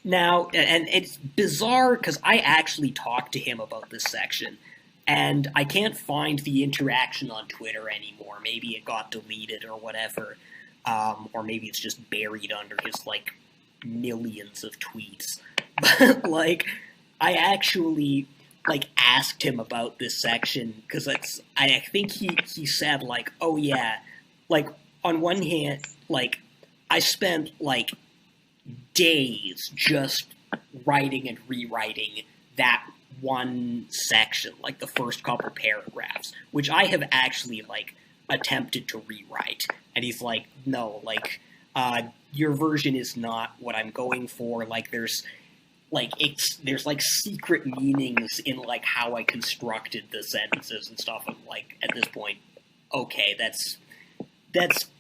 Now, and it's bizarre, because I actually talked to him about this section, and I can't find the interaction on Twitter anymore. Maybe it got deleted or whatever, or maybe it's just buried under his, like, millions of tweets. But, like, I actually, like, asked him about this section, because I think he said, like, oh yeah, like, on one hand, like, I spent, like, days just writing and rewriting that one section, like the first couple paragraphs, which I have actually, like, attempted to rewrite. And he's like, no, like, your version is not what I'm going for. Like, there's like secret meanings in, like, how I constructed the sentences and stuff. I'm like, at this point, okay, that's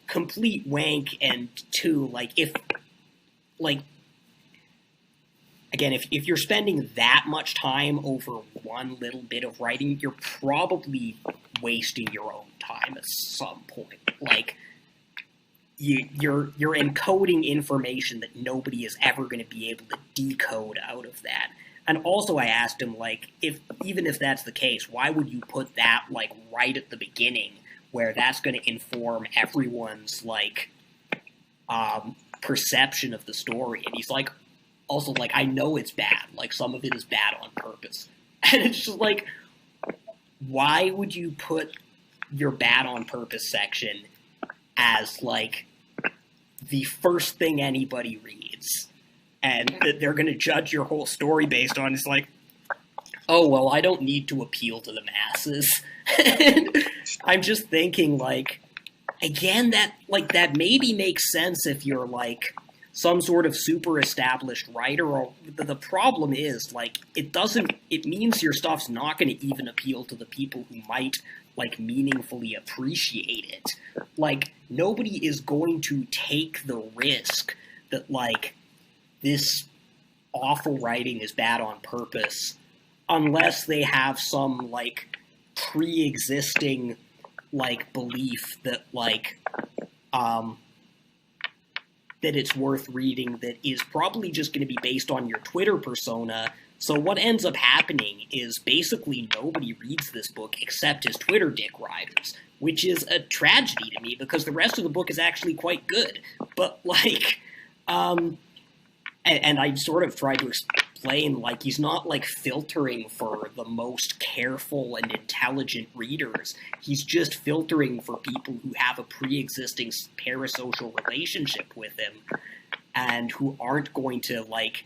complete wank. And two, like, if you're spending that much time over one little bit of writing, you're probably wasting your own time at some point. Like, you're encoding information that nobody is ever going to be able to decode out of that. And also I asked him, like, even if that's the case, why would you put that, like, right at the beginning, where that's going to inform everyone's, like, perception of the story? And he's like, also, like, I know it's bad. Like, some of it is bad on purpose. And it's just like, why would you put your bad on purpose section as, like, the first thing anybody reads? And that they're going to judge your whole story based on, it's like, oh, well, I don't need to appeal to the masses. And I'm just thinking, like, again, that maybe makes sense if you're, like, some sort of super established writer. Or the problem is, like, it means your stuff's not going to even appeal to the people who might, like, meaningfully appreciate it. Like, nobody is going to take the risk that, like, this awful writing is bad on purpose unless they have some, like, pre-existing, like, belief that, like, that it's worth reading that is probably just going to be based on your Twitter persona. So what ends up happening is basically nobody reads this book except his Twitter dick riders, which is a tragedy to me because the rest of the book is actually quite good. But, like, and I sort of tried to explain, like, he's not, like, filtering for the most careful and intelligent readers. He's just filtering for people who have a pre-existing parasocial relationship with him and who aren't going to, like,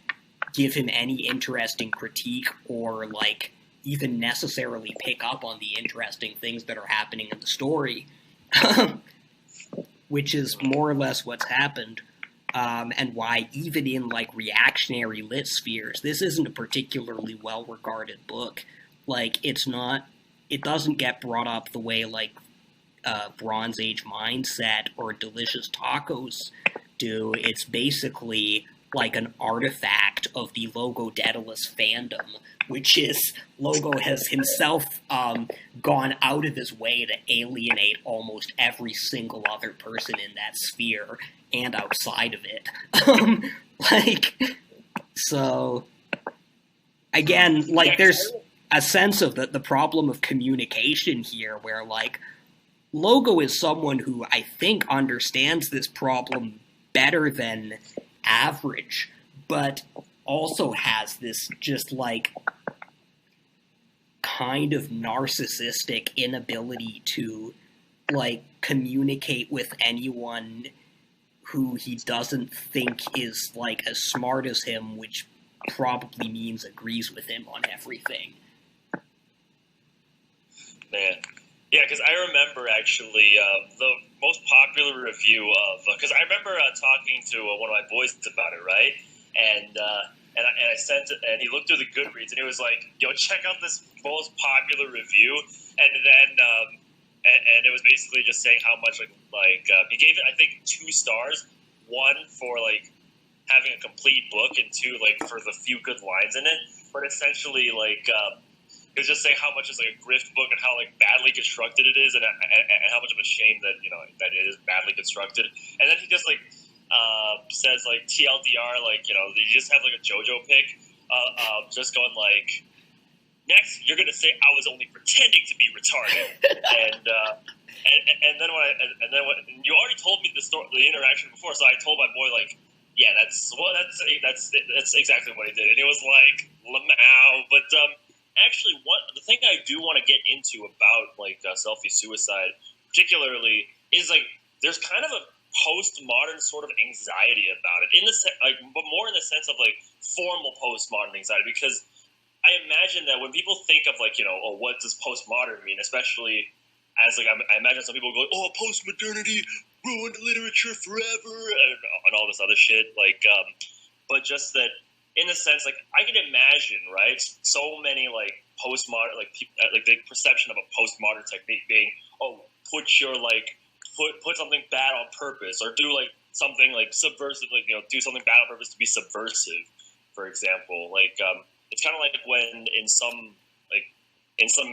give him any interesting critique or, like, even necessarily pick up on the interesting things that are happening in the story, which is more or less what's happened. And why even in, like, reactionary lit spheres, this isn't a particularly well-regarded book. Like, it doesn't get brought up the way, like, Bronze Age Mindset or Delicious Tacos do. It's basically like an artifact of the Logo Dedalus fandom, which is Logo has himself gone out of his way to alienate almost every single other person in that sphere and outside of it. So again, like, there's a sense of the problem of communication here where, like, Logo is someone who I think understands this problem better than average, but also has this just, like, kind of narcissistic inability to, like, communicate with anyone who he doesn't think is, like, as smart as him, which probably means agrees with him on everything. Man. Yeah, because I remember, actually, the most popular review of... Because I remember talking to one of my boys about it, right? And I sent it, and he looked through the Goodreads, and he was like, yo, check out this most popular review. And then... And it was basically just saying how much, he gave it, I think, 2 stars. 1 for, like, having a complete book, and 2, like, for the few good lines in it. But essentially, like... it was just saying how much it's like a grift book and how, like, badly constructed it is, and how much of a shame that, you know, that it is badly constructed. And then he just, like, says, like, TLDR, like, you know, you just have, like, a JoJo pick, just going, like, next you're gonna say I was only pretending to be retarded, and then when you already told me the interaction before, so I told my boy, like, yeah, that's exactly what he did, and it was like, Lamau, but actually, the thing I do want to get into about, like, Selfie Suicide, particularly, is, like, there's kind of a postmodern sort of anxiety about it, but more in the sense of, like, formal postmodern anxiety, because I imagine that when people think of, like, you know, oh, what does postmodern mean, especially as, like, I imagine some people go, oh, postmodernity ruined literature forever, and all this other shit, like, but just that, in a sense, like, I can imagine, right, so many, like, postmodern, like, like, the perception of a postmodern technique being, oh, put something bad on purpose, or do, like, something, like, subversive, like, you know, do something bad on purpose to be subversive, for example. Like, it's kind of like when in some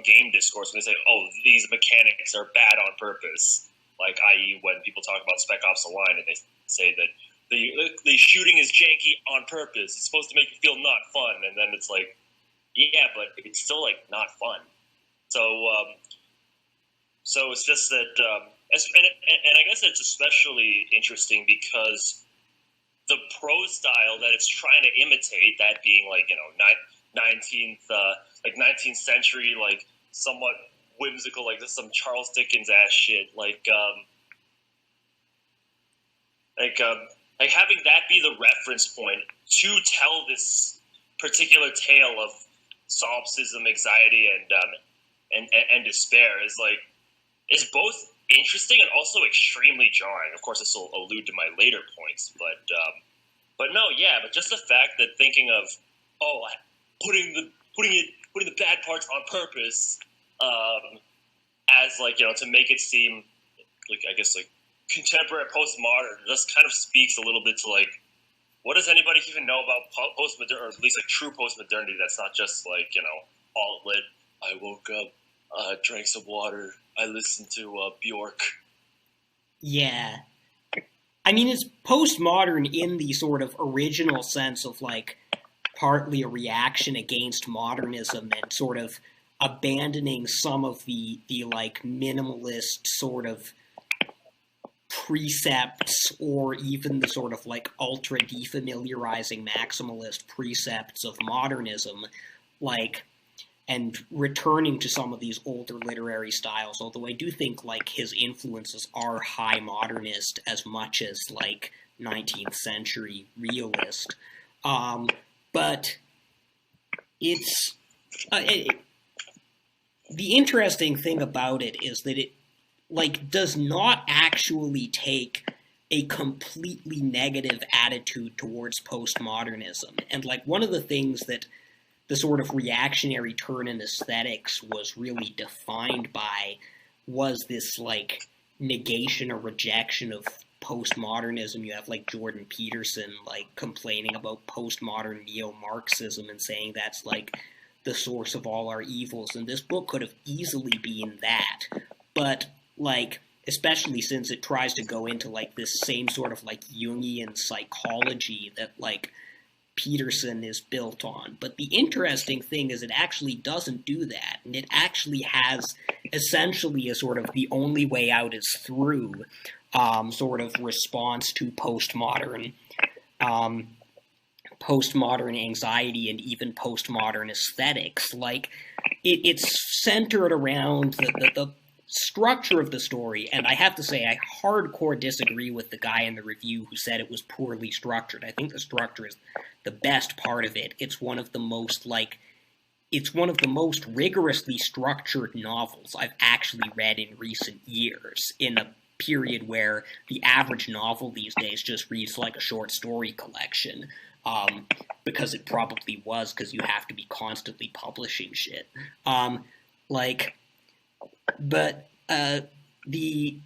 game discourse, when they say, oh, these mechanics are bad on purpose, like, i.e. when people talk about Spec Ops: The Line, and they say that the shooting is janky on purpose. It's supposed to make you feel not fun, and then it's like, yeah, but it's still, like, not fun. So it's just that, and I guess it's especially interesting because the prose style that it's trying to imitate, that being, like, you know, 19th century, like, somewhat whimsical, like, this some Charles Dickens ass shit, like having that be the reference point to tell this particular tale of solipsism, anxiety, and despair is both interesting and also extremely jarring. Of course, this will allude to my later points, but no, yeah, but just the fact that thinking of, oh, putting the bad parts on purpose, as, like, you know, to make it seem like, I guess, like, contemporary postmodern, just kind of speaks a little bit to, like, what does anybody even know about postmodern, or at least, like, true postmodernity that's not just, like, you know, all lit. I woke up, drank some water, I listened to Bjork. Yeah. I mean, it's postmodern in the sort of original sense of, like, partly a reaction against modernism and sort of abandoning some of the like, minimalist sort of precepts, or even the sort of, like, ultra defamiliarizing maximalist precepts of modernism, like, and returning to some of these older literary styles, although I do think, like, his influences are high modernist as much as, like, 19th century realist. But it's... the interesting thing about it is that it, like, does not actually take a completely negative attitude towards postmodernism. And, like, one of the things that the sort of reactionary turn in aesthetics was really defined by was this, like, negation or rejection of postmodernism. You have, like, Jordan Peterson, like, complaining about postmodern neo-Marxism and saying that's, like, the source of all our evils. And this book could have easily been that. But, like, especially since it tries to go into, like, this same sort of, like, Jungian psychology that, like, Peterson is built on. But the interesting thing is it actually doesn't do that, and it actually has essentially a sort of the only way out is through sort of response to postmodern anxiety and even postmodern aesthetics. Like, it's centered around the structure of the story, and I have to say I hardcore disagree with the guy in the review who said it was poorly structured. I think the structure is the best part of it. It's one of the most, like, it's one of the most rigorously structured novels I've actually read in recent years, in a period where the average novel these days just reads like a short story collection, because it probably was, because you have to be constantly publishing shit. But the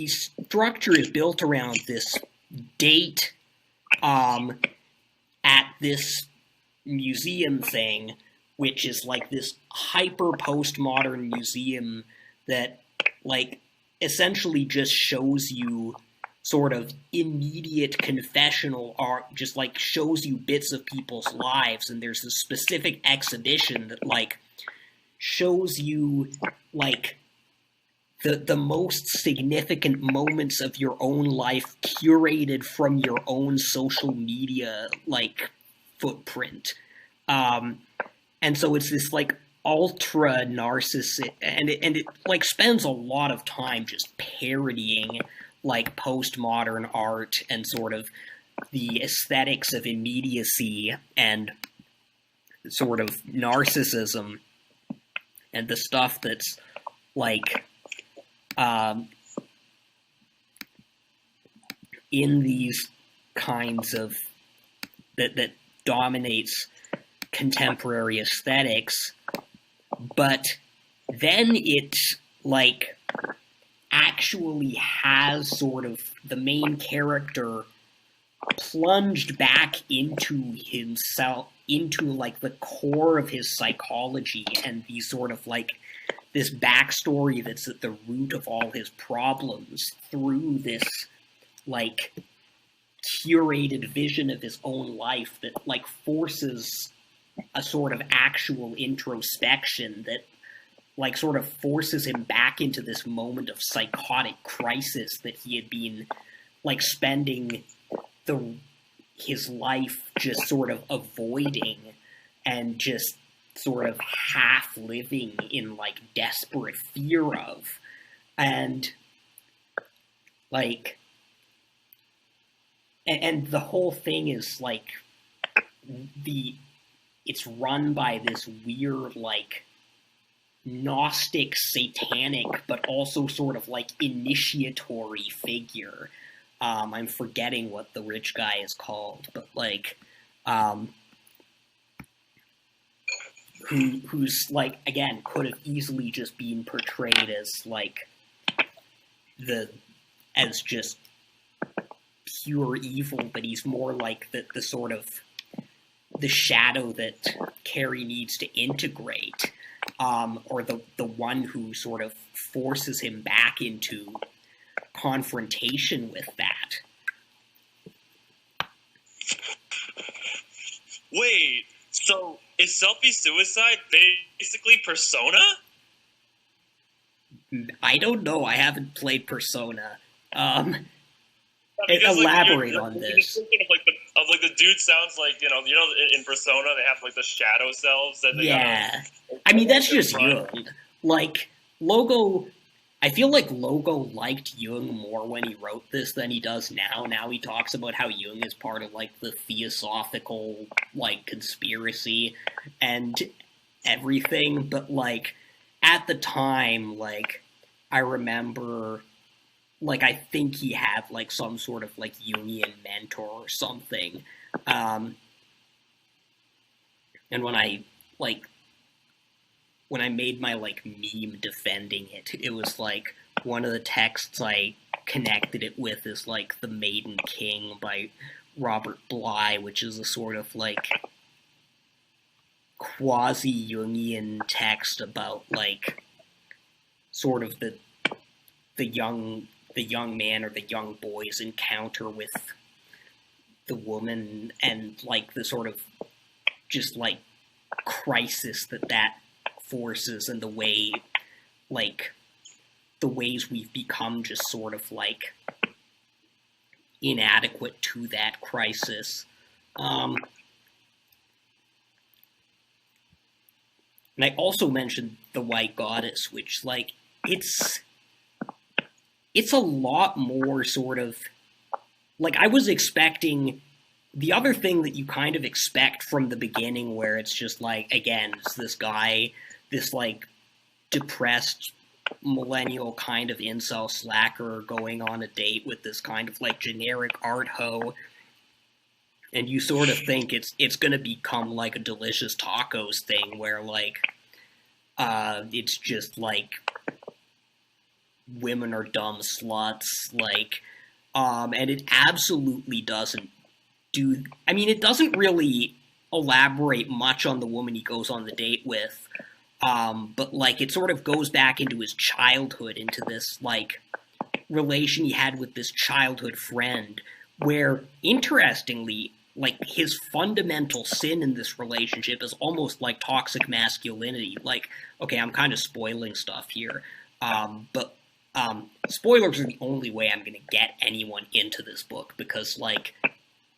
structure is built around this date at this museum thing, which is like this hyper postmodern museum that, like, essentially just shows you sort of immediate confessional art, just, like, shows you bits of people's lives, and there's this specific exhibition that, like, shows you, like, the most significant moments of your own life curated from your own social media, like, footprint. And so it's this, like, ultra narcissistic, and it like spends a lot of time just parodying, like, postmodern art and sort of the aesthetics of immediacy and sort of narcissism and the stuff that's, like, in these kinds of that dominates contemporary aesthetics. But then it, like, actually has sort of the main character plunged back into himself, into, like, the core of his psychology and the sort of, like, this backstory that's at the root of all his problems through this, like, curated vision of his own life that, like, forces a sort of actual introspection that, like, sort of forces him back into this moment of psychotic crisis that he had been, like, spending his life just sort of avoiding and just sort of half living in, like, desperate fear of. And, like, and the whole thing is, like, it's run by this weird, like, Gnostic, satanic, but also sort of, like, initiatory figure. I'm forgetting what the rich guy is called, but, like, who's, like, again, could have easily just been portrayed as, like, as just pure evil, but he's more like the sort of the shadow that Carrie needs to integrate, or the one who sort of forces him back into confrontation with that. Wait, so is Selfie Suicide basically Persona? I don't know. I haven't played Persona. Because Elaborate you're on just this. thinking of the dude sounds like in Persona they have like the shadow selves that they Yeah. gotta. I mean, that's just front. Jung. Like, Logo, I feel like Logo liked Jung more when he wrote this than he does now. Now he talks about how Jung is part of, like, the theosophical, like, conspiracy and everything. But, like, at the time, like, I remember, like, I think he had, like, some sort of, like, Jungian mentor or something. Um, and when I made my, like, meme defending it, it was, like, one of the texts I connected it with is, like, The Maiden King by Robert Bly, which is a sort of, like, quasi-Jungian text about, like, sort of the young man or the young boy's encounter with the woman and, like, the sort of just, like, crisis that forces and the way, like, the ways we've become just sort of, like, inadequate to that crisis. And I also mentioned The White Goddess, which, like, it's a lot more sort of, like, I was expecting the other thing that you kind of expect from the beginning, where it's just, like, again, it's this guy, this, like, depressed millennial kind of incel slacker going on a date with this kind of, like, generic art hoe, and you sort of think it's going to become, like, a Delicious Tacos thing where, like, it's just, like, women are dumb sluts, like, and it absolutely doesn't do, I mean, it doesn't really elaborate much on the woman he goes on the date with, but, like, it sort of goes back into his childhood, into this, like, relation he had with this childhood friend, where, interestingly, like, his fundamental sin in this relationship is almost like toxic masculinity. Like, okay, I'm kind of spoiling stuff here, but spoilers are the only way I'm going to get anyone into this book, because, like,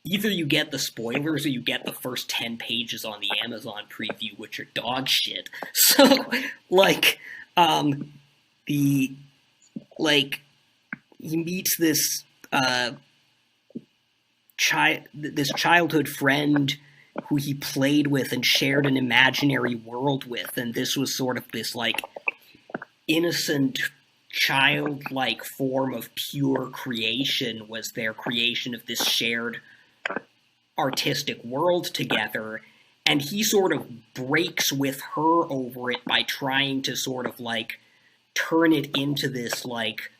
either you get the spoilers or you get the first 10 pages on the Amazon preview, which are dog shit. So, like, he meets this, this childhood friend who he played with and shared an imaginary world with, and this was sort of this, like, innocent, childlike form of pure creation, was their creation of this shared artistic world together, and he sort of breaks with her over it by trying to sort of, like, turn it into this, like,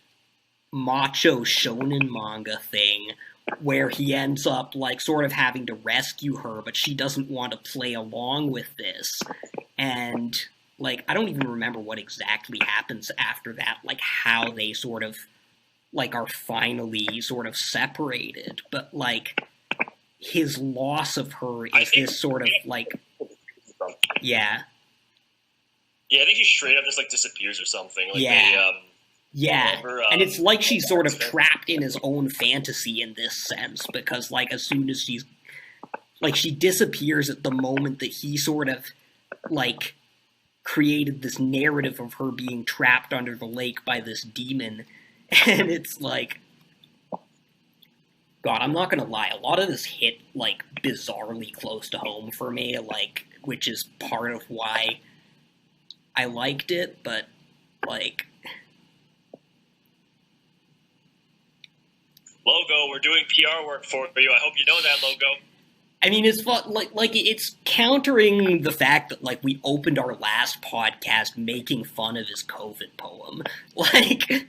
macho shonen manga thing where he ends up, like, sort of having to rescue her, but she doesn't want to play along with this. And, like, I don't even remember what exactly happens after that, like, how they sort of, like, are finally sort of separated, but, like, his loss of her is this sort of, like, yeah. Yeah, I think he straight up just, like, disappears or something. Like, yeah. And it's like she's sort of transfer. trapped in his own fantasy in this sense, because, like, as soon as she's, like, she disappears at the moment that he sort of, like, created this narrative of her being trapped under the lake by this demon, and it's like, God, I'm not gonna lie, a lot of this hit, like, bizarrely close to home for me, like, which is part of why I liked it, but, like... Logo, we're doing PR work for you. I hope you know that, Logo. I mean, it's fun, like, it's countering the fact that, like, we opened our last podcast making fun of his COVID poem. Like...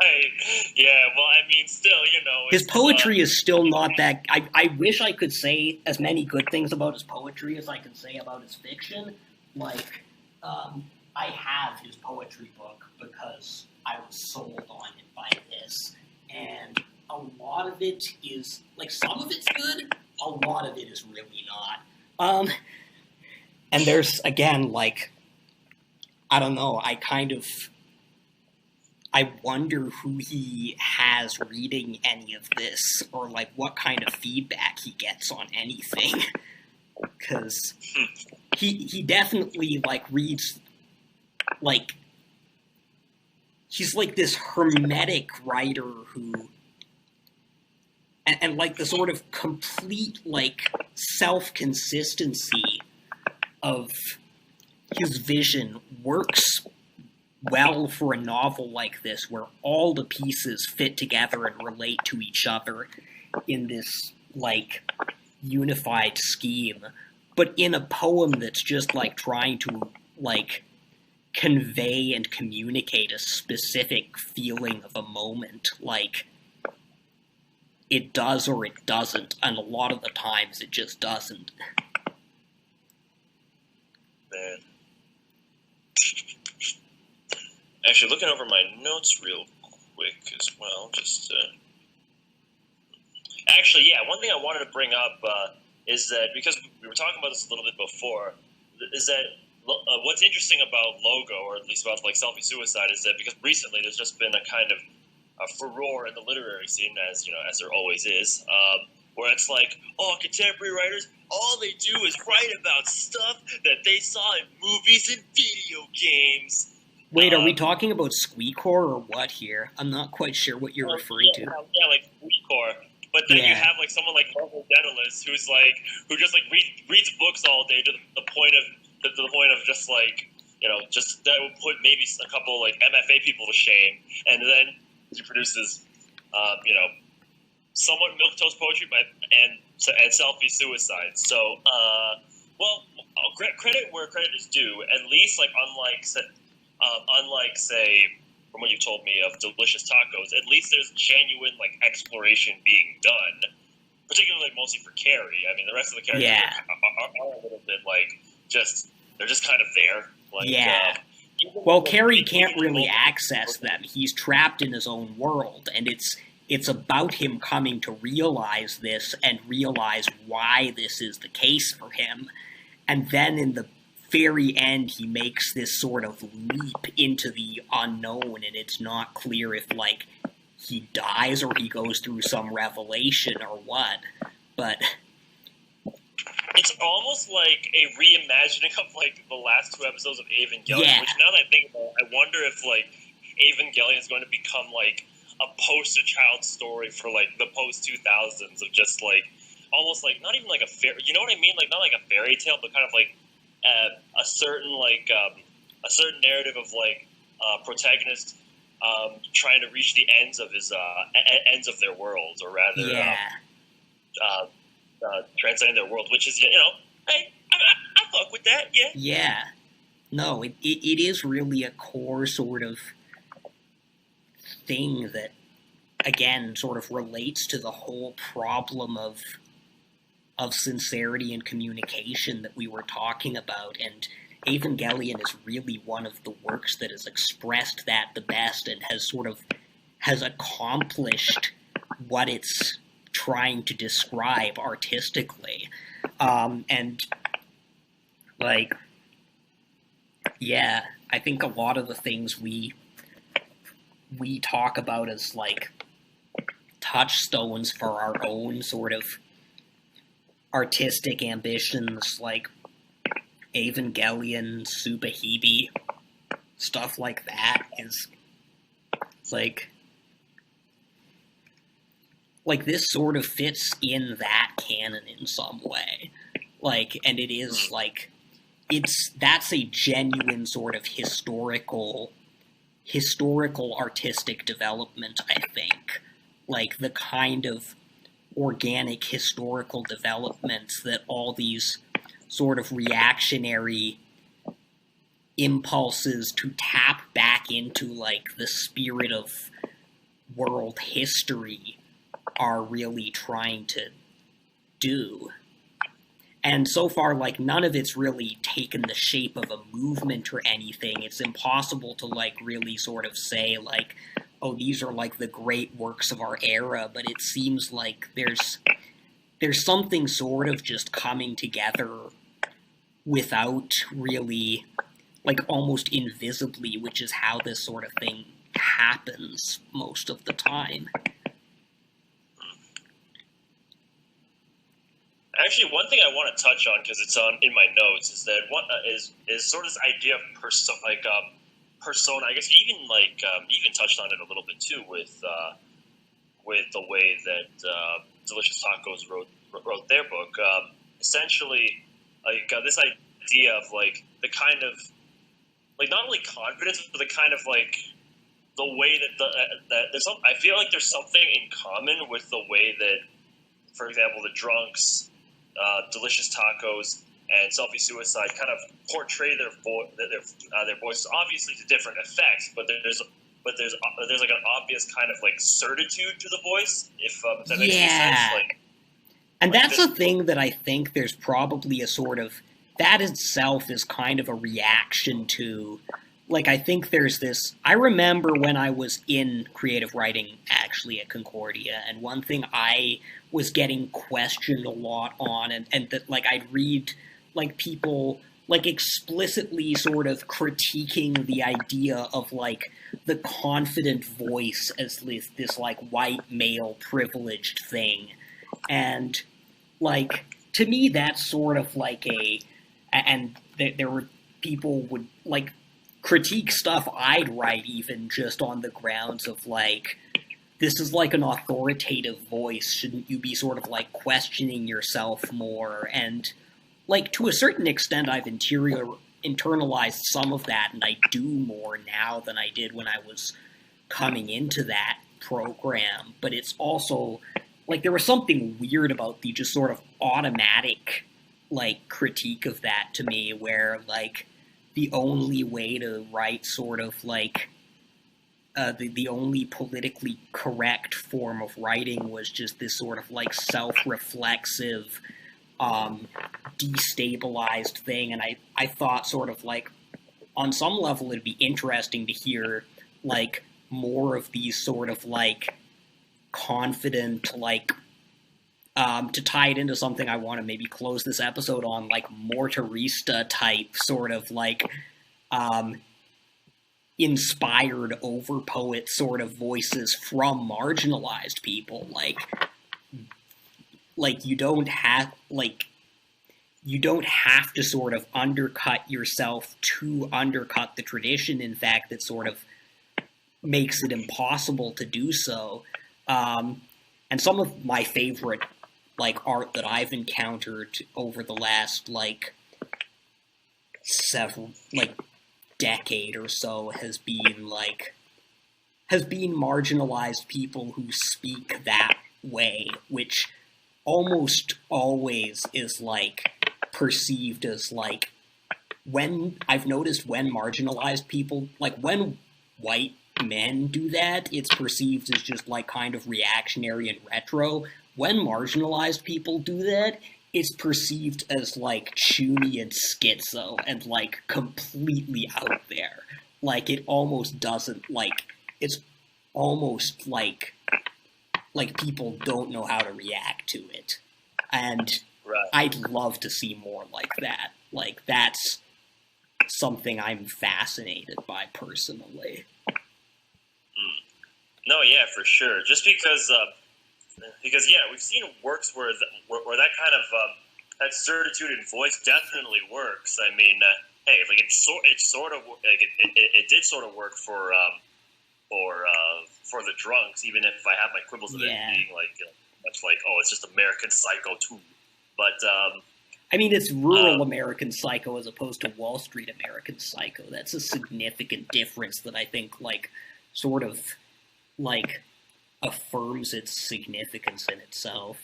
Right. Yeah, well, I mean, still, you know... His poetry is still not that... I wish I could say as many good things about his poetry as I can say about his fiction. Like, I have his poetry book because I was sold on it by this. And a lot of it is... Like, some of it's good, a lot of it is really not. And there's, again, like, I don't know, I wonder who he has reading any of this, or, like, what kind of feedback he gets on anything. Because he definitely, like, reads, like, he's, like, this hermetic writer who, and like, the sort of complete, like, self-consistency of his vision works well for a novel like this, where all the pieces fit together and relate to each other in this, like, unified scheme, but in a poem that's just, like, trying to, like, convey and communicate a specific feeling of a moment. Like, it does or it doesn't, and a lot of the times it just doesn't. Man. Actually, looking over my notes real quick as well, just actually, yeah, one thing I wanted to bring up is that, because we were talking about this a little bit before, is that what's interesting about Logo, or at least about, like, Selfie Suicide, is that because recently there's just been a kind of a furore in the literary scene, as, you know, as there always is, where it's like, oh, contemporary writers, all they do is write about stuff that they saw in movies and video games. Wait, are we talking about squeakcore or what here? I'm not quite sure what you're referring to. Yeah, like squeakcore. But then you have, like, someone like Dedalus who's like, who just, like, reads books all day to the point of just, like, you know, just that would put maybe a couple, like, MFA people to shame, and then he produces, you know, somewhat milquetoast poetry and Selfie Suicide. So, well, credit where credit is due. At least, like, unlike, say, from what you told me of Delicious Tacos, at least there's genuine, like, exploration being done. Particularly, mostly for Carrie. I mean, the rest of the characters are a little bit, like, they're just kind of there. Like, yeah. Well, Carrie can't really access them. He's trapped in his own world, and it's about him coming to realize this and realize why this is the case for him. And then in the very end, he makes this sort of leap into the unknown, and it's not clear if, like, he dies or he goes through some revelation or what. But it's almost like a reimagining of, like, the last 2 episodes of Evangelion, which, now that I think about it, I wonder if, like, Evangelion is going to become, like, a poster-child story for, like, the post-2000s of just, like, almost, like, not even, like, a fairy, you know what I mean? Like, not like a fairy tale, but kind of, like, a certain, like, a certain narrative of, like, protagonist trying to reach the ends of his, ends of their worlds, or rather, transcending their world, which is, you know, I fuck with that, yeah. Yeah. No, it is really a core sort of thing that, again, sort of relates to the whole problem of sincerity and communication that we were talking about, and Evangelion is really one of the works that has expressed that the best and has accomplished what it's trying to describe artistically. And, like, yeah, I think a lot of the things we talk about as, like, touchstones for our own sort of artistic ambitions, like Evangelion, Tsubahebe, stuff like that, is, like, this sort of fits in that canon in some way. Like, and it is, like, that's a genuine sort of historical artistic development, I think. Like, the kind of organic historical developments that all these sort of reactionary impulses to tap back into, like, the spirit of world history are really trying to do. And so far, like, none of it's really taken the shape of a movement or anything. It's impossible to, like, really sort of say, like, oh, these are, like, the great works of our era, but it seems like there's there's something sort of just coming together without really, like, almost invisibly, which is how this sort of thing happens most of the time. Actually, one thing I want to touch on, because it's on in my notes, is that what is sort of this idea of persona. I guess you even touched on it a little bit too with the way that Delicious Tacos wrote their book. Essentially, this idea of like the kind of like not only confidence, but the kind of like the way that there's some. I feel like there's something in common with the way that, for example, the Drunks, Delicious Tacos, and Selfie Suicide kind of portray their voices, obviously to different effects, but there's like an obvious kind of like certitude to the voice, if that makes any sense. And that's a thing that I think there's probably a sort of, that itself is kind of a reaction to, like, I think there's this, I remember when I was in creative writing actually at Concordia, and one thing I was getting questioned a lot on, and that, like, I'd read, like, people, like, explicitly sort of critiquing the idea of, like, the confident voice as this like, white male privileged thing. And, like, to me, that's sort of like and there were people would, like, critique stuff I'd write even just on the grounds of, like, this is like an authoritative voice, shouldn't you be sort of, like, questioning yourself more? And, like, to a certain extent, I've internalized some of that, and I do more now than I did when I was coming into that program. But it's also, like, there was something weird about the just sort of automatic, like, critique of that to me, where, like, the only way to write sort of, like, the only politically correct form of writing was just this sort of, like, self-reflexive, destabilized thing. And I thought sort of, like, on some level it'd be interesting to hear, like, more of these sort of, like, confident, like, to tie it into something I want to maybe close this episode on, like, mortarista type sort of, like, inspired overpoet sort of voices from marginalized people. Like you don't have to sort of undercut yourself to undercut the tradition, in fact, that sort of makes it impossible to do so. And some of my favorite, like, art that I've encountered over the last, like, several, like, decade or so has been marginalized people who speak that way, which almost always is, like, perceived as, like, when I've noticed when marginalized people, like, when white men do that, it's perceived as just, like, kind of reactionary and retro. When marginalized people do that, it's perceived as, like, chuny and schizo and, like, completely out there. Like, it almost doesn't, like, it's almost like people don't know how to react to it. And right. I'd love to see more like that. Like, that's something I'm fascinated by personally. No, yeah, for sure. Just because yeah, we've seen works where that kind of that certitude in voice definitely works. I mean, hey, like it sort of like it did sort of work for the Drunks, even if I have my quibbles of it being like much like, oh, it's just American Psycho too. But I mean, it's rural American Psycho as opposed to Wall Street American Psycho. That's a significant difference that I think, like, sort of, like, affirms its significance in itself.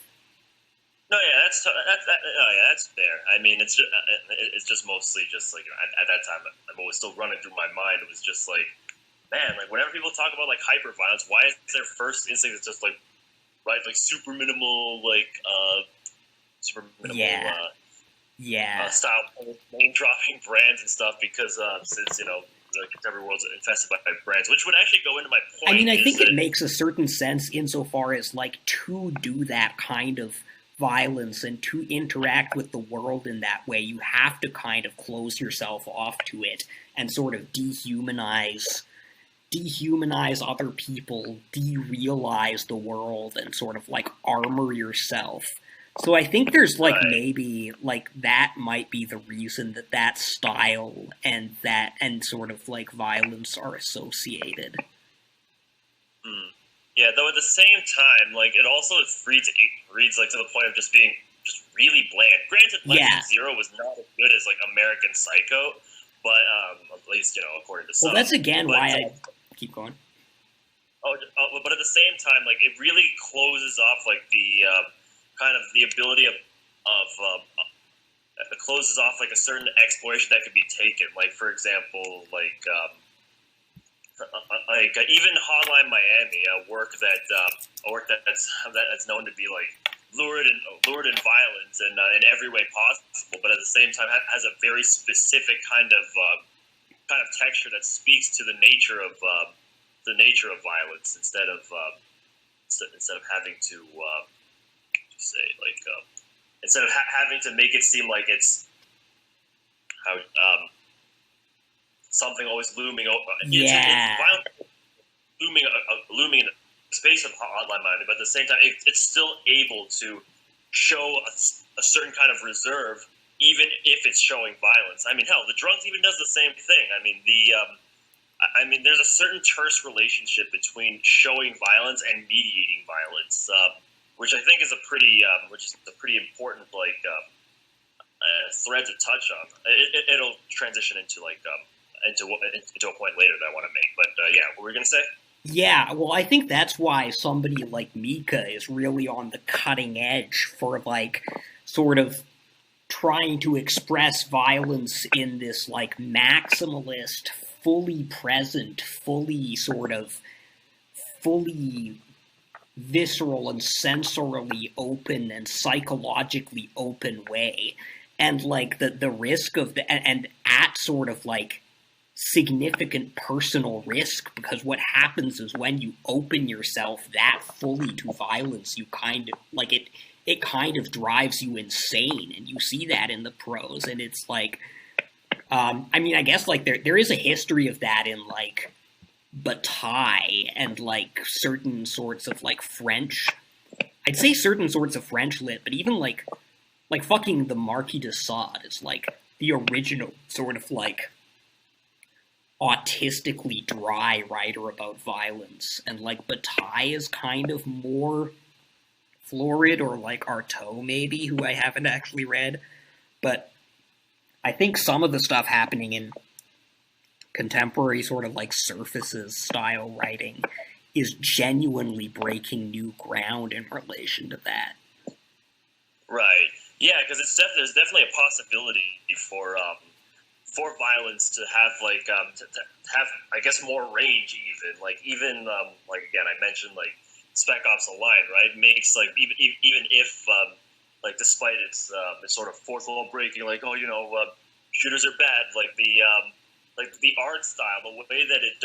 No, yeah, that's fair. I mean, it's just mostly just like at that time, I'm always still running through my mind. It was just like, man, like whenever people talk about like hyperviolence, why is their first instinct is just like, right, like super minimal style name dropping brands and stuff, because since every world's infested by brands, which would actually go into my point. I mean, I think it makes a certain sense insofar as, like, to do that kind of violence and to interact with the world in that way, you have to kind of close yourself off to it and sort of dehumanize other people, derealize the world, and sort of like armor yourself. So I think there's like maybe like that might be the reason that style and sort of like violence are associated. Yeah, though at the same time, like it also reads like to the point of just being just really bland. Granted, Legend Zero was not as good as like American Psycho, but at least according to some. Well, that's again why I keep going. But at the same time, like it really closes off like the kind of the ability of it closes off like a certain exploration that could be taken. Like for example, like even Hotline Miami, a work that's known to be like lurid and violent and in every way possible, but at the same time has a very specific kind of texture that speaks to the nature of violence instead of having to instead of having to make it seem like it's something always looming over. Yeah. It's looming in the space of Hotline Miami, but at the same time, it's still able to show a certain kind of reserve, even if it's showing violence. I mean, hell, The Drunk even does the same thing. I mean, there's a certain terse relationship between showing violence and mediating violence, which I think is a pretty important thread to touch on. It'll transition into into a point later that I want to make. But what were we gonna say? Yeah, well, I think that's why somebody like Mika is really on the cutting edge for like sort of trying to express violence in this like maximalist, fully present, fully visceral and sensorially open and psychologically open way. And like the risk of and at sort of like significant personal risk, because what happens is when you open yourself that fully to violence, you kind of like it kind of drives you insane, and you see that in the prose. And it's like I mean, I guess like there is a history of that in like Bataille and like certain sorts of like French, I'd say certain sorts of French lit, but even like fucking the Marquis de Sade is like the original sort of like autistically dry writer about violence, and like Bataille is kind of more florid, or like Artaud maybe, who I haven't actually read, but I think some of the stuff happening in contemporary sort of like surfaces style writing is genuinely breaking new ground in relation to that. Right. Yeah, because there's definitely a possibility for violence to have like to have, I guess, more range even again I mentioned like Spec Ops: The Line, right, makes like even if like despite its sort of fourth wall breaking, like shooters are bad, like the art style, the way that it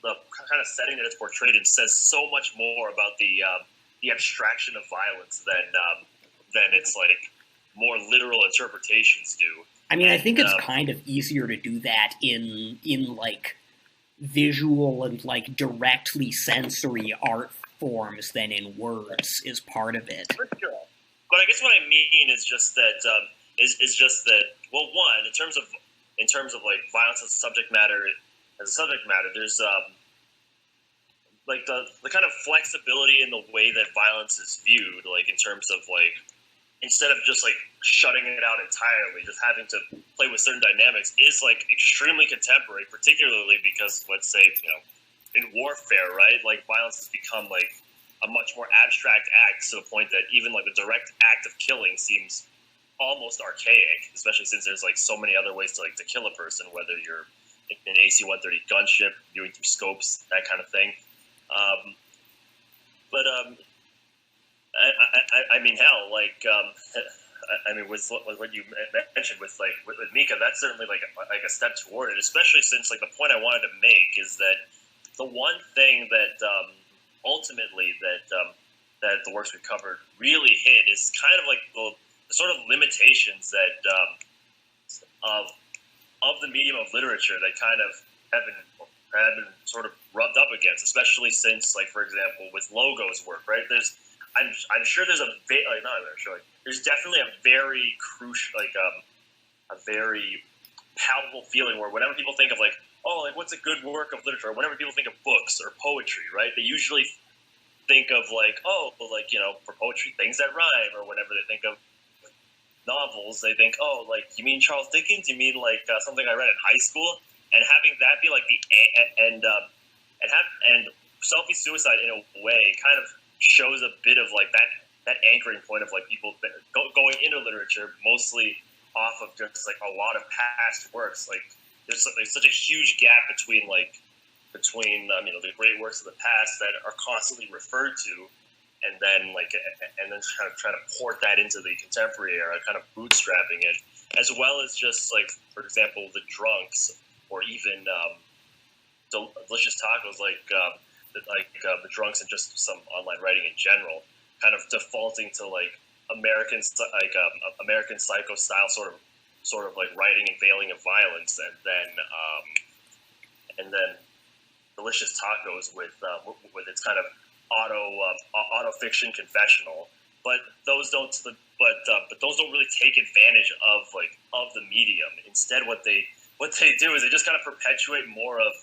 the kind of setting that it's portrayed in says so much more about the abstraction of violence than its like more literal interpretations do. I mean, I think it's kind of easier to do that in like visual and like directly sensory art forms than in words is part of it. For sure. But I guess what I mean is just that well, one, in terms of like violence as a subject matter, there's like the kind of flexibility in the way that violence is viewed, like in terms of like, instead of just like shutting it out entirely, just having to play with certain dynamics, is like extremely contemporary, particularly because, let's say, in warfare, right, like violence has become like a much more abstract act, to the point that even like the direct act of killing seems almost archaic, especially since there's like so many other ways to kill a person, whether you're in an AC-130 gunship, viewing through scopes, that kind of thing. I mean, hell, like, I mean, with what you mentioned with Mika, that's certainly like a step toward it, especially since like the point I wanted to make is that the one thing that ultimately that that the works we covered really hit is kind of like the sort of limitations that of the medium of literature that kind of have been sort of rubbed up against, especially since, like, for example, with Logo's work, right? I'm sure there's there's definitely a very crucial, like, a very palpable feeling where whenever people think of, like, oh, like, what's a good work of literature, or whenever people think of books or poetry, right, they usually think of, like, oh, like, for poetry, things that rhyme, or whenever they think of novels, they think, oh, like, you mean Charles Dickens? You mean, like, something I read in high school? And having that be, like, and Selfie Suicide, in a way, kind of shows a bit of, like, that anchoring point of, like, people going into literature mostly off of just, like, a lot of past works. Like, there's such a huge gap between the great works of the past that are constantly referred to, and then kind of trying to port that into the contemporary era, kind of bootstrapping it, as well as just, like, for example, the Drunks, or even Delicious Tacos, the Drunks, and just some online writing in general, kind of defaulting to, like, American Psycho style sort of like writing and veiling of violence, and then Delicious Tacos with its kind of auto fiction confessional, but those don't really take advantage of the medium. Instead, what they do is they just kind of perpetuate more of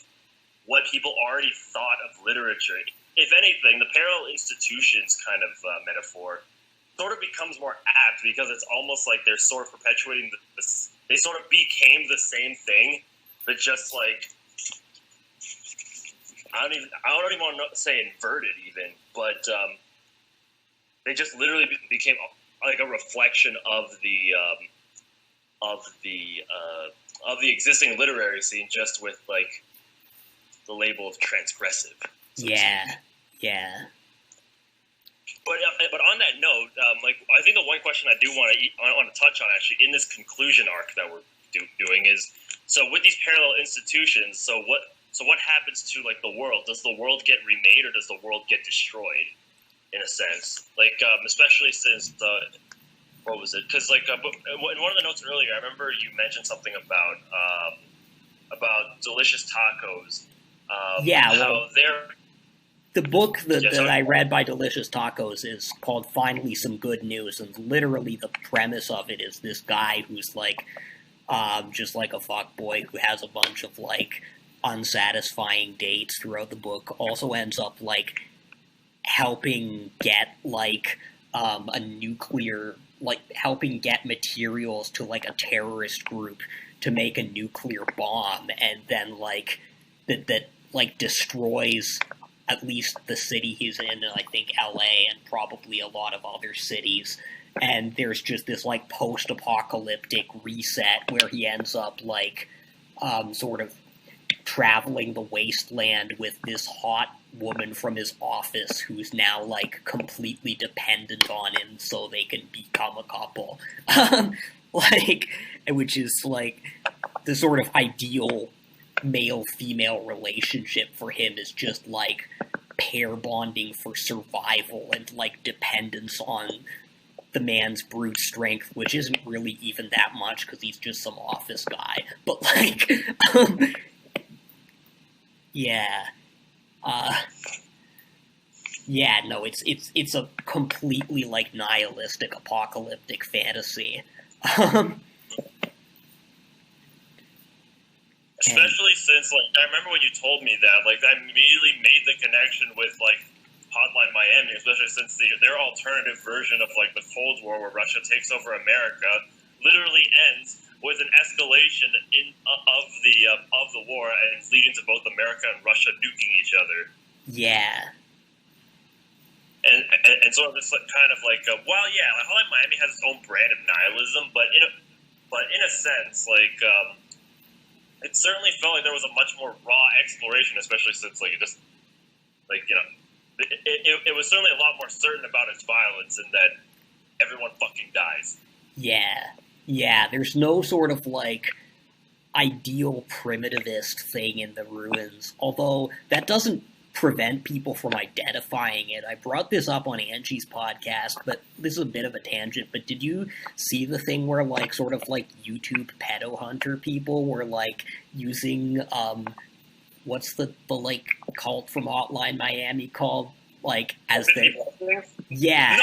what people already thought of literature. If anything, the parallel institutions kind of metaphor sort of becomes more apt, because it's almost like they're sort of perpetuating they sort of became the same thing, but just, like, I don't even want to say inverted even, but they just literally became like a reflection of the existing literary scene, just with, like, the label of transgressive. Yeah. But on that note, like, I think the one question I want to touch on, actually, in this conclusion arc that we're doing is, so with these parallel institutions, so what happens to, like, the world? Does the world get remade, or does the world get destroyed, in a sense? Like, especially since what was it? Because, like, in one of the notes earlier, I remember you mentioned something about Delicious Tacos. The book that I read by Delicious Tacos is called Finally Some Good News, and literally the premise of it is this guy who's, like, just like a fuckboy who has a bunch of, like, unsatisfying dates throughout the book, also ends up, like, helping get, like, helping get materials to, like, a terrorist group to make a nuclear bomb, and then, like, that destroys at least the city he's in, and I think LA, and probably a lot of other cities. And there's just this, like, post-apocalyptic reset where he ends up, like, sort of traveling the wasteland with this hot woman from his office who's now, like, completely dependent on him so they can become a couple. Like, which is, like, the sort of ideal male-female relationship for him is just, like, pair bonding for survival and, like, dependence on the man's brute strength, which isn't really even that much because he's just some office guy. But, like, it's a completely, like, nihilistic, apocalyptic fantasy. Especially since, like, I remember when you told me that, like, I immediately made the connection with, like, Hotline Miami, especially since their alternative version of, like, the Cold War, where Russia takes over America, literally ends with an escalation of the war, and it's leading to both America and Russia nuking each other. Yeah. And sort of this, like, kind of like, Hotline Miami has its own brand of nihilism, but in a sense, like, it certainly felt like there was a much more raw exploration, especially since, like, it just, like, it was certainly a lot more certain about its violence, and that everyone fucking dies. Yeah, there's no sort of, like, ideal primitivist thing in the ruins, although that doesn't prevent people from identifying it. I brought this up on Angie's podcast, but this is a bit of a tangent. But did you see the thing where, like, sort of like YouTube pedo hunter people were like using what's the like cult from Hotline Miami called, like, as their yeah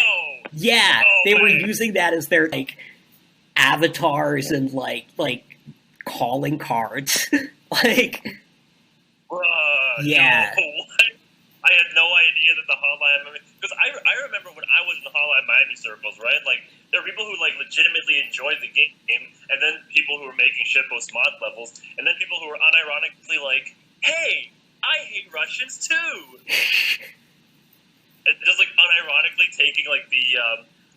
they were using that as their like avatars and like calling cards like. Yeah. No, I had no idea that the Hotline Miami, because I remember when I was in the Hotline Miami circles, right? Like, there were people who like legitimately enjoyed the game, and then people who were making shitpost mod levels, and then people who were unironically like, "Hey, I hate Russians too," and just like unironically taking like the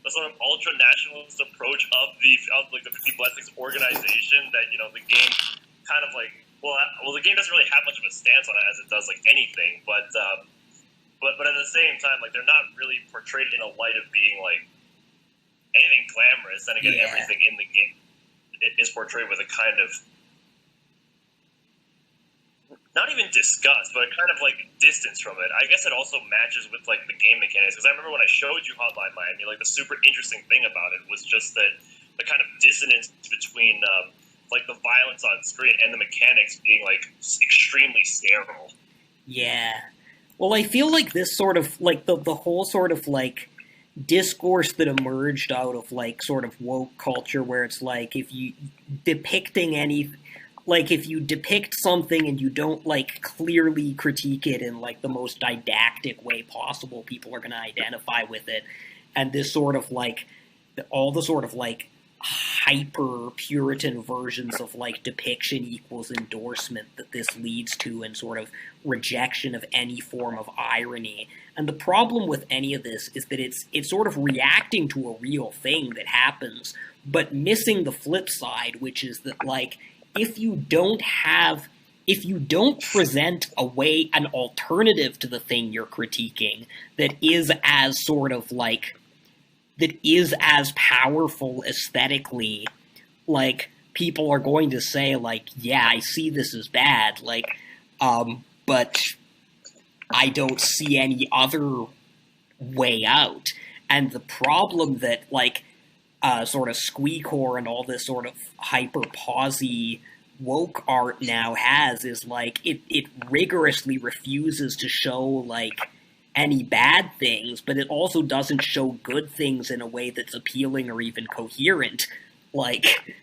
sort of ultra nationalist approach of the 50 Blessings organization that, you know, the game kind of like. Well, the game doesn't really have much of a stance on it as it does like anything, but at the same time, like, they're not really portrayed in a light of being like anything glamorous. Then again, everything in the game is portrayed with a kind of not even disgust, but a kind of like distance from it. I guess it also matches with like the game mechanics, because I remember when I showed you Hotline Miami, like the super interesting thing about it was just that the kind of dissonance between like the violence on screen and the mechanics being like extremely sterile. Yeah. Well, I feel like this sort of like the whole sort of like discourse that emerged out of like sort of woke culture, where it's like if you if you depict something and you don't like clearly critique it in like the most didactic way possible, people are going to identify with it. And this sort of like all the sort of like hyper Puritan versions of like depiction equals endorsement that this leads to, and sort of rejection of any form of irony. And the problem with any of this is that it's sort of reacting to a real thing that happens, but missing the flip side, which is that like if you don't present an alternative to the thing you're critiquing that is as sort of like that is as powerful aesthetically, like, people are going to say, like, yeah, I see this as bad, like, but I don't see any other way out. And the problem that, like, sort of squeakcore and all this sort of hyper-posy woke art now has is, like, it rigorously refuses to show, like, any bad things, but it also doesn't show good things in a way that's appealing or even coherent. Like,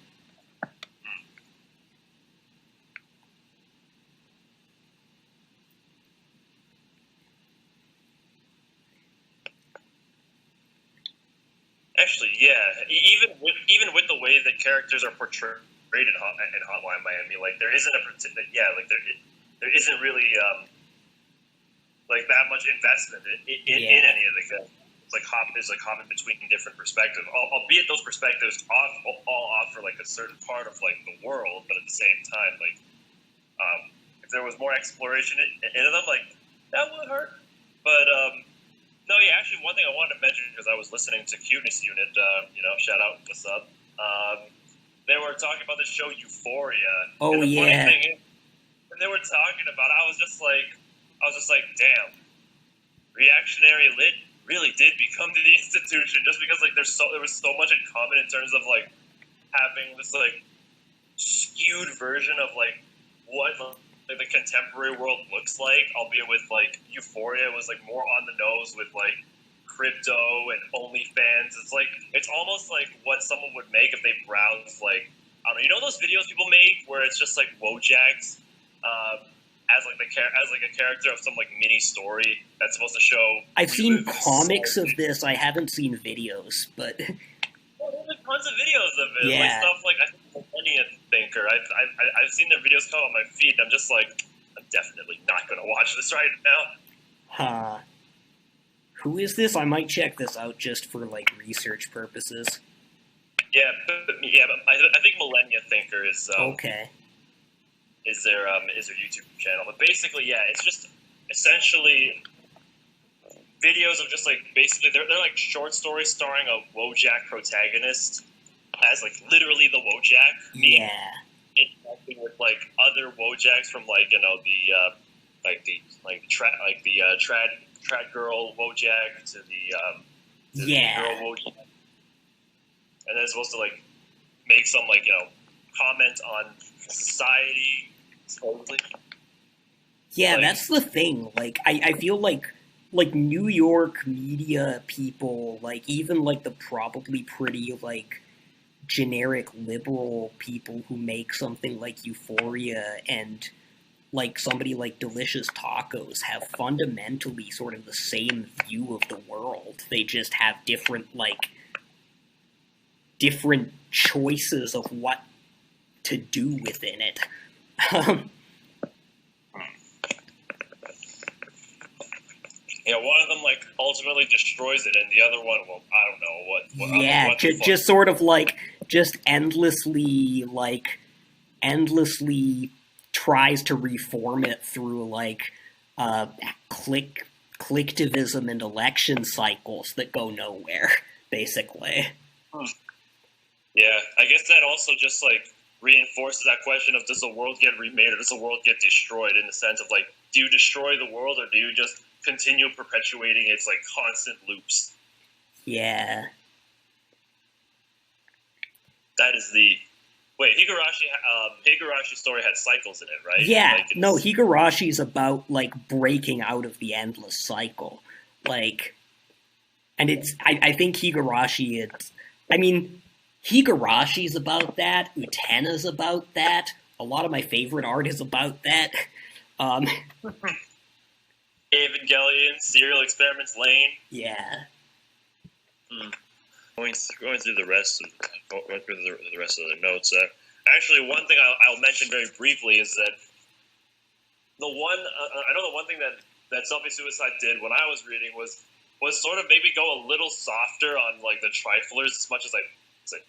actually, yeah, even with the way that characters are portrayed in Hotline Miami, like there isn't there isn't really like that much investment in any of the characters. It's like hopping between different perspectives, albeit those perspectives all offer like a certain part of like the world, but at the same time, like if there was more exploration into them, like that would hurt. But no, yeah, actually, one thing I wanted to mention, because I was listening to Cuteness Unit, shout out, what's up? They were talking about the show Euphoria. Oh, and the yeah. funny thing is, when they were talking about it, I was just like, damn, Reactionary lit really did become the institution, just because like there was so much in common in terms of like having this like skewed version of like what like the contemporary world looks like, albeit with like Euphoria was like more on the nose with like crypto and OnlyFans. It's almost like what someone would make if they browsed like, I don't know, you know those videos people make where it's just like Wojaks as a character of some like mini story that's supposed to show. I've seen comics of this. I haven't seen videos, but there's like tons of videos of it. Yeah. Like stuff like I think Millennia Thinker. I've seen their videos come on my feed, and I'm just like, I'm definitely not going to watch this right now. Huh. Who is this? I might check this out just for like research purposes. Yeah, but I think Millennia Thinker is Okay. Is their YouTube channel. But basically, yeah, it's just essentially videos of just like basically they're like short stories starring a Wojak protagonist as like literally the Wojak. Yeah. Interacting with like other Wojaks from like, you know, trad girl Wojak to the girl Wojak, and then it's supposed to like make some like comment on society supposedly. Yeah, that's the thing. Like, I feel like New York media people, like even like the probably pretty like generic liberal people who make something like Euphoria and like somebody like Delicious Tacos have fundamentally sort of the same view of the world. They just have different choices of what to do within it. Yeah, one of them like ultimately destroys it, and the other one, well, I don't know what. Yeah, just sort of like just endlessly tries to reform it through like clicktivism and election cycles that go nowhere, basically. Yeah, I guess that also just like reinforces that question of does the world get remade or does the world get destroyed, in the sense of like, do you destroy the world or do you just continue perpetuating its like constant loops? Yeah. That is the Higurashi's story had cycles in it, right? Yeah, like no, Higurashi's about like breaking out of the endless cycle, like, and it's I think Higurashi Higurashi's about that. Utena's about that. A lot of my favorite art is about that. Evangelion, Serial Experiments Lane. Yeah. Going through the rest of the notes. Actually, one thing I'll mention very briefly is that I know the one thing that Selfie Suicide did when I was reading was sort of maybe go a little softer on like the Triflers. As much as I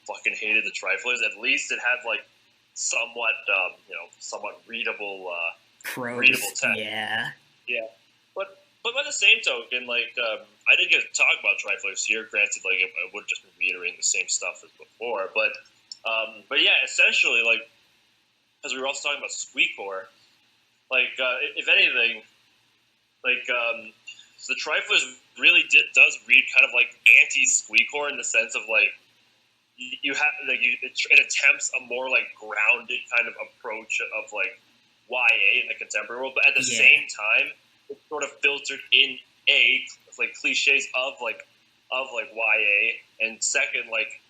fucking hated the Triflers, at least it had like somewhat readable readable text. Yeah. But by the same token, like I didn't get to talk about Triflers here. Granted, like I would have just been reiterating the same stuff as before. But yeah, essentially, like, because we were also talking about Squeakcore, like if anything, like the Triflers really does read kind of like anti-Squeakcore in the sense of like you have like it attempts a more like grounded kind of approach of like YA in the contemporary world, but at the same time, it's sort of filtered in like cliches of YA, and second, like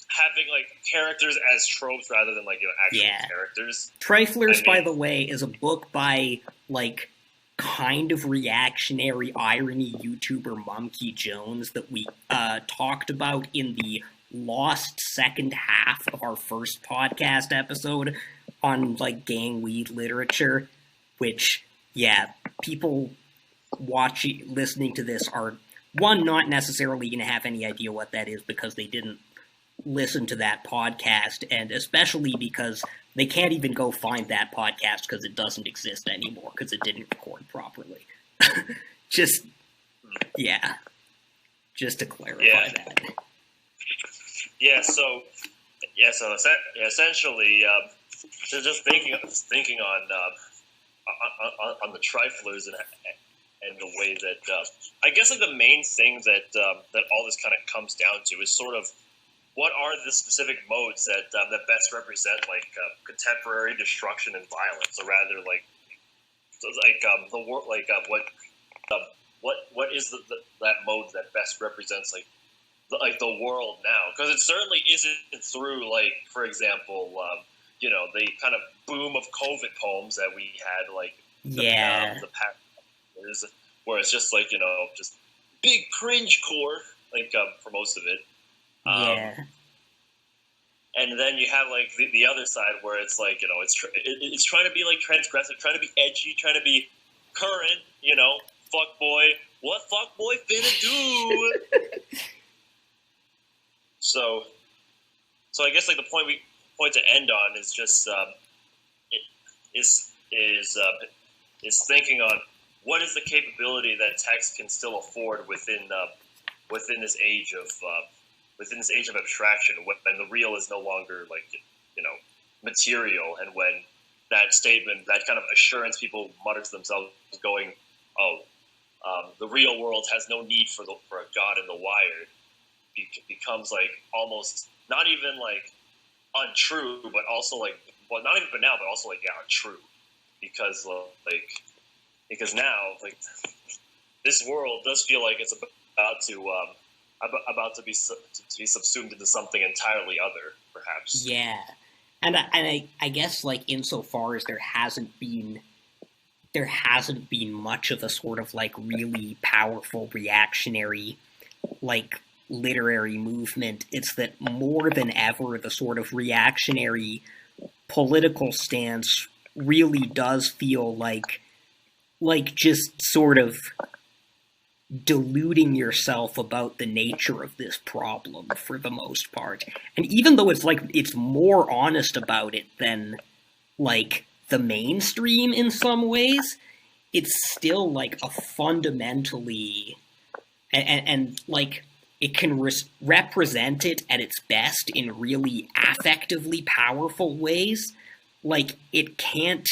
having like characters as tropes rather than like actual characters. Triflers, by the way, is a book by like kind of reactionary irony YouTuber Mumkey Jones that we talked about in the lost second half of our first podcast episode on like gang weed literature, which people listening to this are not necessarily going to have any idea what that is because they didn't listen to that podcast, and especially because they can't even go find that podcast because it doesn't exist anymore because it didn't record properly. Just to clarify that. So essentially, just thinking on the Triflers and the way that I guess like the main thing that all this kind of comes down to is sort of what are the specific modes that best represent like contemporary destruction and violence, or rather like the world, like what is that mode that best represents like the world now? Because it certainly isn't through like, for example, the kind of boom of COVID poems that we had like the past years, where it's just like just big cringe core like for most of it. And then you have like the other side where it's like it's trying to be like transgressive, trying to be edgy, trying to be current. Fuck boy, what fuck boy finna do? So I guess like the point to end on is just is thinking on what is the capability that text can still afford within this age of abstraction, when the real is no longer like material, and when that statement, that kind of assurance people mutter to themselves, going, "Oh, the real world has no need for a god in the wire," becomes like almost not even like untrue, but also like, well, not even banal, but also like, yeah, untrue, because now like this world does feel like it's about to be subsumed into something entirely other, perhaps. Yeah, and I guess like insofar as there hasn't been much of a sort of like really powerful reactionary like literary movement, it's that more than ever the sort of reactionary political stance really does feel like just sort of deluding yourself about the nature of this problem for the most part. And even though it's like it's more honest about it than like the mainstream in some ways, it's still like a fundamentally and like it can represent it at its best in really affectively powerful ways. Like, it can't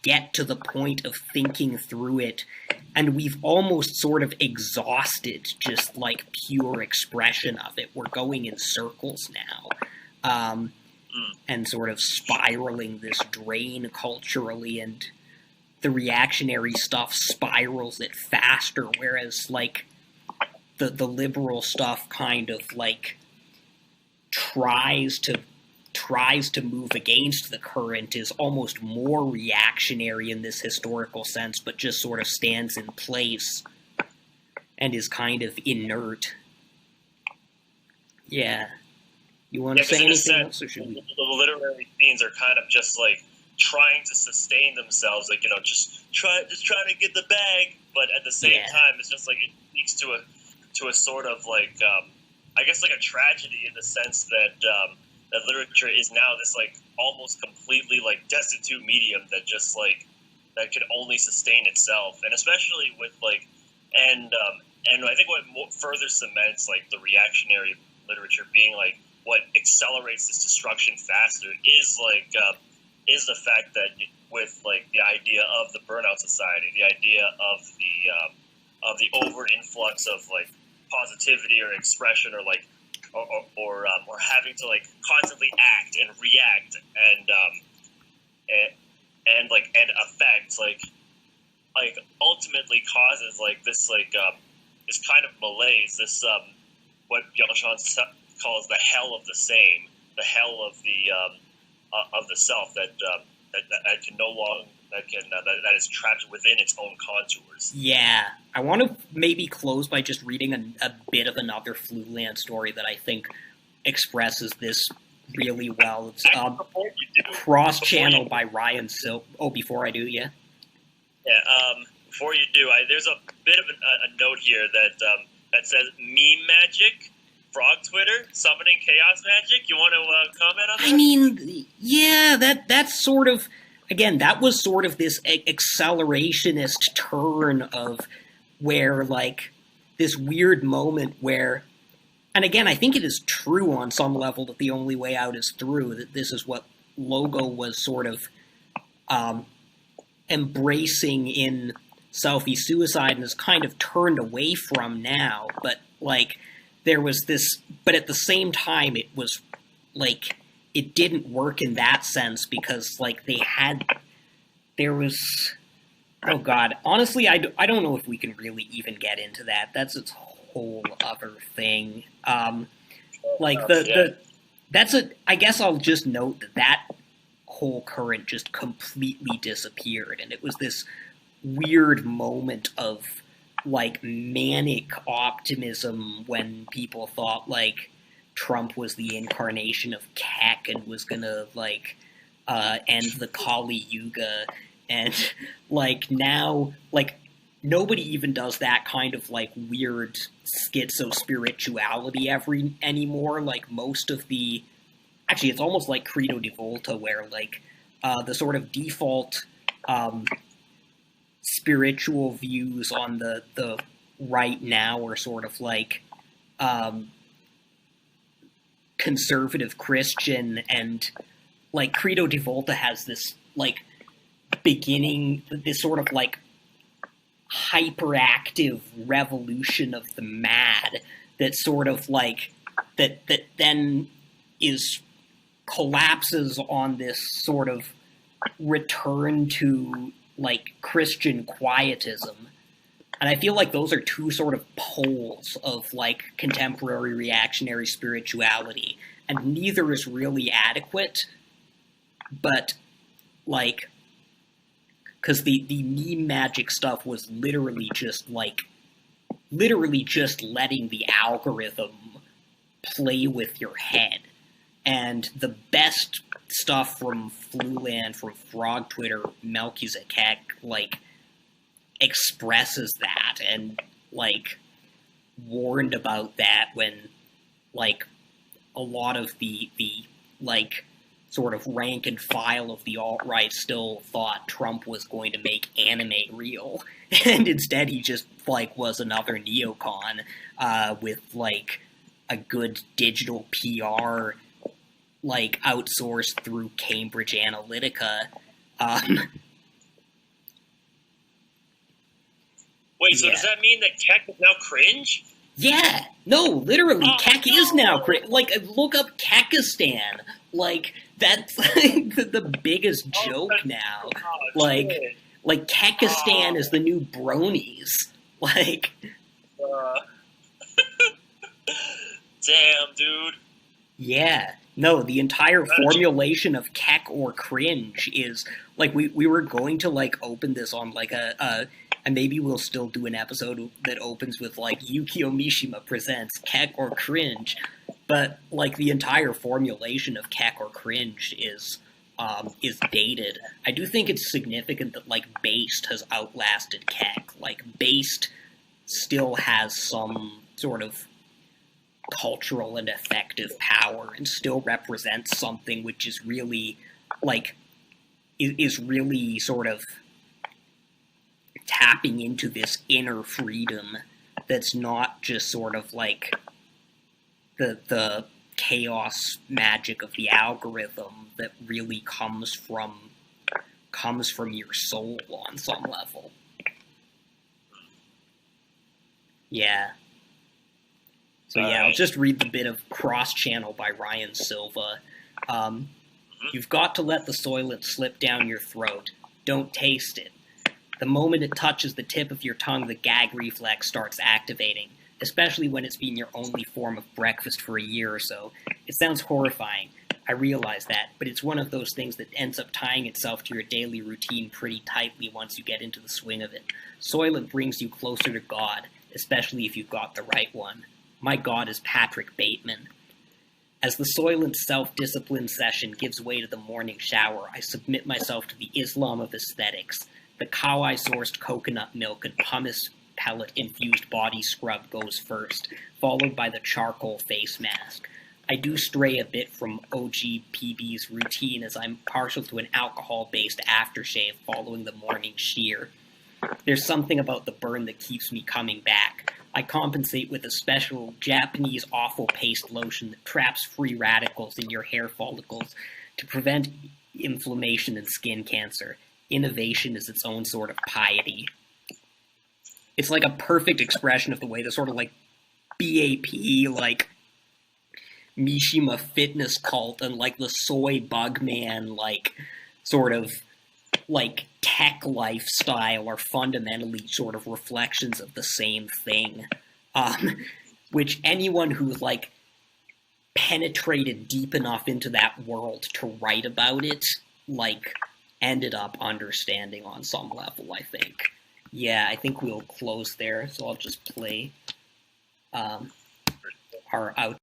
get to the point of thinking through it, and we've almost sort of exhausted just, like, pure expression of it. We're going in circles now, and sort of spiraling this drain culturally, and the reactionary stuff spirals it faster, whereas, like, the liberal stuff kind of, like, tries to move against the current, is almost more reactionary in this historical sense, but just sort of stands in place and is kind of inert. Yeah. You want to say anything else, or should we? The literary scenes are kind of just like trying to sustain themselves, like, you know, just trying to get the bag, but at the same time, it's just like it speaks to a sort of like, I guess, like a tragedy in the sense that that literature is now this like almost completely like destitute medium that just like that can only sustain itself, and especially with like and I think what further cements like the reactionary literature being like what accelerates this destruction faster is like is the fact that with like the idea of the burnout society, the idea of the over influx of like positivity or expression or like or having to like constantly act and react and affect like ultimately causes like this this kind of malaise, this what Jean calls the hell of the same, the hell of the self that can no longer that is trapped within its own contours. Yeah, I want to maybe close by just reading a bit of another Fluland story that I think expresses this really well. It's Cross Channel by Ryan Silk. Oh, before I do, yeah. Yeah. Before you do, there's a bit of a note here that says meme magic. Frog Twitter summoning chaos magic. You want to comment on that? I mean, yeah, that's sort of. Again, that was sort of this accelerationist turn of where, like, this weird moment where, and again, I think it is true on some level that the only way out is through, that this is what Logo was sort of embracing in Selfie Suicide and is kind of turned away from now, but, like, there was this, but at the same time, it was, like, it didn't work in that sense because, like, there was, oh god, honestly, I don't know if we can really even get into that. That's its whole other thing. Like, I guess I'll just note that whole current just completely disappeared, and it was this weird moment of, like, manic optimism when people thought, like, Trump was the incarnation of Keck and was gonna, like, end the Kali Yuga, and, like, now, like, nobody even does that kind of, like, weird schizo-spirituality anymore. Like, most of the... Actually, it's almost like Credo di Volta, where, like, the sort of default spiritual views on the right now are sort of, like, conservative Christian, and, like, Credo di Volta has this, like, beginning this sort of like hyperactive revolution of the mad that sort of like that then is collapses on this sort of return to like Christian quietism. And I feel like those are two sort of poles of like contemporary reactionary spirituality, and neither is really adequate. But like, because the meme magic stuff was literally just letting the algorithm play with your head. And the best stuff from Fluland, from Frog Twitter, Mumkey, like, expresses that and, like, warned about that when, like, a lot of the like, sort of rank and file of the alt-right still thought Trump was going to make anime real. And instead he just, like, was another neocon with, like, a good digital PR, like, outsourced through Cambridge Analytica. Wait, so does that mean that Keck is now cringe? Yeah, no, literally, Keck is now cringe. Like, look up Kekistan. Like, that's like, the biggest joke now. Like, Kekistan is the new bronies. Like, damn, dude. Yeah. No, the entire formulation of Keck or cringe is, like, we were going to, like, open this on, like, and maybe we'll still do an episode that opens with, like, Yukio Mishima presents Keck or cringe, but, like, the entire formulation of Keck or cringe is dated. I do think it's significant that, like, Based has outlasted Keck. Like, Based still has some sort of cultural and effective power and still represents something which is really, like, is really sort of tapping into this inner freedom that's not just sort of like the chaos magic of the algorithm that really comes from your soul on some level. Yeah. So yeah, I'll just read the bit of Cross Channel by Ryan Silva. You've got to let the soylent slip down your throat. Don't taste it. The moment it touches the tip of your tongue, the gag reflex starts activating, especially when it's been your only form of breakfast for a year or so. It sounds horrifying. I realize that, but it's one of those things that ends up tying itself to your daily routine pretty tightly once you get into the swing of it. Soylent brings you closer to God, especially if you've got the right one. My God is Patrick Bateman. As the Soylent self-discipline session gives way to the morning shower, I submit myself to the Islam of aesthetics. The Kauai-sourced coconut milk and pumice pellet-infused body scrub goes first, followed by the charcoal face mask. I do stray a bit from OGPB's routine as I'm partial to an alcohol-based aftershave following the morning shear. There's something about the burn that keeps me coming back. I compensate with a special Japanese awful paste lotion that traps free radicals in your hair follicles to prevent inflammation and skin cancer. Innovation is its own sort of piety. It's like a perfect expression of the way the sort of like BAP, like Mishima fitness cult and like the soy bug man, like sort of like tech lifestyle are fundamentally sort of reflections of the same thing, which anyone who's like penetrated deep enough into that world to write about it, like, ended up understanding on some level, I think. Yeah, I think we'll close there, so I'll just play our out.